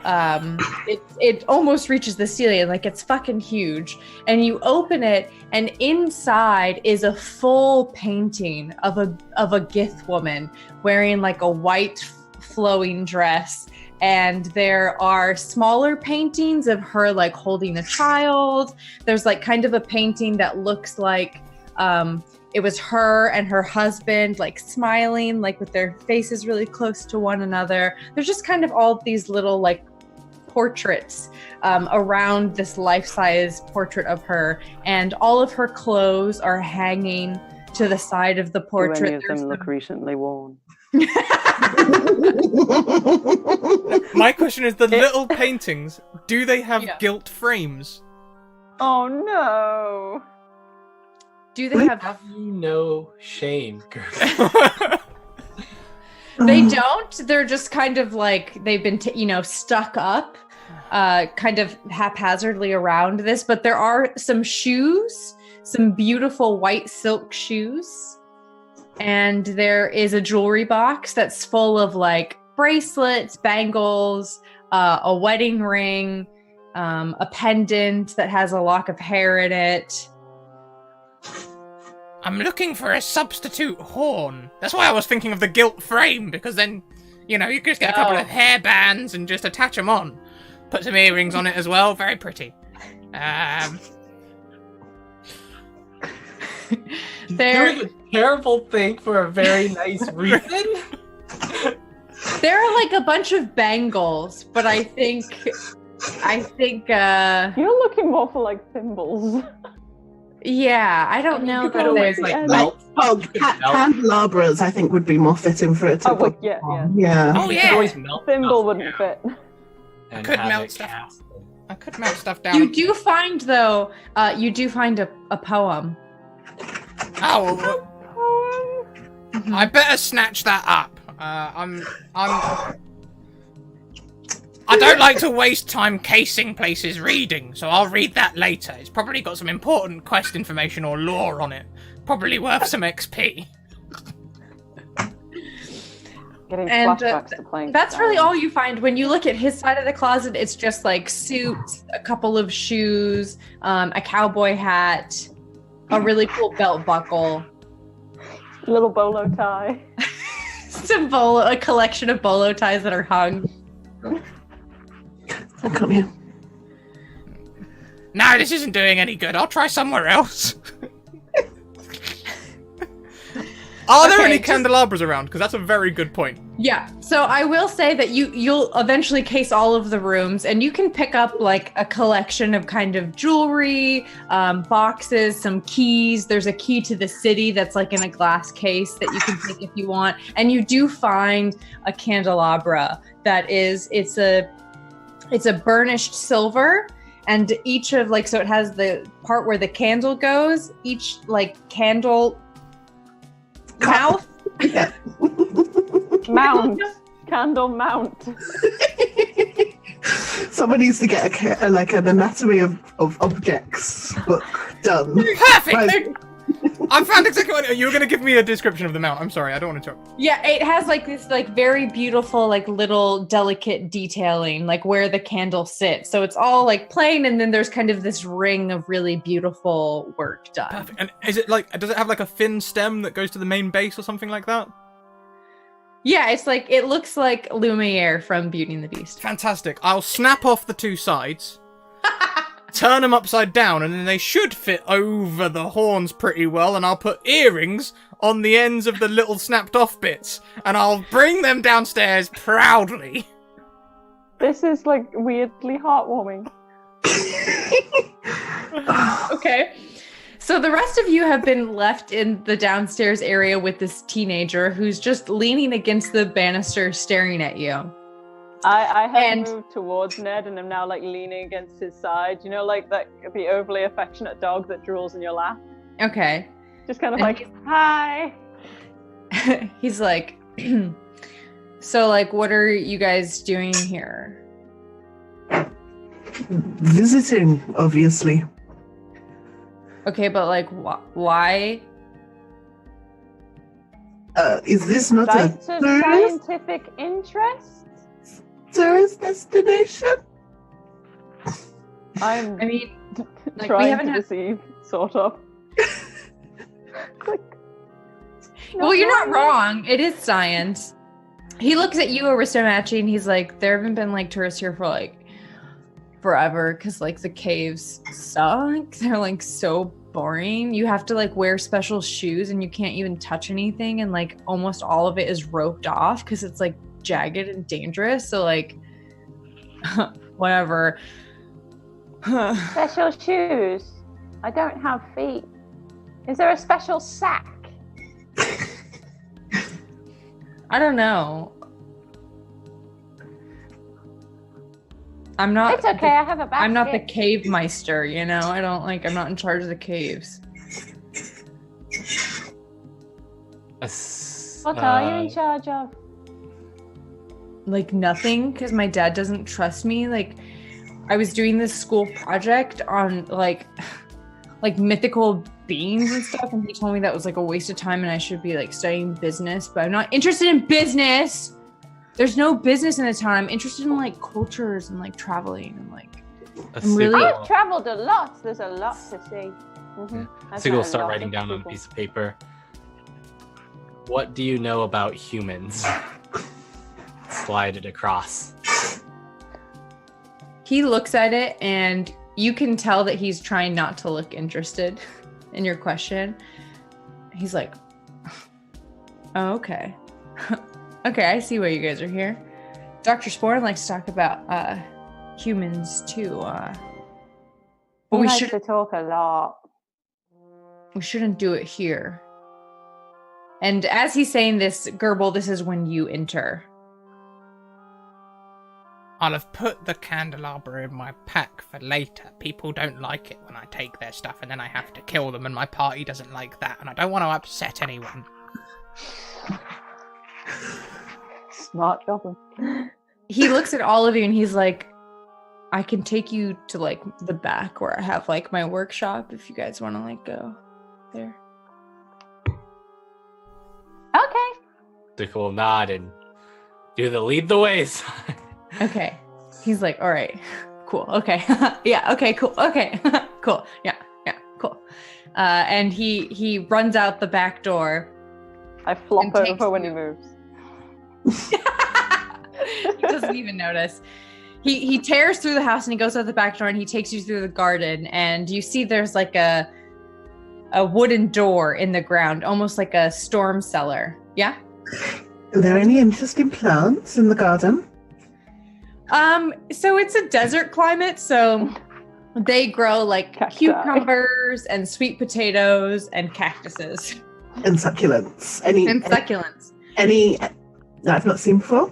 It almost reaches the ceiling. Like, it's fucking huge. And you open it, and inside is a full painting of a Gith woman wearing, like, a white flowing dress. And there are smaller paintings of her, like, holding a child. There's, like, kind of a painting that looks like it was her and her husband, like, smiling, like, with their faces really close to one another. There's just kind of all these little, like, portraits around this life-size portrait of her. And all of her clothes are hanging to the side of the portrait. Do any of them look recently worn? My question is, the little paintings, do they have gilt frames? Oh no. Do they have... Have you no shame, girl? They don't. They're just kind of like, they've been, stuck up kind of haphazardly around this. But there are some shoes, some beautiful white silk shoes. And there is a jewelry box that's full of, like, bracelets, bangles, a wedding ring, a pendant that has a lock of hair in it. I'm looking for a substitute horn. That's why I was thinking of the gilt frame, because then, you could just get a couple of hair bands and just attach them on. Put some earrings on it as well. Very pretty. They're doing a terrible thing for a very nice reason. There are, like, a bunch of bangles, but I think You're looking more for, like, thimbles. yeah, I don't know You could that always, there's like, Yeah. melt. Oh, You could melt. candelabras, I think, would be more fitting for it. Oh, well, yeah. Yeah. Oh, You could yeah. always melt Thimble stuff wouldn't down fit. and Could have melt it stuff. cast. I could melt stuff down. You do find, though, a poem. Oh, I better snatch that up. I don't like to waste time casing places reading, so I'll read that later. It's probably got some important quest information or lore on it. Probably worth some XP. Getting And flashbacks to playing. That's really Skyrim. all you find. When you look at his side of the closet, it's just, like, suits, a couple of shoes, a cowboy hat, a really cool belt buckle, Little bolo tie. a collection of bolo ties that are hung. I'll come here. No, this isn't doing any good. I'll try somewhere else. Are there Okay, any just- candelabras around? Because that's a very good point. Yeah, so I will say that you'll eventually case all of the rooms, and you can pick up like a collection of kind of jewelry, boxes, some keys. There's a key to the city that's like in a glass case that you can take if you want, and you do find a candelabra that it's a burnished silver, and each of like, so it has the part where the candle goes, each like candle mouth. Yeah. Mount. Candle mount. Someone needs to get like an anatomy of objects book done. Perfect! Right. I found exactly what you were going to give me a description of the mount. I'm sorry, I don't want to talk. Yeah, it has like this like very beautiful like little delicate detailing like where the candle sits. So it's all like plain, and then there's kind of this ring of really beautiful work done. Perfect. And is it like, does it have like a thin stem that goes to the main base or something like that? Yeah, it's like, it looks like Lumiere from Beauty and the Beast. Fantastic. I'll snap off the two sides, turn them upside down, and then they should fit over the horns pretty well, and I'll put earrings on the ends of the little snapped off bits, and I'll bring them downstairs proudly. This is like weirdly heartwarming. Okay. So the rest of you have been left in the downstairs area with this teenager who's just leaning against the banister staring at you. I have moved towards Ned and am now like leaning against his side. You know, like the overly affectionate dog that drools in your lap. Okay. Just kind of like, hi. He's like, so like, what are you guys doing here? Visiting, obviously. Okay, but like, why? Is this not a scientific interest? tourist destination? I mean, like, trying to deceive, sort of. Well, you're not wrong. It is science. He looks at you, Aristomachi, and he's like, there haven't been like tourists here for like forever because like the caves suck. They're like so boring. You have to like wear special shoes and you can't even touch anything, and like almost all of it is roped off because it's like jagged and dangerous. So like whatever. Special shoes. I don't have feet. Is there a special sack? I don't know. I'm not. It's okay. I have a basket. I'm not the cave meister, you know. I don't like. I'm not in charge of the caves. What are you in charge of? Like nothing, because my dad doesn't trust me. Like, I was doing this school project on like mythical beings and stuff, and he told me that was like a waste of time and I should be like studying business, but I'm not interested in business. There's no business in the town. I'm interested in like cultures and like traveling and like I've traveled a lot. There's a lot to see. Mm-hmm. So we'll start writing down on a piece of paper. What do you know about humans? Slide it across. He looks at it and you can tell that he's trying not to look interested in your question. He's like, oh, okay. Okay, I see why you guys are here. Dr. Sporn likes to talk about humans too. But we should talk a lot. We shouldn't do it here. And as he's saying this, Gerbil, this is when you enter. I'll have put the candelabra in my pack for later. People don't like it when I take their stuff and then I have to kill them, and my party doesn't like that, and I don't want to upset anyone. Smart job. He looks at all of you and he's like, I can take you to like the back where I have like my workshop if you guys want to like go there. Okay. Dick will nod and do the lead the way sign. Okay. He's like, all right, cool. Okay. Yeah. Okay, cool. Okay. Cool. Yeah. Yeah. Cool. And he runs out the back door. I flop over when he moves. He doesn't even notice. He tears through the house and he goes out the back door and he takes you through the garden, and you see there's like a wooden door in the ground, almost like a storm cellar. Yeah? Are there any interesting plants in the garden? So it's a desert climate, so they grow like Cacti. cucumbers and sweet potatoes and cactuses And succulents. Any and succulents. any that I've not seen before?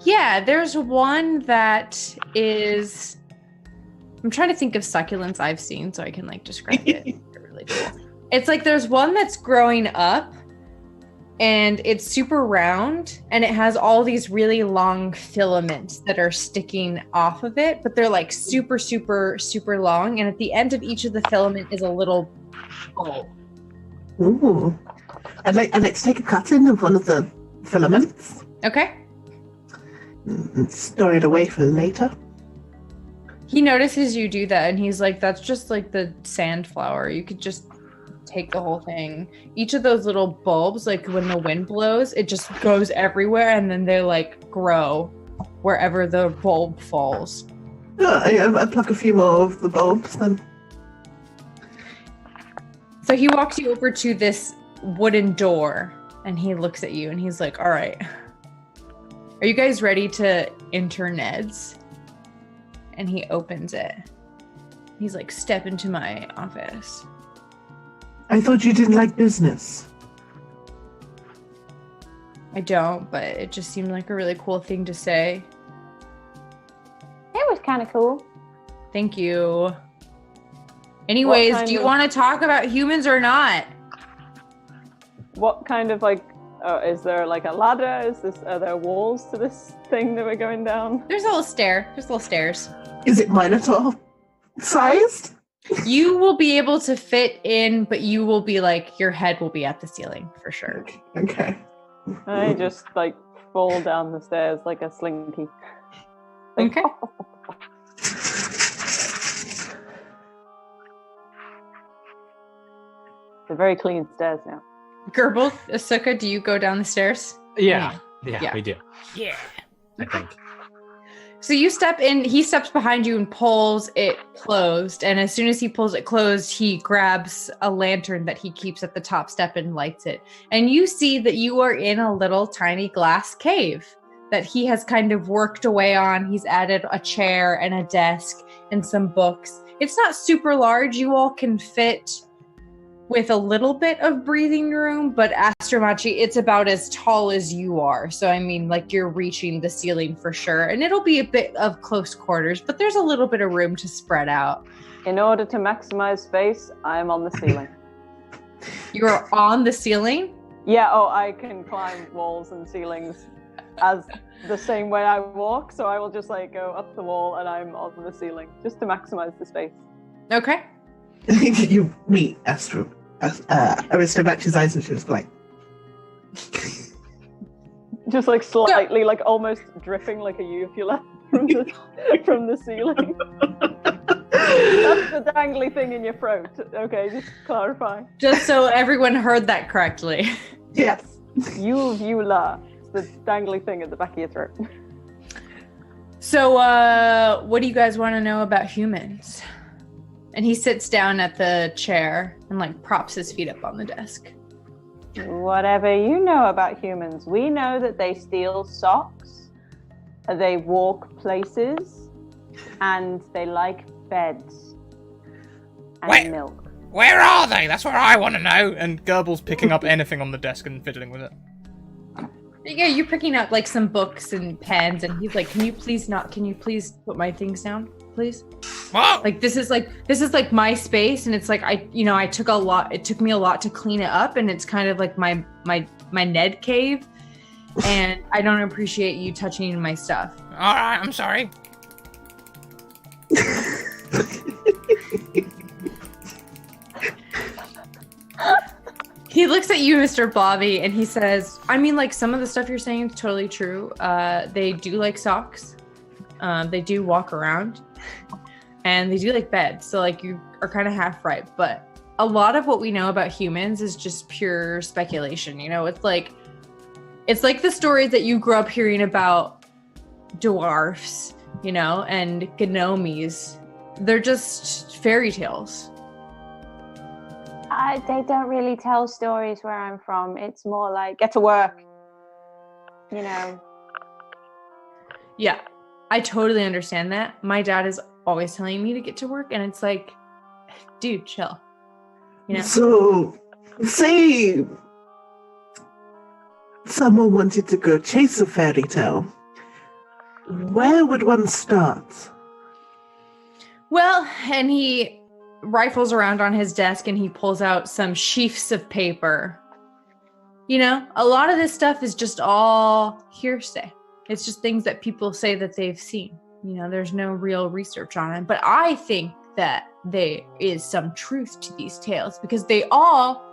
Yeah, there's one that is. I'm trying to think of succulents I've seen so I can like describe it. They're really cool. It's like there's one that's growing up and it's super round and it has all these really long filaments that are sticking off of it, but they're like super, super, super long. And at the end of each of the filament is a little bulb. Ooh. I'd like to take a cutting of one of the filaments Okay. and store it away for later. He notices you do that and he's like, that's just like the sandflower. You could just take the whole thing. Each of those little bulbs, like when the wind blows, it just goes everywhere and then they like grow wherever the bulb falls. I pluck a few more of the bulbs then. So he walks you over to this wooden door and he looks at you and he's like, all right, are you guys ready to enter Ned's? And he opens it. He's like, step into my office. I thought you didn't like business. I don't, but it just seemed like a really cool thing to say. It was kind of cool. Thank you. Anyways, kind do you of- want to talk about humans or not? What kind of like? Is there like a ladder? Are there walls to this thing that we're going down? There's a little stair. There's little stairs. Is it Minotaur sized? You will be able to fit in, but you will be like, your head will be at the ceiling for sure. Okay. I just like fall down the stairs like a slinky. Like, Okay. They're very clean stairs now. Gerbil, Asuka, do you go down the stairs? Yeah, Yeah. we do. Yeah. I think. So you step in, he steps behind you and pulls it closed. And as soon as he pulls it closed, he grabs a lantern that he keeps at the top step and lights it. And you see that you are in a little tiny glass cave that he has kind of worked away on. He's added a chair and a desk and some books. It's not super large. You all can fit with a little bit of breathing room, but Astromachi, it's about as tall as you are. So, I mean, like you're reaching the ceiling for sure. And it'll be a bit of close quarters, but there's a little bit of room to spread out. In order to maximize space, I am on the ceiling. You're on the ceiling? Yeah, I can climb walls and ceilings as the same way I walk. So I will just like go up the wall and I'm on the ceiling just to maximize the space. Okay. You meet Aristomachi's eyes and she was like, Just like slightly, like almost dripping like a uvula from the ceiling. That's the dangly thing in your throat. Okay, just clarify. Just so everyone heard that correctly. yes. Uvula. It's the dangly thing at the back of your throat. So, what do you guys want to know about humans? And he sits down at the chair and like props his feet up on the desk. Whatever you know about humans, we know that they steal socks, they walk places, and they like beds and Wait. milk. Where are they? That's what I want to know. And Gerbil's picking up anything on the desk and fiddling with it. Yeah, you're picking up like some books and pens, and he's like, can you please put my things down, please? What? Like this is like my space, and it's like it took me a lot to clean it up, and it's kind of like my Ned cave, and I don't appreciate you touching my stuff. All right, I'm sorry. He looks at you, Mr. Blobby, and he says, I mean, like, some of the stuff you're saying is totally true. They do like socks. They do walk around. And they do like beds. So, like, you are kind of half right. But a lot of what we know about humans is just pure speculation. You know, it's like the stories that you grew up hearing about dwarfs, you know, and gnomies. They're just fairy tales. They don't really tell stories where I'm from. It's more like, get to work. You know. Yeah, I totally understand that. My dad is always telling me to get to work, and it's like, dude, chill. You know? So, say someone wanted to go chase a fairy tale. Where would one start? Well, and he rifles around on his desk and he pulls out some sheafs of paper. You know, a lot of this stuff is just all hearsay. It's just things that people say that they've seen. You know, there's no real research on it. But I think that there is some truth to these tales because they all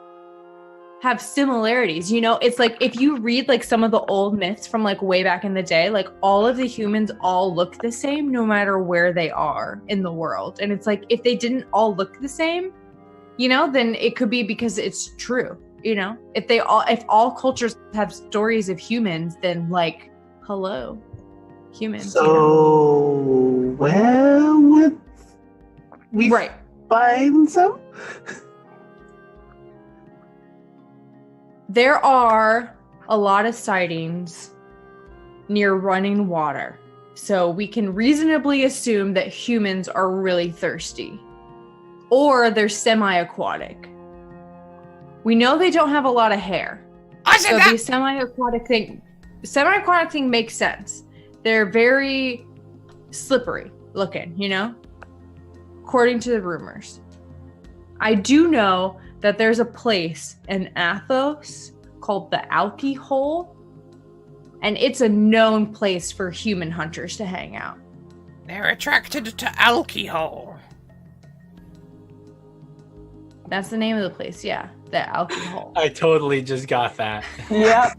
have similarities. You know, it's like if you read like some of the old myths from like way back in the day, like all of the humans all look the same no matter where they are in the world. And it's like if they didn't all look the same, you know, then it could be because it's true. You know, if all cultures have stories of humans, then like, hello, humans. So, you know? where would we Right. find some? There are a lot of sightings near running water. So we can reasonably assume that humans are really thirsty. Or they're semi-aquatic. We know they don't have a lot of hair. I said So that. the semi-aquatic thing makes sense. They're very slippery looking, you know? According to the rumors. I do know that there's a place in Athos called the Alki Hole, and it's a known place for human hunters to hang out. They're attracted to alcohol. That's the name of the place, yeah, the Alki Hole. I totally just got that. Yep.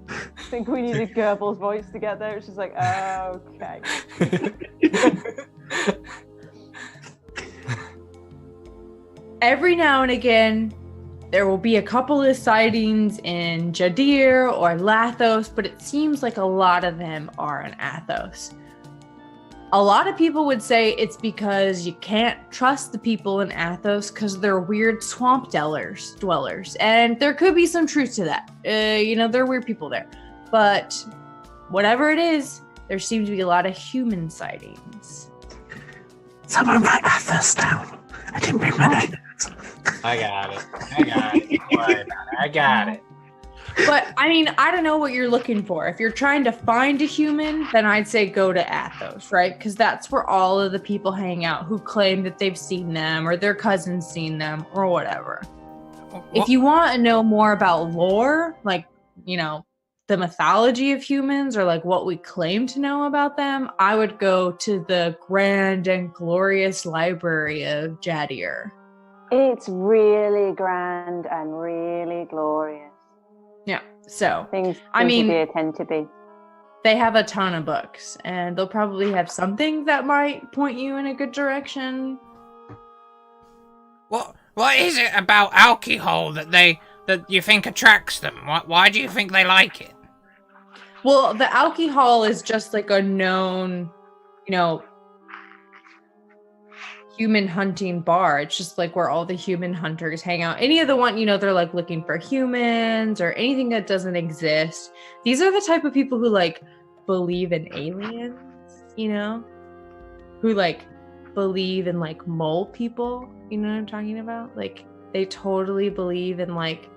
I think we needed Goebbels' voice to get there. It's just like, okay. Every now and again, there will be a couple of sightings in Jadir or Lathos, but it seems like a lot of them are in Athos. A lot of people would say it's because you can't trust the people in Athos because they're weird swamp dwellers. And there could be some truth to that. You know, there are weird people there. But whatever it is, there seem to be a lot of human sightings. Someone write Athos down. I didn't bring my notes. I got it. Don't worry about it. I got it. But, I mean, I don't know what you're looking for. If you're trying to find a human, then I'd say go to Athos, right? Because that's where all of the people hang out who claim that they've seen them or their cousins seen them or whatever. If you want to know more about lore, like, you know, the mythology of humans or like what we claim to know about them, I would go to the grand and glorious library of Jadir. It's really grand and really glorious. Yeah, so Things I mean, they tend to be. they have a ton of books, and they'll probably have something that might point you in a good direction. What is it about alcohol that you think attracts them? Why do you think they like it? Well, the Alki Hall is just like a known, you know, human hunting bar. It's just like where all the human hunters hang out. Any of the one, you know, they're like looking for humans or anything that doesn't exist. These are the type of people who like believe in aliens, you know, who like believe in like mole people. You know what I'm talking about? Like they totally believe in like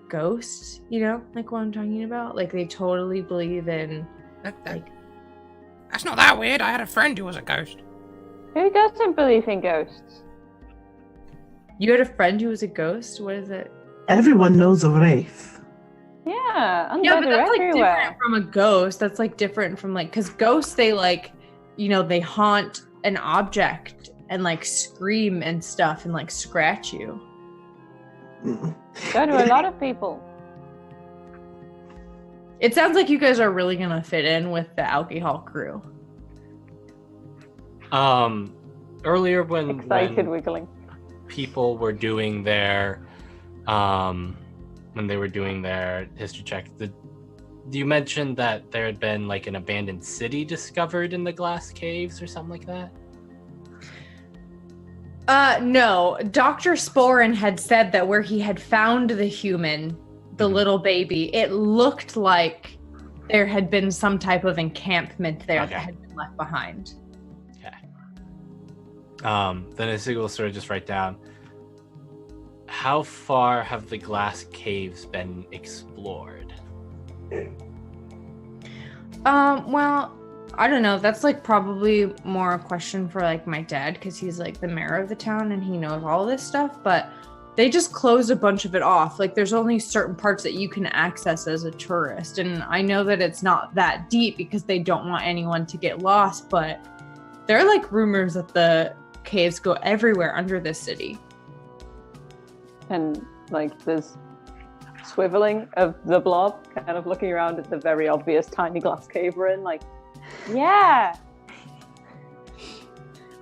ghosts, you know, like what I'm talking about. Like they totally believe in like. That's not that weird. I had a friend who was a ghost. Who doesn't believe in ghosts? You had a friend who was a ghost? What is it? Everyone knows a wraith. Yeah, undead Yeah, but that's like everywhere. different from a ghost. That's like different from like, because ghosts, they like, you know, they haunt an object and like scream and stuff and like scratch you. So do a lot of people. It sounds like you guys are really gonna fit in with the alcohol crew. Earlier when Excited wiggling. people were doing their when they were doing their history check, you mentioned that there had been like an abandoned city discovered in the glass caves or something like that? No. Dr. Sporin had said that where he had found the human, the little baby, it looked like there had been some type of encampment there that had been left behind. Okay. Then Isiga will sort of just write down, how far have the glass caves been explored? Well, I don't know. That's like probably more a question for like my dad because he's like the mayor of the town and he knows all this stuff, but they just closed a bunch of it off. Like there's only certain parts that you can access as a tourist. And I know that it's not that deep because they don't want anyone to get lost, but there are like rumors that the caves go everywhere under this city. And like there's swiveling of the blob, kind of looking around at the very obvious tiny glass cave we're in, like, yeah.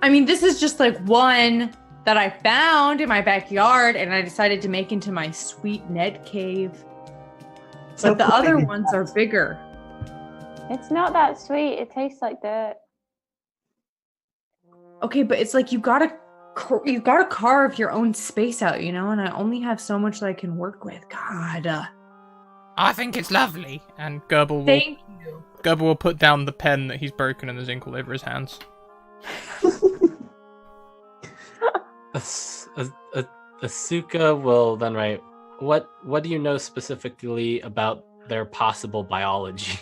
I mean, this is just like one that I found in my backyard and I decided to make into my sweet Ned cave. But the other ones are bigger. It's not that sweet. It tastes like dirt. Okay, but it's like you gotta carve your own space out, you know? And I only have so much that I can work with. God. I think it's lovely. And Gerbil will put down the pen that he's broken and there's ink all over his hands. Asuka will then write, what do you know specifically about their possible biology?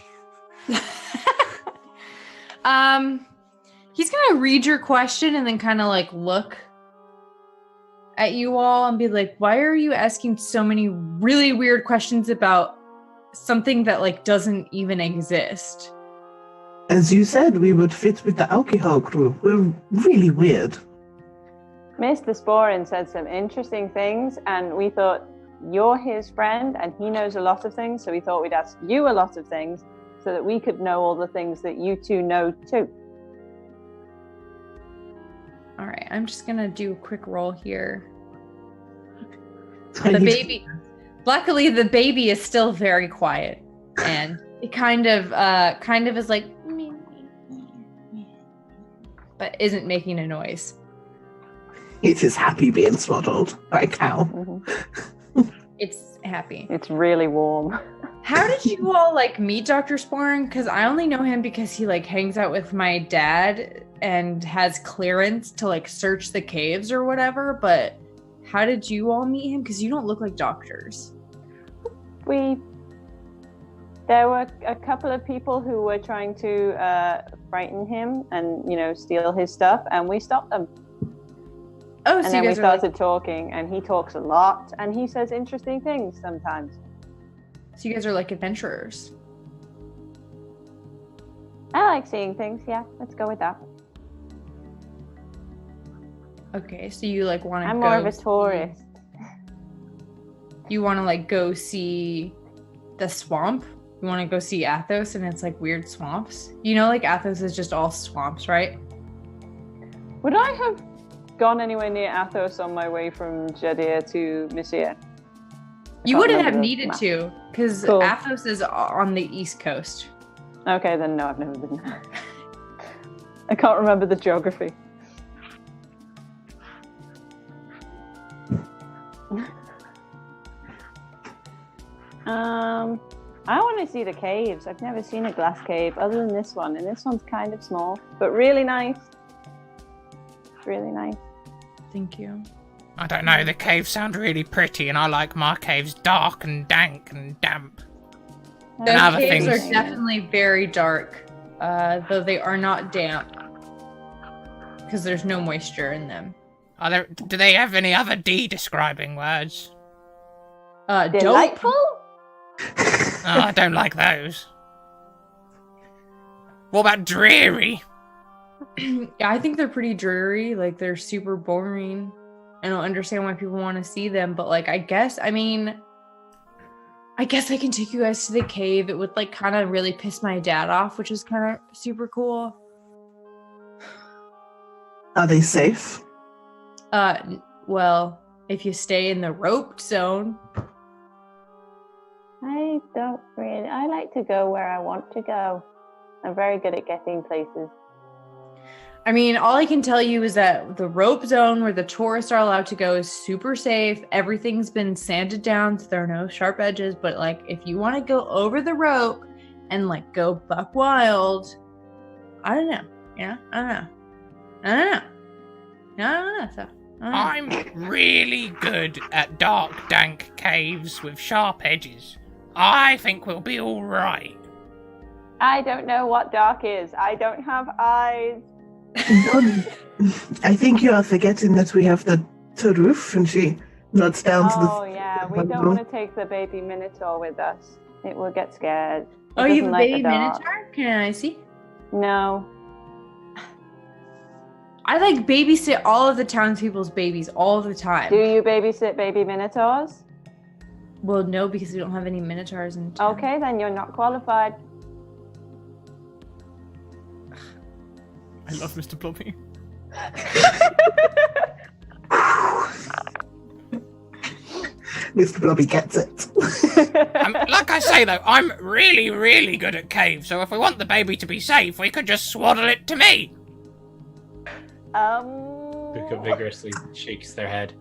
He's gonna read your question and then kind of like look at you all and be like, why are you asking so many really weird questions about something that like doesn't even exist? As you said, we would fit with the alcohol crew. We're really weird. Mr. Sporin said some interesting things, and we thought you're his friend and he knows a lot of things, so we thought we'd ask you a lot of things so that we could know all the things that you two know too. All right, I'm just gonna do a quick roll here. Luckily the baby is still very quiet and it kind of is like, but isn't making a noise. It is happy being swaddled by a cow. Mm-hmm. It's happy. It's really warm. How did you all like meet Dr. Sporin? Because I only know him because he like hangs out with my dad and has clearance to like search the caves or whatever. But how did you all meet him? Because you don't look like doctors. There were a couple of people who were trying to frighten him and, you know, steal his stuff, and we stopped them. Oh, and so then you we guys are started talking, and he talks a lot, and he says interesting things sometimes. So you guys are like adventurers. I like seeing things, yeah. Let's go with that. Okay, so you like want to I'm more of a tourist. You want to like go see the swamp? You want to go see Athos and it's like weird swamps? You know, like Athos is just all swamps, right? Would I have gone anywhere near Athos on my way from Jadir to Mysia? You wouldn't have needed to, because Athos is on the east coast. Okay, then no, I've never been there. I can't remember the geography. I want to see the caves. I've never seen a glass cave other than this one, and this one's kind of small, but really nice. Really nice. Thank you. I don't know, the caves sound really pretty, and I like my caves dark and dank and damp. Those caves are definitely very dark, though they are not damp, because there's no moisture in them. Do they have any other describing words? Delightful? Oh, I don't like those. What about dreary? Yeah, I think they're pretty dreary. Like, they're super boring. I don't understand why people want to see them, but like, I guess I can take you guys to the cave. It would like kind of really piss my dad off, which is kind of super cool. Are they safe? Well, if you stay in the roped zone. I like to go where I want to go. I'm very good at getting places. I mean, all I can tell you is that the rope zone where the tourists are allowed to go is super safe. Everything's been sanded down so there are no sharp edges. But like, if you want to go over the rope and like go buck wild, I don't know. Yeah, I don't know. So, I don't know. I'm really good at dark, dank caves with sharp edges. I think we'll be all right. I don't know what dark is. I don't have eyes. I think you are forgetting that we have the roof, and she nods down to the. Oh yeah, we don't want to take the baby minotaur with us. It will get scared. Oh, you have a baby minotaur? Can I see? No. I like babysit all of the townspeople's babies all the time. Do you babysit baby minotaurs? Well, no, because we don't have any minotaurs in town. Okay, then you're not qualified. I love Mr. Blobby. Mr. Blobby gets it. Like I say, though, I'm really, really good at caves, so if we want the baby to be safe, we could just swaddle it to me. Buka vigorously shakes their head.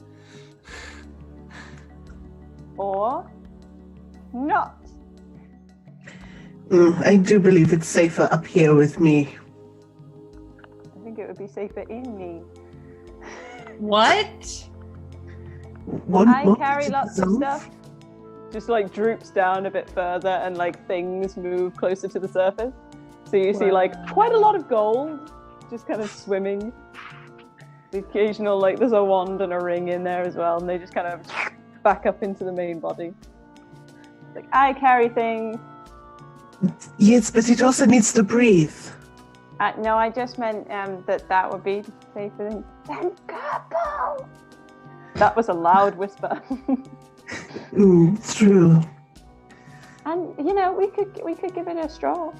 Or not. I do believe it's safer up here with me. I think it would be safer in me. What? I carry lots of stuff. Just like droops down a bit further and like things move closer to the surface. So you see like quite a lot of gold just kind of swimming. The occasional like there's a wand and a ring in there as well, and they just kind of back up into the main body. Like I carry things. Yes, but it also needs to breathe. No, I just meant that would be safer than Gurble. That was a loud whisper. It's true. And you know, we could give it a straw.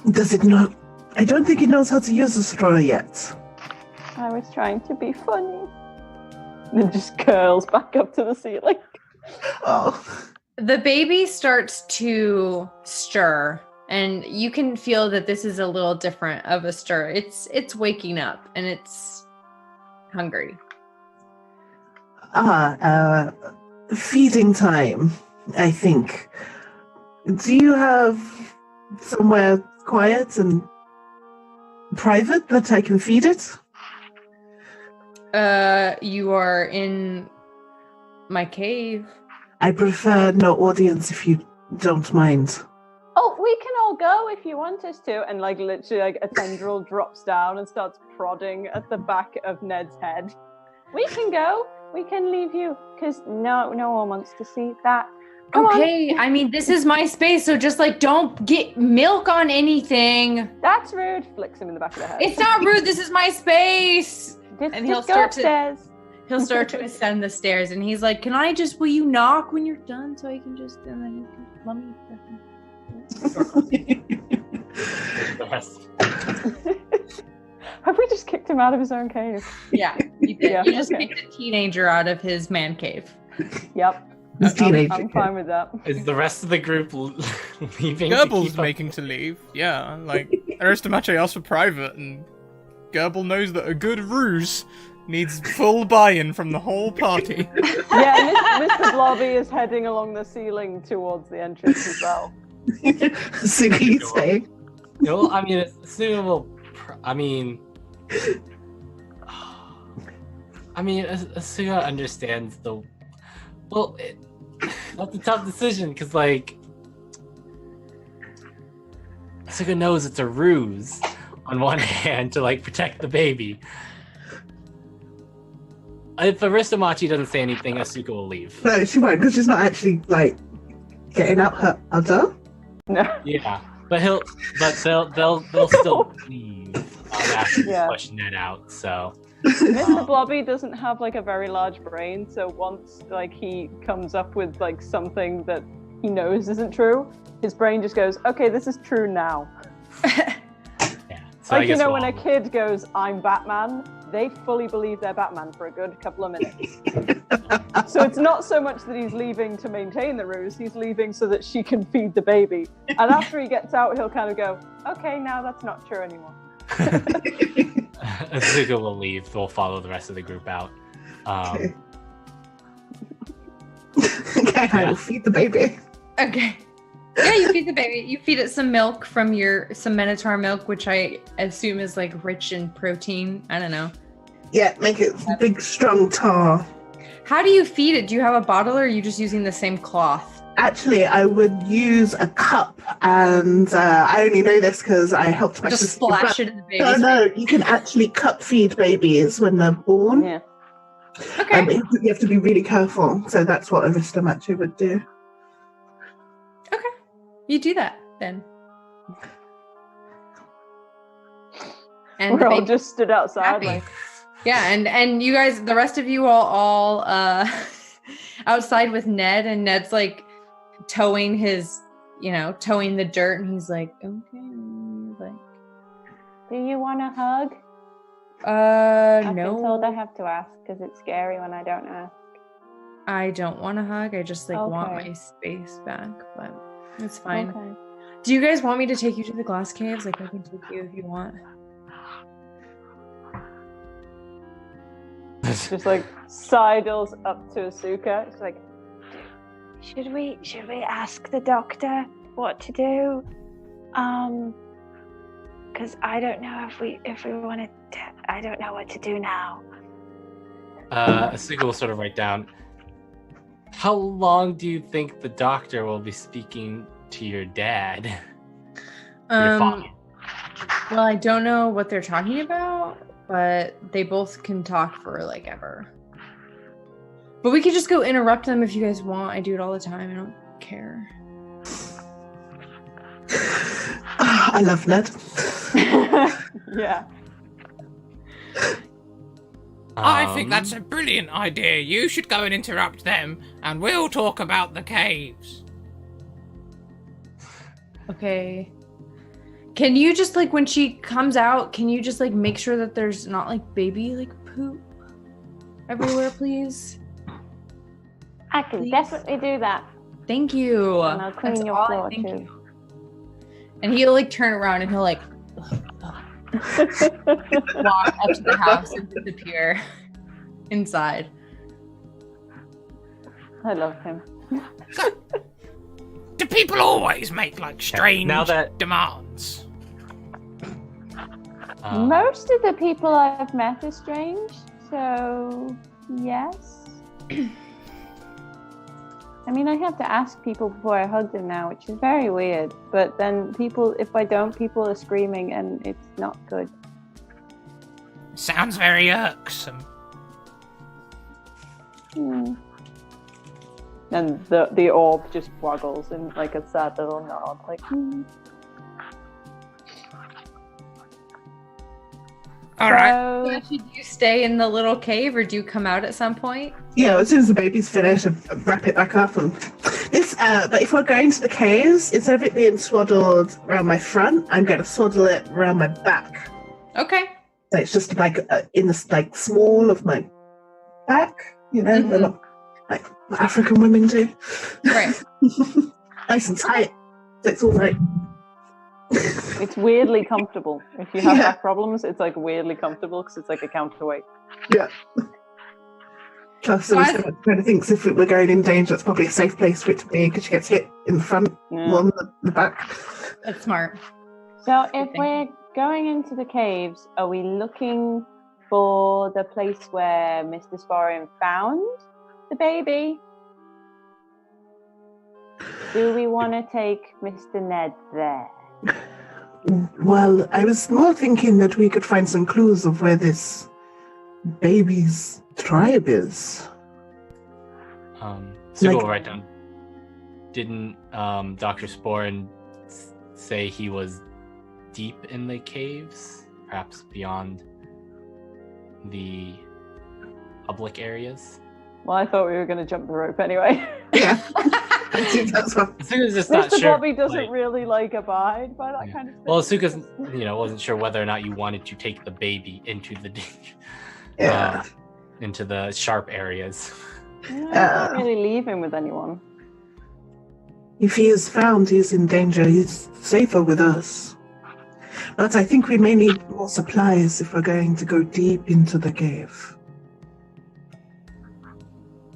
Does it know? I don't think it knows how to use a straw yet. I was trying to be funny. And it just curls back up to the ceiling. Oh. The baby starts to stir, and you can feel that this is a little different of a stir. It's waking up, and it's hungry. Feeding time, I think. Do you have somewhere quiet and private that I can feed it? You are in my cave. I prefer no audience if you don't mind. Oh, we can all go if you want us to. And like literally like a tendril drops down and starts prodding at the back of Ned's head. We can go. We can leave you because no one wants to see that. Come okay, on. I mean, this is my space, so just like don't get milk on anything. That's rude. Flicks him in the back of the head. It's not rude. This is my space. And he'll start upstairs. He'll start to ascend the stairs, and he's like, will you knock when you're done so I can just, and then you can let me. Have we just kicked him out of his own cave? Yeah, you did. Yeah, you just okay. kicked a teenager out of his man cave. Yep. I'm fine with that. Is the rest of the group leaving? Gerble's making to leave. Yeah, like Aristomache asked for private, and Gerbil knows that a good ruse needs full buy-in from the whole party. Yeah, Mr. Blobby is heading along the ceiling towards the entrance as well. Suki say. No, I mean, it's assumable. Asuga understands the. Well, that's a tough decision because, like, Asuga knows it's a ruse on one hand to like protect the baby. If Aristomachi doesn't say anything, Asuka will leave. No, she won't because she's not actually like getting up her udder. No. Yeah, but they'll still leave after pushing that out. So Mr. Blobby doesn't have like a very large brain, so once like he comes up with like something that he knows isn't true, his brain just goes, "Okay, this is true now." So like you know when a kid goes, "I'm Batman," they fully believe they're Batman for a good couple of minutes. So it's not so much that he's leaving to maintain the ruse, he's leaving so that she can feed the baby. And after he gets out, he'll kind of go, okay, now that's not true anymore. Zuko will leave. We'll follow the rest of the group out. Okay, I will feed the baby. Okay. Yeah, you feed the baby. You feed it some milk from some Minotaur milk, which I assume is like rich in protein. I don't know. Yeah, make it big, strong tar. How do you feed it? Do you have a bottle or are you just using the same cloth? Actually, I would use a cup, and I only know this because I helped my Just sister. splash it in the baby's No, face? you can actually cup feed babies when they're born. Yeah. Okay. You have to be really careful, so that's what Arista Macho would do. Okay. You do that then. And We're the all baby- just stood outside happy. like, Yeah, and you guys, the rest of you all outside with Ned, and Ned's like towing the dirt, and he's like, okay, like, Do you want a hug? I've no, been told I have to ask because it's scary when I don't ask. I don't want a hug. I just want Okay. my space back, but it's fine. Okay. Do you guys want me to take you to the glass caves? Like, I can take you if you want. just like sidles up to Asuka. It's like, Should we ask the doctor what to do? Because I don't know if we want to. I don't know what to do now. Asuka will sort of write down. How long do you think the doctor will be speaking to your dad? Your father? Well, I don't know what they're talking about, but they both can talk for like ever. But we could just go interrupt them if you guys want. I do it all the time. I don't care. I love Ned. yeah. I think that's a brilliant idea. You should go and interrupt them, and we'll talk about the caves. Okay. Can you just like when she comes out, can you just like make sure that there's not like baby like poop everywhere, please? I can Please. definitely do that. Thank you. And I'll clean That's your all floor, thank too. you. And he'll like turn around and he'll like walk up to the house and disappear inside. I love him. So, do people always make like strange now that- demands? Most of the people I've met are strange, so yes. I mean, I have to ask people before I hug them now, which is very weird. But then if I don't, people are screaming and it's not good. Sounds very irksome. Hmm. And the orb just waggles in like a sad little nod, like, All right. So should you stay in the little cave or do you come out at some point? Yeah, as soon as the baby's finished, I wrap it back up. And this, but if we're going to the caves, instead of it being swaddled around my front, I'm going to swaddle it around my back. Okay. So it's just like in the like small of my back, you know, Mhm. not like what African women do. Right. Nice and tight. So it's all right. it's weirdly comfortable. If you have Yeah. back problems, it's like weirdly comfortable because it's like a counterweight. Yeah. Plus, I was kind of thinks if we're going in danger, it's probably a safe place for it to be because she gets hit in the front Yeah. more than the back. That's smart. So if Good we're going into the caves, are we looking for the place where Mr. Sporian found the baby? Do we want to take Mr. Ned there? Well, I was more thinking that we could find some clues of where this baby's tribe is. Sugal Like- will write down. Didn't Dr. Sporin say he was deep in the caves, perhaps beyond the public areas? Well, I thought we were going to jump the rope anyway. Yeah. Asuka's just not Mr. sure. Bobby doesn't really like abide by that kind of thing. Well, Asuka's, wasn't sure whether or not you wanted to take the baby into the into the sharp areas. No, I can't really leave him with anyone. If he is found, he is in danger. He's safer with us. But I think we may need more supplies if we're going to go deep into the cave.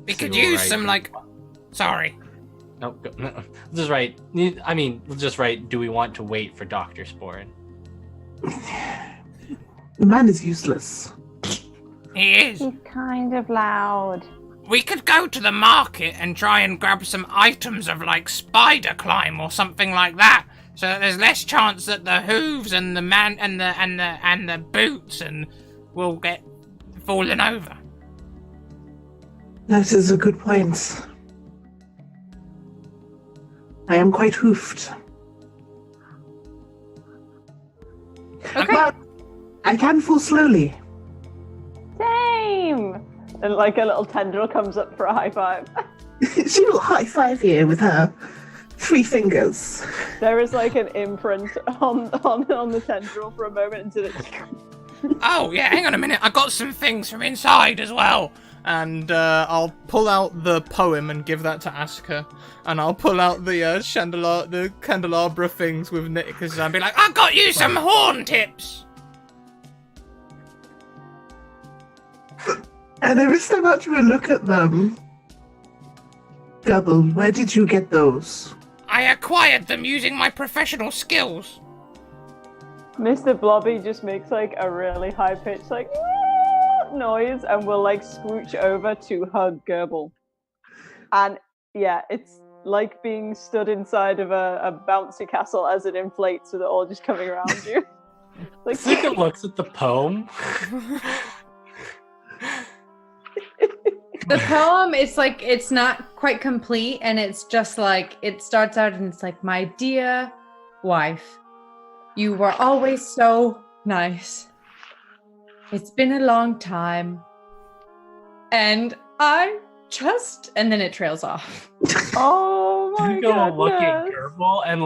We could use some, sorry. No, just right. I mean, just right. Do we want to wait for Dr. Sporin? The man is useless. He is. He's kind of loud. We could go to the market and try and grab some items of spider climb or something like that, so that there's less chance that the hooves and the man and the boots will get fallen over. That is a good point. I am quite hoofed. Okay. But I can fall slowly. Same! And a little tendril comes up for a high five. She will high five you with her 3 fingers. There is an imprint on the tendril for a moment until it... Oh yeah, hang on a minute. I got some things from inside as well. And I'll pull out the poem and give that to Asuka. And I'll pull out the candelabra things with Nitticus and be like, I got you some horn tips. And every time after we look at them, Double, where did you get those? I acquired them using my professional skills. Mr. Blobby just makes a really high-pitched noise and will scooch over to hug Gerbil. And yeah, it's like being stood inside of a bouncy castle as it inflates with it all just coming around you. Asuka looks at the poem. The poem, it's not quite complete, and it's just it starts out and it's my dear wife, you were always so nice. It's been a long time. And I just... And then it trails off. Oh my You go goodness. look at Gerbil and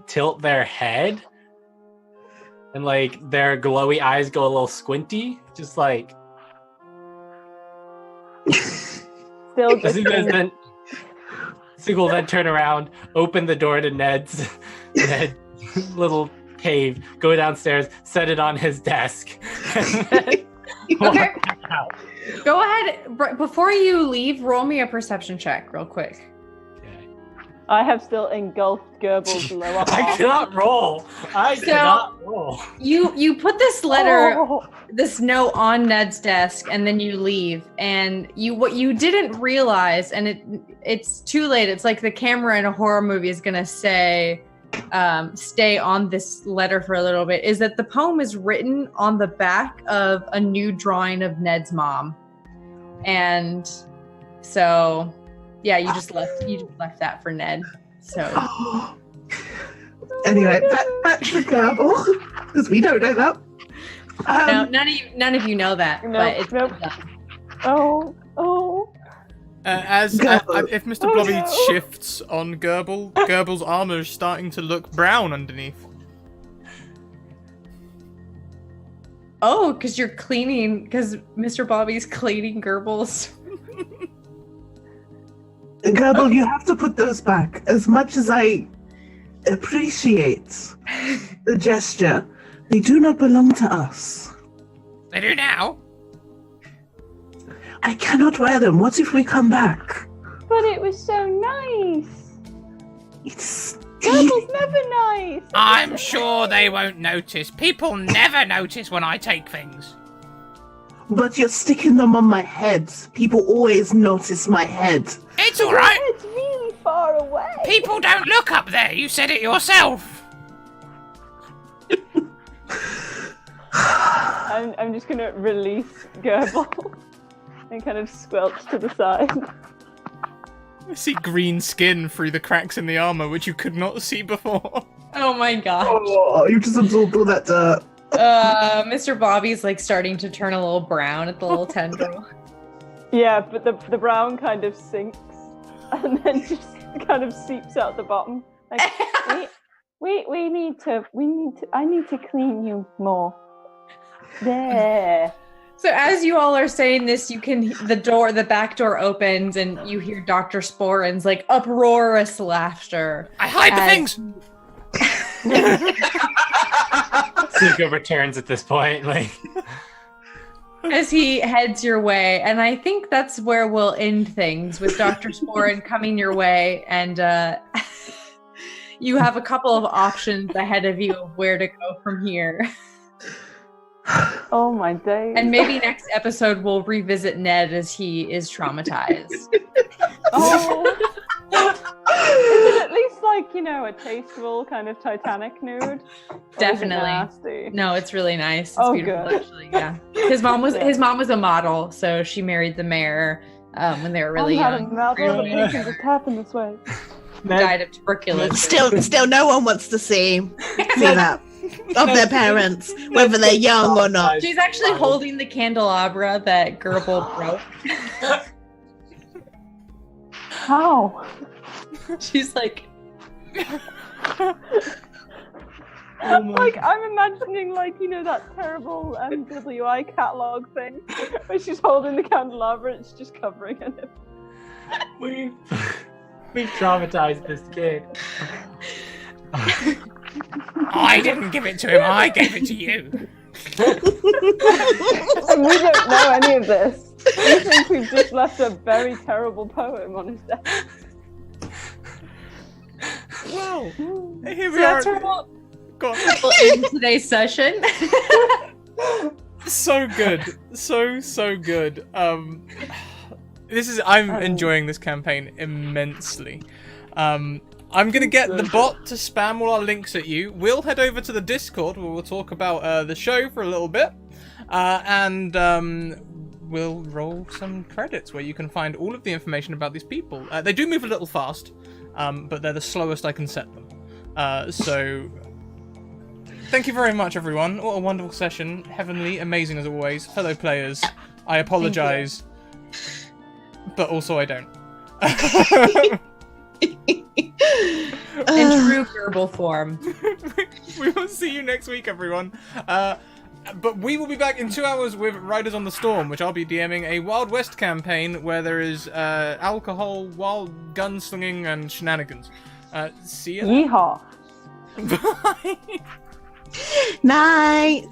tilt their head. And their glowy eyes go a little squinty. Just Still just Asuka will then turn around, open the door to Ned's little cave, go downstairs, set it on his desk. And then Okay. Go ahead. Before you leave, roll me a perception check real quick. I have still engulfed Gerbil's lower half. I cannot roll. I cannot roll. You put this letter, this note on Ned's desk, and then you leave. And what you didn't realize, and it's too late. It's like the camera in a horror movie is gonna say, stay on this letter for a little bit, is that the poem is written on the back of a new drawing of Ned's mom. And so yeah, you just left that for Ned. So anyway, back to Gerbil, because we don't know that. no, none of you know that. But it's Oh. If Mr. Blobby shifts on Gerbil's armor is starting to look brown underneath. Oh, because Mr. Bobby's cleaning Gerbil's. Gerbil, you have to put those back. As much as I appreciate the gesture, they do not belong to us. They do now. I cannot wear them. What if we come back? But it was so nice. It's Gerbil's never nice. I'm sure they won't notice. People never notice when I take things. But you're sticking them on my head. People always notice my head. It's all right. It's really far away. People don't look up there. You said it yourself. I'm just gonna release Gerbil and kind of squelch to the side. I see green skin through the cracks in the armor, which you could not see before. Oh my gosh. Oh, you just absorbed all that dirt. Mr. Bobby's starting to turn a little brown at the little tendril. Yeah, but the brown kind of sinks and then just kind of seeps out the bottom. Like, we need to. I need to clean you more. There. So as you all are saying this, you can the back door opens and you hear Dr. Sporin's like uproarious laughter. I hide the things. Zuko returns at this point, like As he heads your way, and I think that's where we'll end things with Dr. Sporin coming your way, and you have a couple of options ahead of you of where to go from here. Oh my days. And maybe next episode we'll revisit Ned as he is traumatized. Oh. Is it at least like, a tasteful kind of Titanic nude? Or is it Definitely. nasty? No, it's really nice. It's beautiful, good. actually. Yeah. His mom was a model, so she married the mayor when they were really young. Not a model, but it can just happen this way. Died of tuberculosis. Still, no one wants to see that of their parents, whether they're young or not. She's actually holding the candelabra that Gerbil broke. How? She's like, Like, I'm imagining, that terrible WI catalog thing where she's holding the candelabra and it's just covering it. we've traumatized this kid. I didn't give it to him. I gave it to you. And we don't know any of this. We think we've just left a very terrible poem on his desk. Well, here so we are. that's where we'll Go on. end today's session. So good, so good. I'm enjoying this campaign immensely. I'm gonna get the bot to spam all our links at you. We'll head over to the Discord where we'll talk about the show for a little bit, and we'll roll some credits where you can find all of the information about these people. They do move a little fast, but they're the slowest I can set them. So. Thank you very much, everyone. What a wonderful session. Heavenly, amazing as always. Fellow players, I apologize. But also I don't. In true Gerbil form. We will see you next week, everyone. But we will be back in 2 hours with Riders on the Storm, which I'll be DMing a Wild West campaign where there is alcohol, wild gunslinging, and shenanigans. See ya. Yeehaw. Bye. Night.